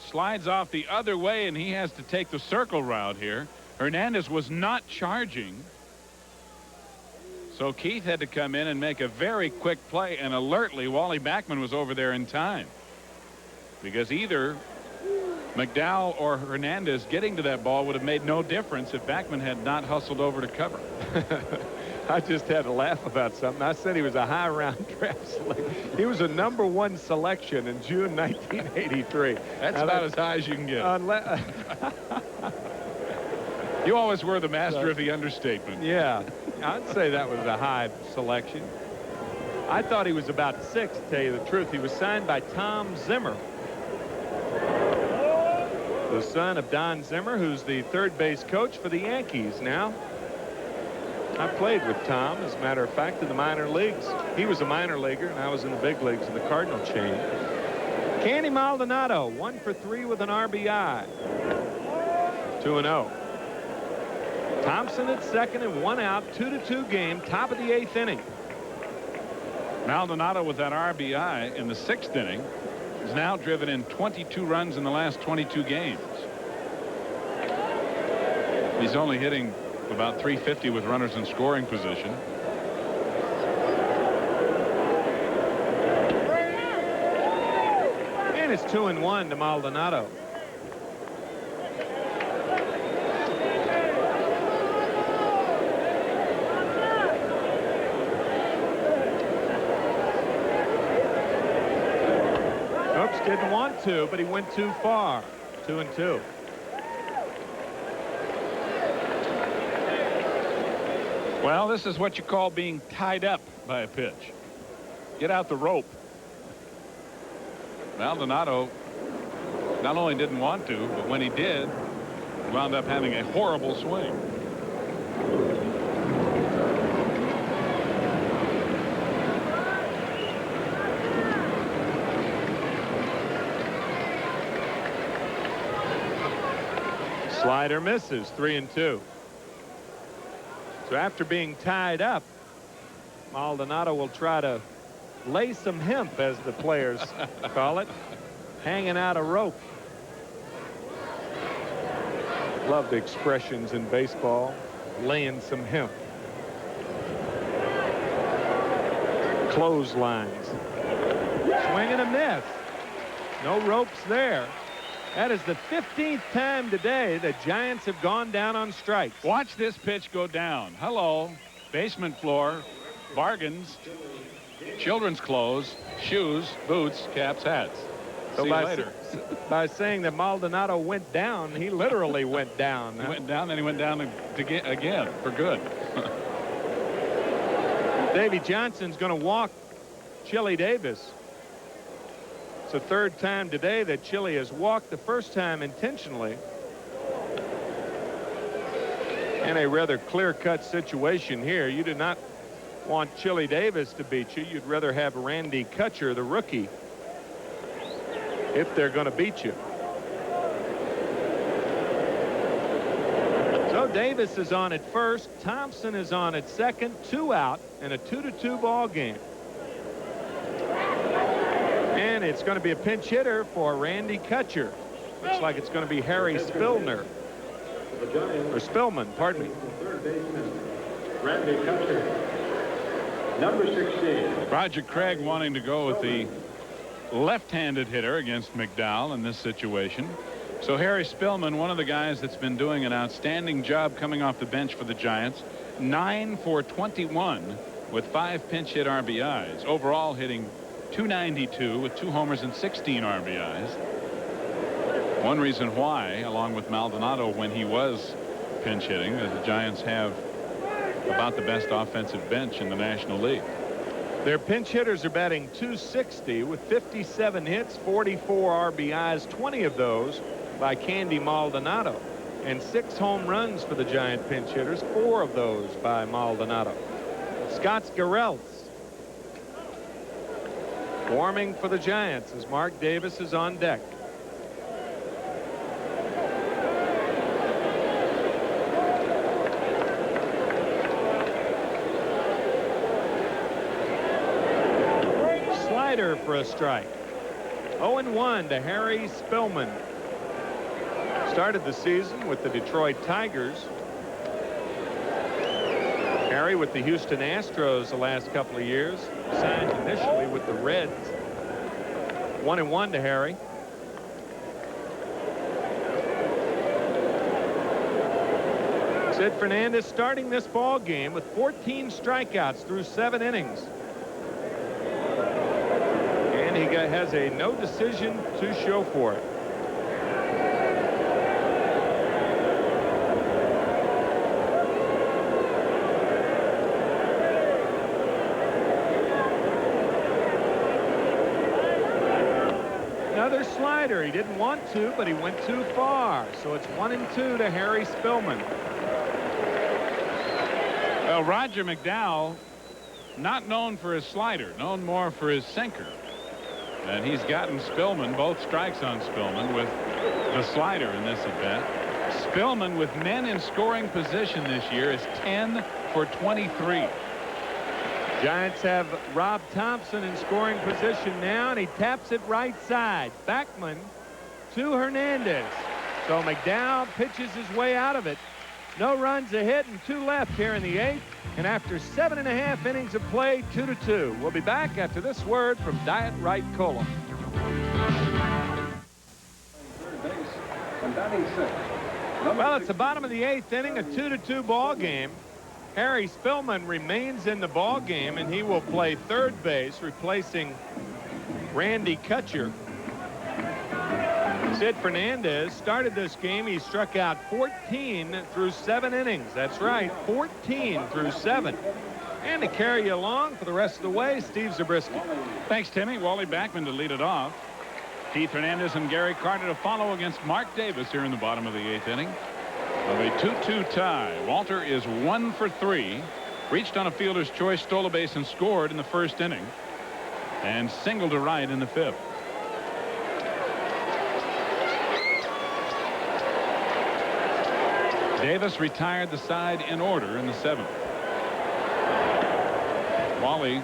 Slides off the other way, and he has to take the circle route here. Hernandez was not charging. So Keith had to come in and make a very quick play, and alertly Wally Backman was over there in time. Because either McDowell or Hernandez getting to that ball would have made no difference if Backman had not hustled over to cover. I just had to laugh about something. I said he was a high round draft select. He was a #1 selection in June 1983. That's about as high as you can get. You always were the master of the understatement. Yeah, I'd say that was a high selection. I thought he was about 6, to tell you the truth. He was signed by Tom Zimmer, the son of Don Zimmer, who's the third base coach for the Yankees now. I played with Tom, as a matter of fact, in the minor leagues. He was a minor leaguer, and I was in the big leagues in the Cardinal chain. Candy Maldonado, 1 for 3 with an RBI. 2-0. Thompson at second and 1 out, 2-2 game, top of the 8th inning. Maldonado with that RBI in the 6th inning has now driven in 22 runs in the last 22 games. He's only hitting about .350 with runners in scoring position. And it's 2-1 to Maldonado. Oops, didn't want to, but he went too far. 2-2. Well, this is what you call being tied up by a pitch. Get out the rope. Maldonado not only didn't want to, but when he did, wound up having a horrible swing. Slider misses, 3-2. So after being tied up, Maldonado will try to lay some hemp, as the players call it, hanging out a rope. Love the expressions in baseball, laying some hemp. Clotheslines. Swing and a miss. No ropes there. That is the 15th time today the Giants have gone down on strikes. Watch this pitch go down. Hello, basement floor, bargains, children's clothes, shoes, boots, caps, hats. So See you later. By saying that Maldonado went down, he literally went down. He went down, then he went down again for good. Davey Johnson's going to walk Chili Davis. It's the third time today that Chili has walked, the first time intentionally. In a rather clear-cut situation here, you do not want Chili Davis to beat you. You'd rather have Randy Kutcher, the rookie, if they're going to beat you. So Davis is on at first. Thompson is on at second. 2 out in a 2-2 ball game. And it's going to be a pinch hitter for Randy Kutcher. Looks like it's going to be Harry Spillner. Or Spillman, pardon me. Third baseman, Randy Kutcher, number 16. Roger Craig wanting to go with the left-handed hitter against McDowell in this situation. So Harry Spillman, one of the guys that's been doing an outstanding job coming off the bench for the Giants, 9 for 21 with 5 pinch hit RBIs. Overall hitting .292 with 2 homers and 16 RBIs. One reason why, along with Maldonado when he was pinch hitting, is the Giants have about the best offensive bench in the National League. Their pinch hitters are batting .260 with 57 hits, 44 RBIs, 20 of those by Candy Maldonado, and 6 home runs for the Giant pinch hitters, 4 of those by Maldonado. Scott Garrelts warming for the Giants as Marc Davis is on deck. Slider for a strike. 0-1 to Harry Spillman. Started the season with the Detroit Tigers. Harry with the Houston Astros the last couple of years. Signed initially with the Reds. 1-1 to Harry. Sid Fernandez starting this ball game with 14 strikeouts through 7 innings. And he has a no decision to show for it. Another slider. He didn't want to, but he went too far. So it's 1-2 to Harry Spillman. Well, Roger McDowell, not known for his slider, known more for his sinker. And he's gotten Spillman, both strikes on Spillman with the slider in this event. Spillman, with men in scoring position this year, is 10 for 23. Giants have Rob Thompson in scoring position now, and he taps it right side. Backman to Hernandez. So McDowell pitches his way out of it. No runs a hit and 2 left here in the 8th. And after 7.5 innings of play, 2-2. We'll be back after this word from Diet Right Cola. Well, it's the bottom of the 8th inning, a 2-2 ball game. Harry Spillman remains in the ball game, and he will play third base, replacing Randy Kutcher. Sid Fernandez started this game. He struck out 14 through 7 innings. That's right, 14 through 7. And to carry you along for the rest of the way, Steve Zabriskie. Thanks, Timmy. Wally Backman to lead it off. Keith Hernandez and Gary Carter to follow against Marc Davis here in the bottom of the 8th inning. Of a 2-2 tie. Walter is 1 for 3. Reached on a fielder's choice, stole a base, and scored in the first inning. And singled to right in the 5th. Davis retired the side in order in the 7th. Wally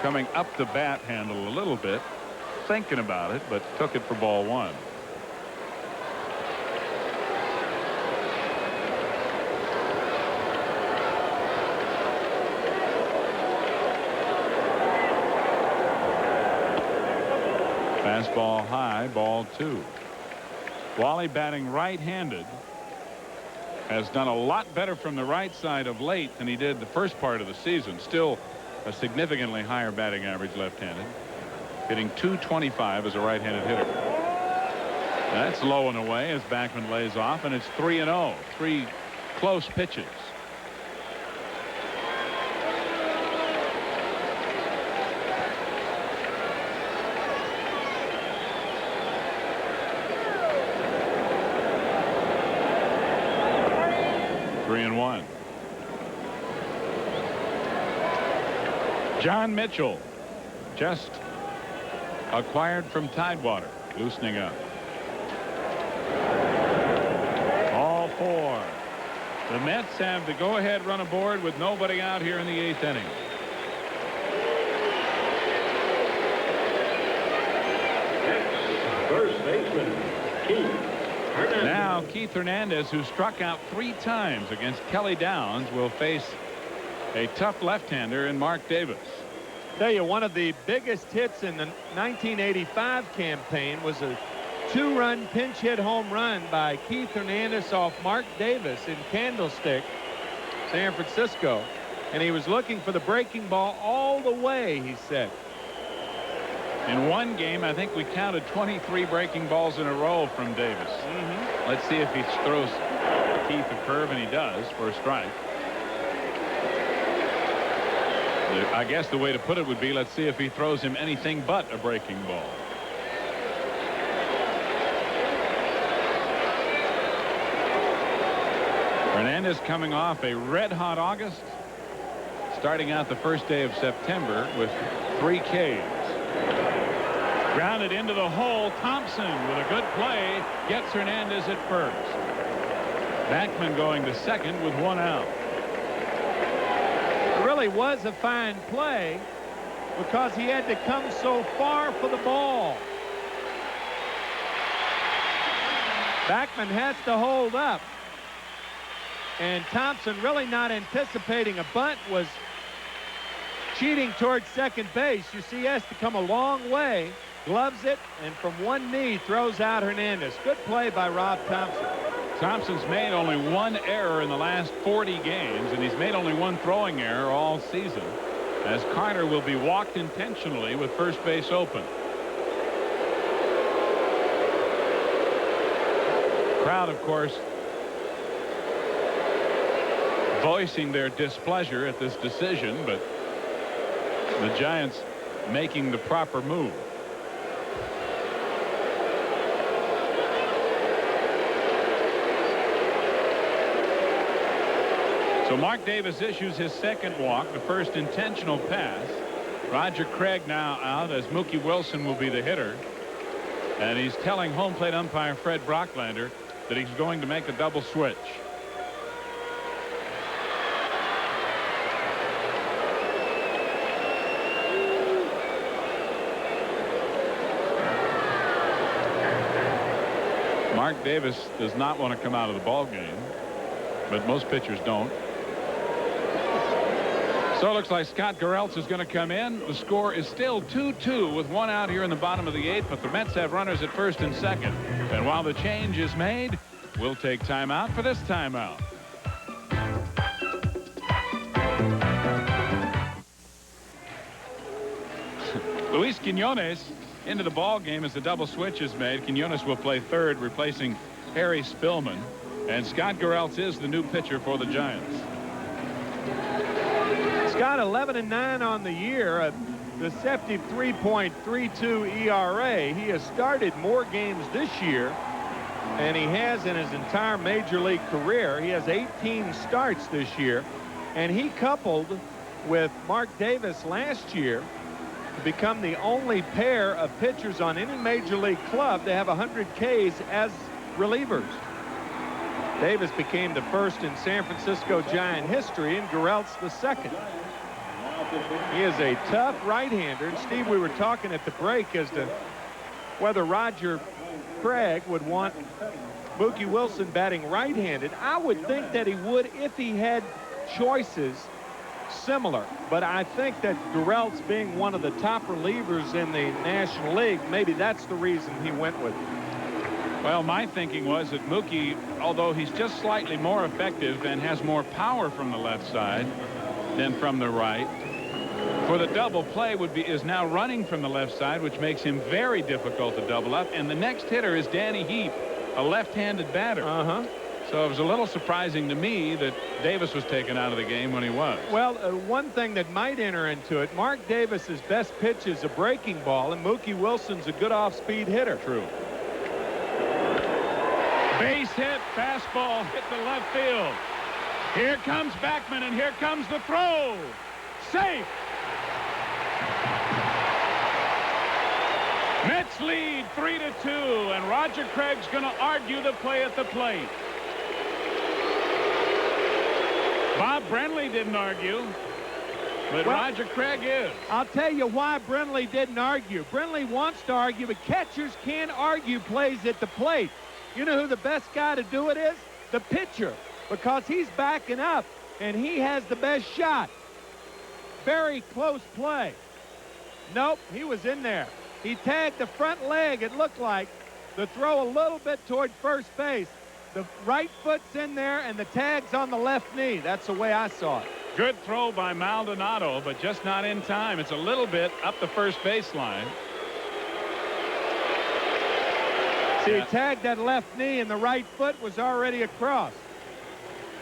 coming up the bat handle a little bit, thinking about it, but took it for ball 1. Fastball high, ball 2. Wally batting right-handed has done a lot better from the right side of late than he did the first part of the season. Still a significantly higher batting average left-handed, hitting .225 as a right-handed hitter. That's low and away as Backman lays off, and it's 3-0. 3 close pitches. John Mitchell, just acquired from Tidewater, loosening up. All 4. The Mets have the go-ahead run aboard with nobody out here in the 8th inning. First baseman, Keith Hernandez. Now Keith Hernandez, who struck out 3 times against Kelly Downs, will face a tough left-hander in Marc Davis. Tell you, one of the biggest hits in the 1985 campaign was a 2-run pinch hit home run by Keith Hernandez off Marc Davis in Candlestick, San Francisco. And he was looking for the breaking ball all the way, he said. In one game, I think we counted 23 breaking balls in a row from Davis. Let's see if he throws Keith a curve, and he does for a strike. I guess the way to put it would be, let's see if he throws him anything but a breaking ball. Fernandez coming off a red-hot August, starting out the first day of September with 3 Ks. Grounded into the hole. Thompson with a good play gets Hernandez at first. Backman going to second with 1 out. It really was a fine play because he had to come so far for the ball. Backman has to hold up. And Thompson, really not anticipating a bunt, was cheating towards second base. You see, he has to come a long way, gloves it, and from one knee throws out Hernandez. Good play by Rob Thompson. Thompson's made only 1 error in the last 40 games, and he's made only 1 throwing error all season, as Carter will be walked intentionally with first base open. Crowd, of course, voicing their displeasure at this decision, but the Giants making the proper move. So Marc Davis issues his second walk, the first intentional pass. Roger Craig now out, as Mookie Wilson will be the hitter. And he's telling home plate umpire Fred Brocklander that he's going to make a double switch. Marc Davis does not want to come out of the ball game, but most pitchers don't. So it looks like Scott Garrelts is going to come in. The score is still 2-2 with 1 out here in the bottom of the 8th, but the Mets have runners at first and second. And while the change is made, we'll take time out for this timeout. Luis Quinones into the ball game as the double switch is made. Quinones will play third, replacing Harry Spillman. And Scott Garrelts is the new pitcher for the Giants. Scott 11-9 on the year, a deceptive 3.32 ERA. He has started more games this year than he has in his entire major league career. He has 18 starts this year, and he coupled with Marc Davis last year to become the only pair of pitchers on any major league club to have 100 Ks as relievers. Davis became the first in San Francisco Giant history, and Garrelts the second. He is a tough right-hander. And Steve, we were talking at the break as to whether Roger Craig would want Mookie Wilson batting right-handed. I would think that he would if he had choices similar. But I think that Garrelts being one of the top relievers in the National League, maybe that's the reason he went with it. Well, my thinking was that Mookie, although he's just slightly more effective and has more power from the left side than from the right, for the double play is now running from the left side, which makes him very difficult to double up. And the next hitter is Danny Heap, a left-handed batter. So it was a little surprising to me that Davis was taken out of the game when he was. Well, one thing that might enter into it, Mark Davis's best pitch is a breaking ball, and Mookie Wilson's a good off-speed hitter. True. Base hit, fastball hit the left field. Here comes Backman, and here comes the throw. Safe. Mets lead 3-2, and Roger Craig's going to argue the play at the plate. Bob Brenly didn't argue, but Roger Craig is. I'll tell you why Brenly didn't argue. Brenly wants to argue, but catchers can't argue plays at the plate. You know who the best guy to do it is? The pitcher, because he's backing up, and he has the best shot. Very close play. Nope, he was in there. He tagged the front leg, it looked like. The throw a little bit toward first base. The right foot's in there, and the tag's on the left knee. That's the way I saw it. Good throw by Maldonado, but just not in time. It's a little bit up the first baseline. See, he tagged that left knee, and the right foot was already across.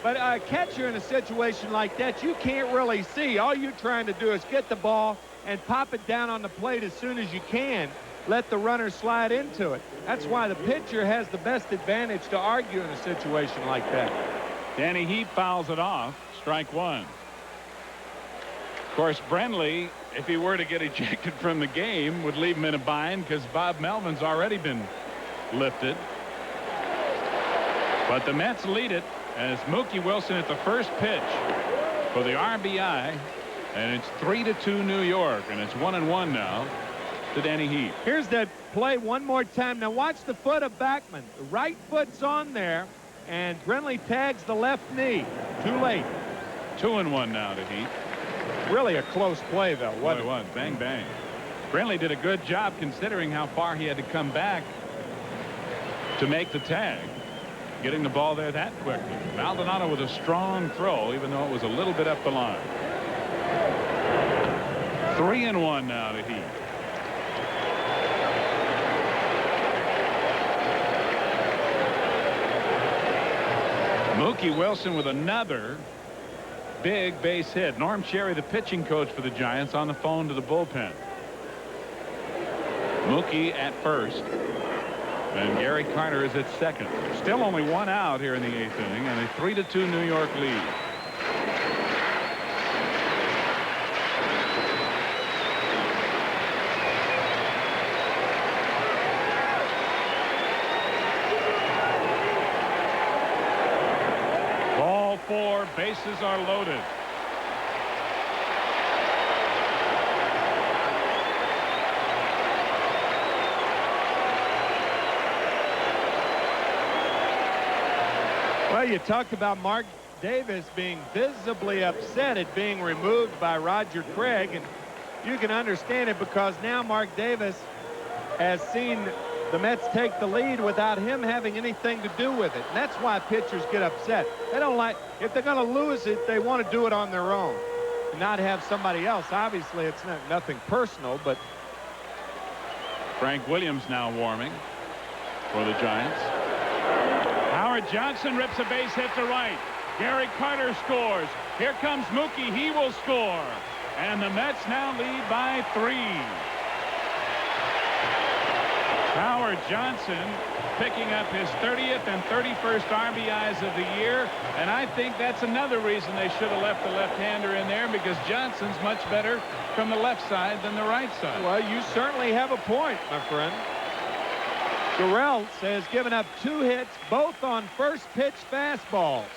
But a catcher in a situation like that, you can't really see. All you're trying to do is get the ball and pop it down on the plate as soon as you can. Let the runner slide into it. That's why the pitcher has the best advantage to argue in a situation like that. Danny Heap fouls it off. Strike one. Of course, Brenly, if he were to get ejected from the game, would leave him in a bind because Bob Melvin's already been lifted. But the Mets lead it as Mookie Wilson at the first pitch for the RBI, and it's 3-2 New York, and it's 1-1 now to Danny Heap. Here's that play one more time. Now watch the foot of Backman. The right foot's on there, and Brenly tags the left knee. Too late. 2-1 now to Heap. Really a close play, though, wasn't it? It was. Bang, bang. Brenly did a good job considering how far he had to come back to make the tag. Getting the ball there that quickly. Maldonado with a strong throw, even though it was a little bit up the line. 3-1 now to Heap. Mookie Wilson with another big base hit. Norm Cherry, the pitching coach for the Giants, on the phone to the bullpen. Mookie at first. And Gary Carter is at second. Still only one out here in the 8th inning, and a 3-2 New York lead. Ball 4, bases are loaded. Well, you talked about Mark Davis being visibly upset at being removed by Roger Craig, and you can understand it because now Mark Davis has seen the Mets take the lead without him having anything to do with it. And that's why pitchers get upset. They don't like, if they're going to lose it, they want to do it on their own and not have somebody else. Obviously, it's nothing personal, but Frank Williams now warming for the Giants. Howard Johnson rips a base hit to right. Gary Carter scores. Here comes Mookie. He will score. And the Mets now lead by 3. Howard Johnson picking up his 30th and 31st RBIs of the year. And I think that's another reason they should have left the left-hander in there, because Johnson's much better from the left side than the right side. Well, you certainly have a point, my friend. Garrelts has given up 2 hits, both on first pitch fastballs.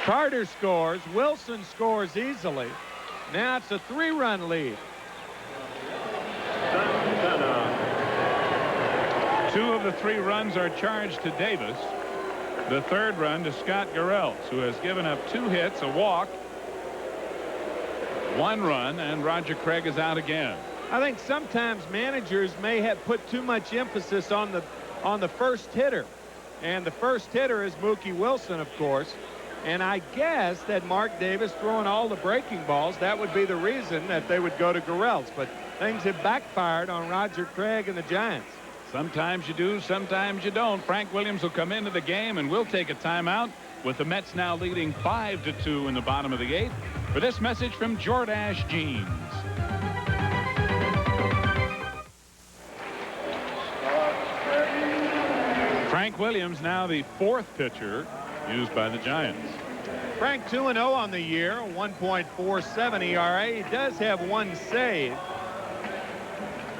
Carter scores. Wilson scores easily. Now it's a 3-run lead. 2 of the 3 runs are charged to Davis. The 3rd run to Scott Garrelts, who has given up 2 hits, a walk, 1 run, and Roger Craig is out again. I think sometimes managers may have put too much emphasis on the first hitter. And the first hitter is Mookie Wilson, of course. And I guess that Mark Davis throwing all the breaking balls, that would be the reason that they would go to Garrelts. But things have backfired on Roger Craig and the Giants. Sometimes you do, sometimes you don't. Frank Williams will come into the game, and we'll take a timeout with the Mets now leading 5-2 in the bottom of the 8th. For this message from Jordache Jeans. Frank Williams now the 4th pitcher used by the Giants. Frank 2-0 on the year, 1.47 ERA. He does have 1 save.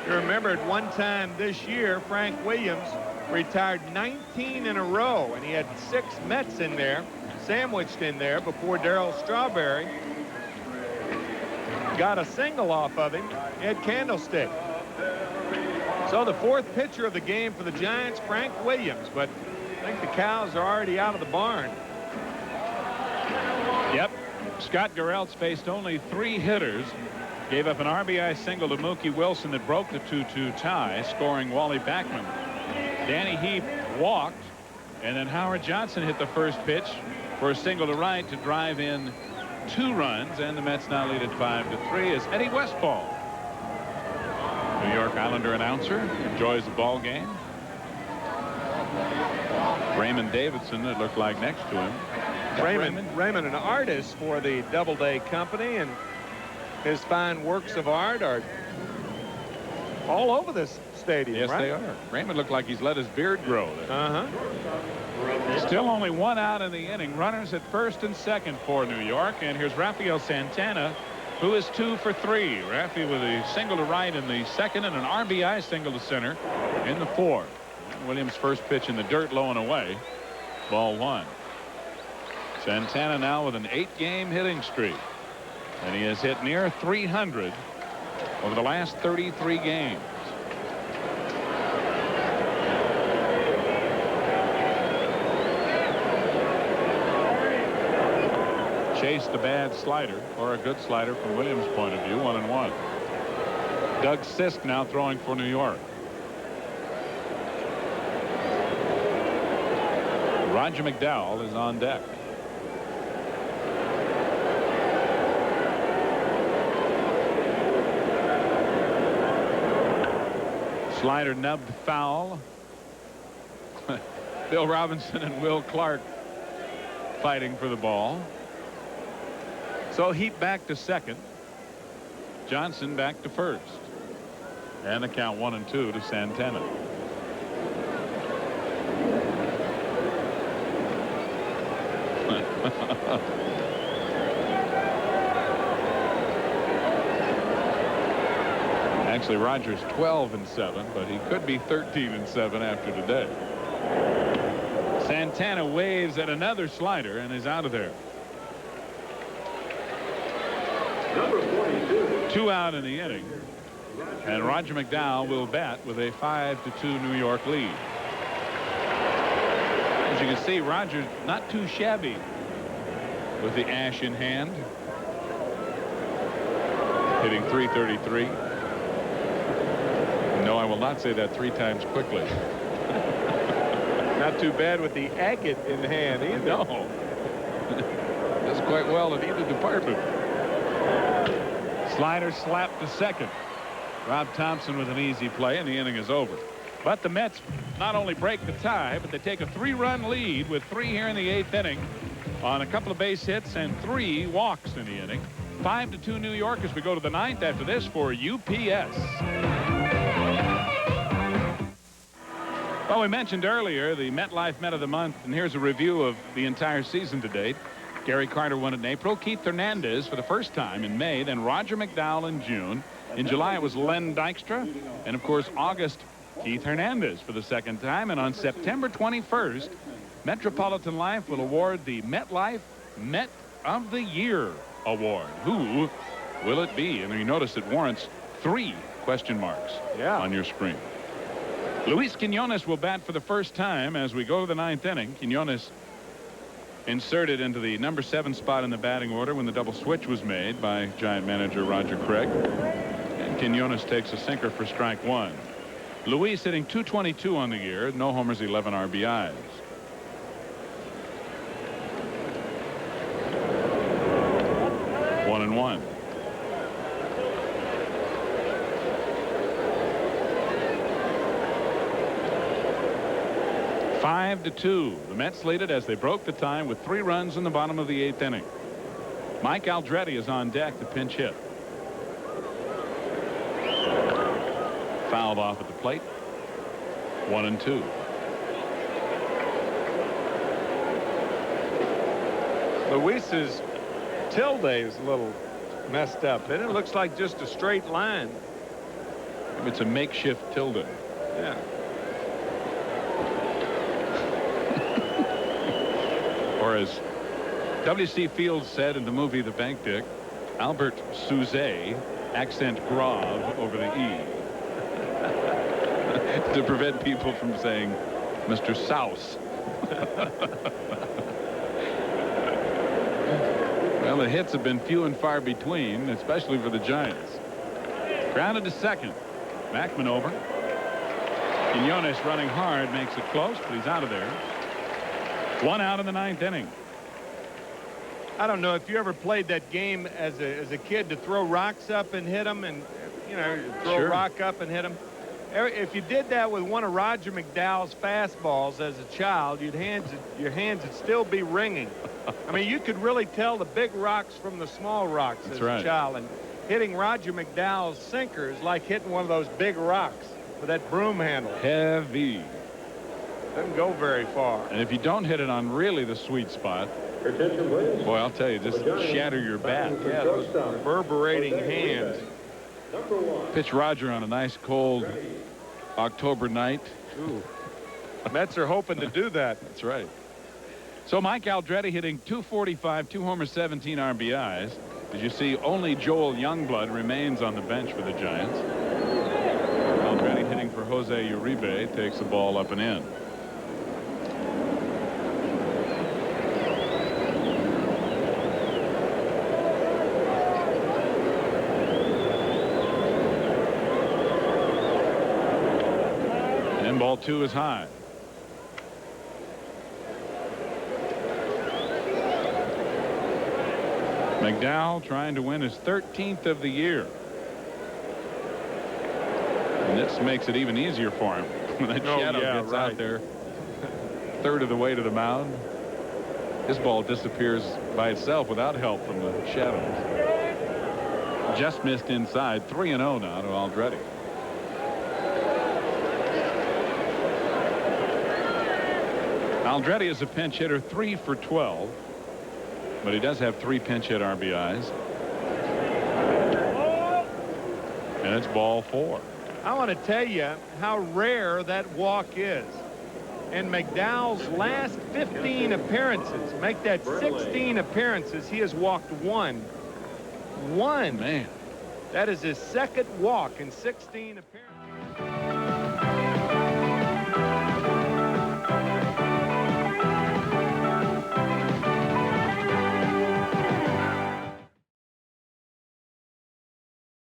You remember at one time this year, Frank Williams retired 19 in a row, and he had 6 Mets in there, sandwiched in there before Darryl Strawberry got a single off of him at Candlestick. So the 4th pitcher of the game for the Giants, Frank Williams, but I think the cows are already out of the barn. Yep. Scott Garrelts faced only 3 hitters. Gave up an RBI single to Mookie Wilson that broke the 2-2 tie, scoring Wally Backman. Danny Heap walked, and then Howard Johnson hit the first pitch for a single to right to drive in 2 runs, and the Mets now lead at 5-3 as Eddie Westfall, New York Islander announcer, enjoys the ball game. Raymond Davidson, it looked like, next to him. Raymond, an artist for the Doubleday Company, and his fine works of art are all over this stadium. Yes, right? they are. Raymond looked like he's let his beard grow there. Still only 1 out in the inning. Runners at first and second for New York. And here's Rafael Santana, who is 2 for 3. Rafi with a single to right in the 2nd and an RBI single to center in the 4th. Williams' first pitch in the dirt, low and away. Ball 1. Santana now with an 8-game hitting streak. And he has hit near 300 over the last 33 games. Chased the bad slider, or a good slider from Williams' point of view, 1-1. Doug Sisk now throwing for New York. Roger McDowell is on deck. Slider nubbed foul. Bill Robinson and Will Clark fighting for the ball. So Heap back to second. Johnson back to first. And the count 1-2 to Santana. Actually, Rogers 12-7, but he could be 13-7 after today. Santana waves at another slider and is out of there. Number 42. 2 out in the inning, and Roger McDowell will bat with a 5-2 New York lead. As you can see, Rogers not too shabby with the ash in hand, hitting .333. No, I will not say that 3 times quickly. Not too bad with the agate in hand either. No. Does quite well in either department. Slider slapped to second. Rob Thompson with an easy play, and the inning is over. But the Mets not only break the tie, but they take a 3-run lead with 3 here in the 8th inning on a couple of base hits and 3 walks in the inning. 5-2 New York as we go to the 9th after this for UPS. Well, we mentioned earlier the MetLife Met of the Month, and here's a review of the entire season to date. Gary Carter won it in April, Keith Fernandez for the first time in May, then Roger McDowell in June. In July, it was Len Dykstra, and of course, August, Keith Hernandez for the 2nd time. And on September 21st, Metropolitan Life will award the MetLife Met of the Year award. Who will it be? And you notice it warrants 3 question marks on your screen. Luis Quinones will bat for the first time as we go to the 9th inning. Quinones inserted into the number 7 spot in the batting order when the double switch was made by Giant manager Roger Craig. And Quinones takes a sinker for strike 1. Luis hitting .222 on the year. No homers, 11 RBIs. One and one. Five to 2. The Mets lead it as they broke the tie with 3 runs in the bottom of the 8th inning. Mike Aldretti is on deck to pinch hit. Fouled off at the plate. 1 and 2. Luis's tilde is a little messed up, and it looks like just a straight line. It's a makeshift tilde. Yeah. Or as W.C. Fields said in the movie The Bank Dick, Albert Souzet, accent grave over the E. To prevent people from saying Mr. Souse. Well, the hits have been few and far between, especially for the Giants. Grounded to second. Backman over. Quinones running hard makes it close, but he's out of there. 1 out in the 9th inning. I don't know if you ever played that game as a kid to throw rocks up and hit them, and throw a rock up and hit them. If you did that with one of Roger McDowell's fastballs as a child, your hands would still be ringing. I mean, you could really tell the big rocks from the small rocks as a child. And hitting Roger McDowell's sinker is like hitting one of those big rocks with that broom handle. Heavy. Doesn't go very far. And if you don't hit it on really the sweet spot, boy, I'll tell you, just shatter your bat. Yeah, those reverberating hands. Pitch Roger on a nice cold October night. Ooh. Mets are hoping to do that. That's right. So Mike Aldretti hitting .245, 2 homers, 17 RBIs. As you see, only Joel Youngblood remains on the bench for the Giants. Aldretti hitting for Jose Uribe takes the ball up and in. And ball 2 is high. McDowell trying to win his 13th of the year. And this makes it even easier for him when that shadow gets out there. 1/3 of the way to the mound. His ball disappears by itself without help from the shadows. Just missed inside. 3-0 now to Aldretti. Aldretti is a pinch hitter, 3 for 12. But he does have 3 pinch hit RBIs. And it's ball 4. I want to tell you how rare that walk is. In McDowell's last 15 appearances, make that 16 appearances, he has walked 1. Man. That is his 2nd walk in 16 appearances.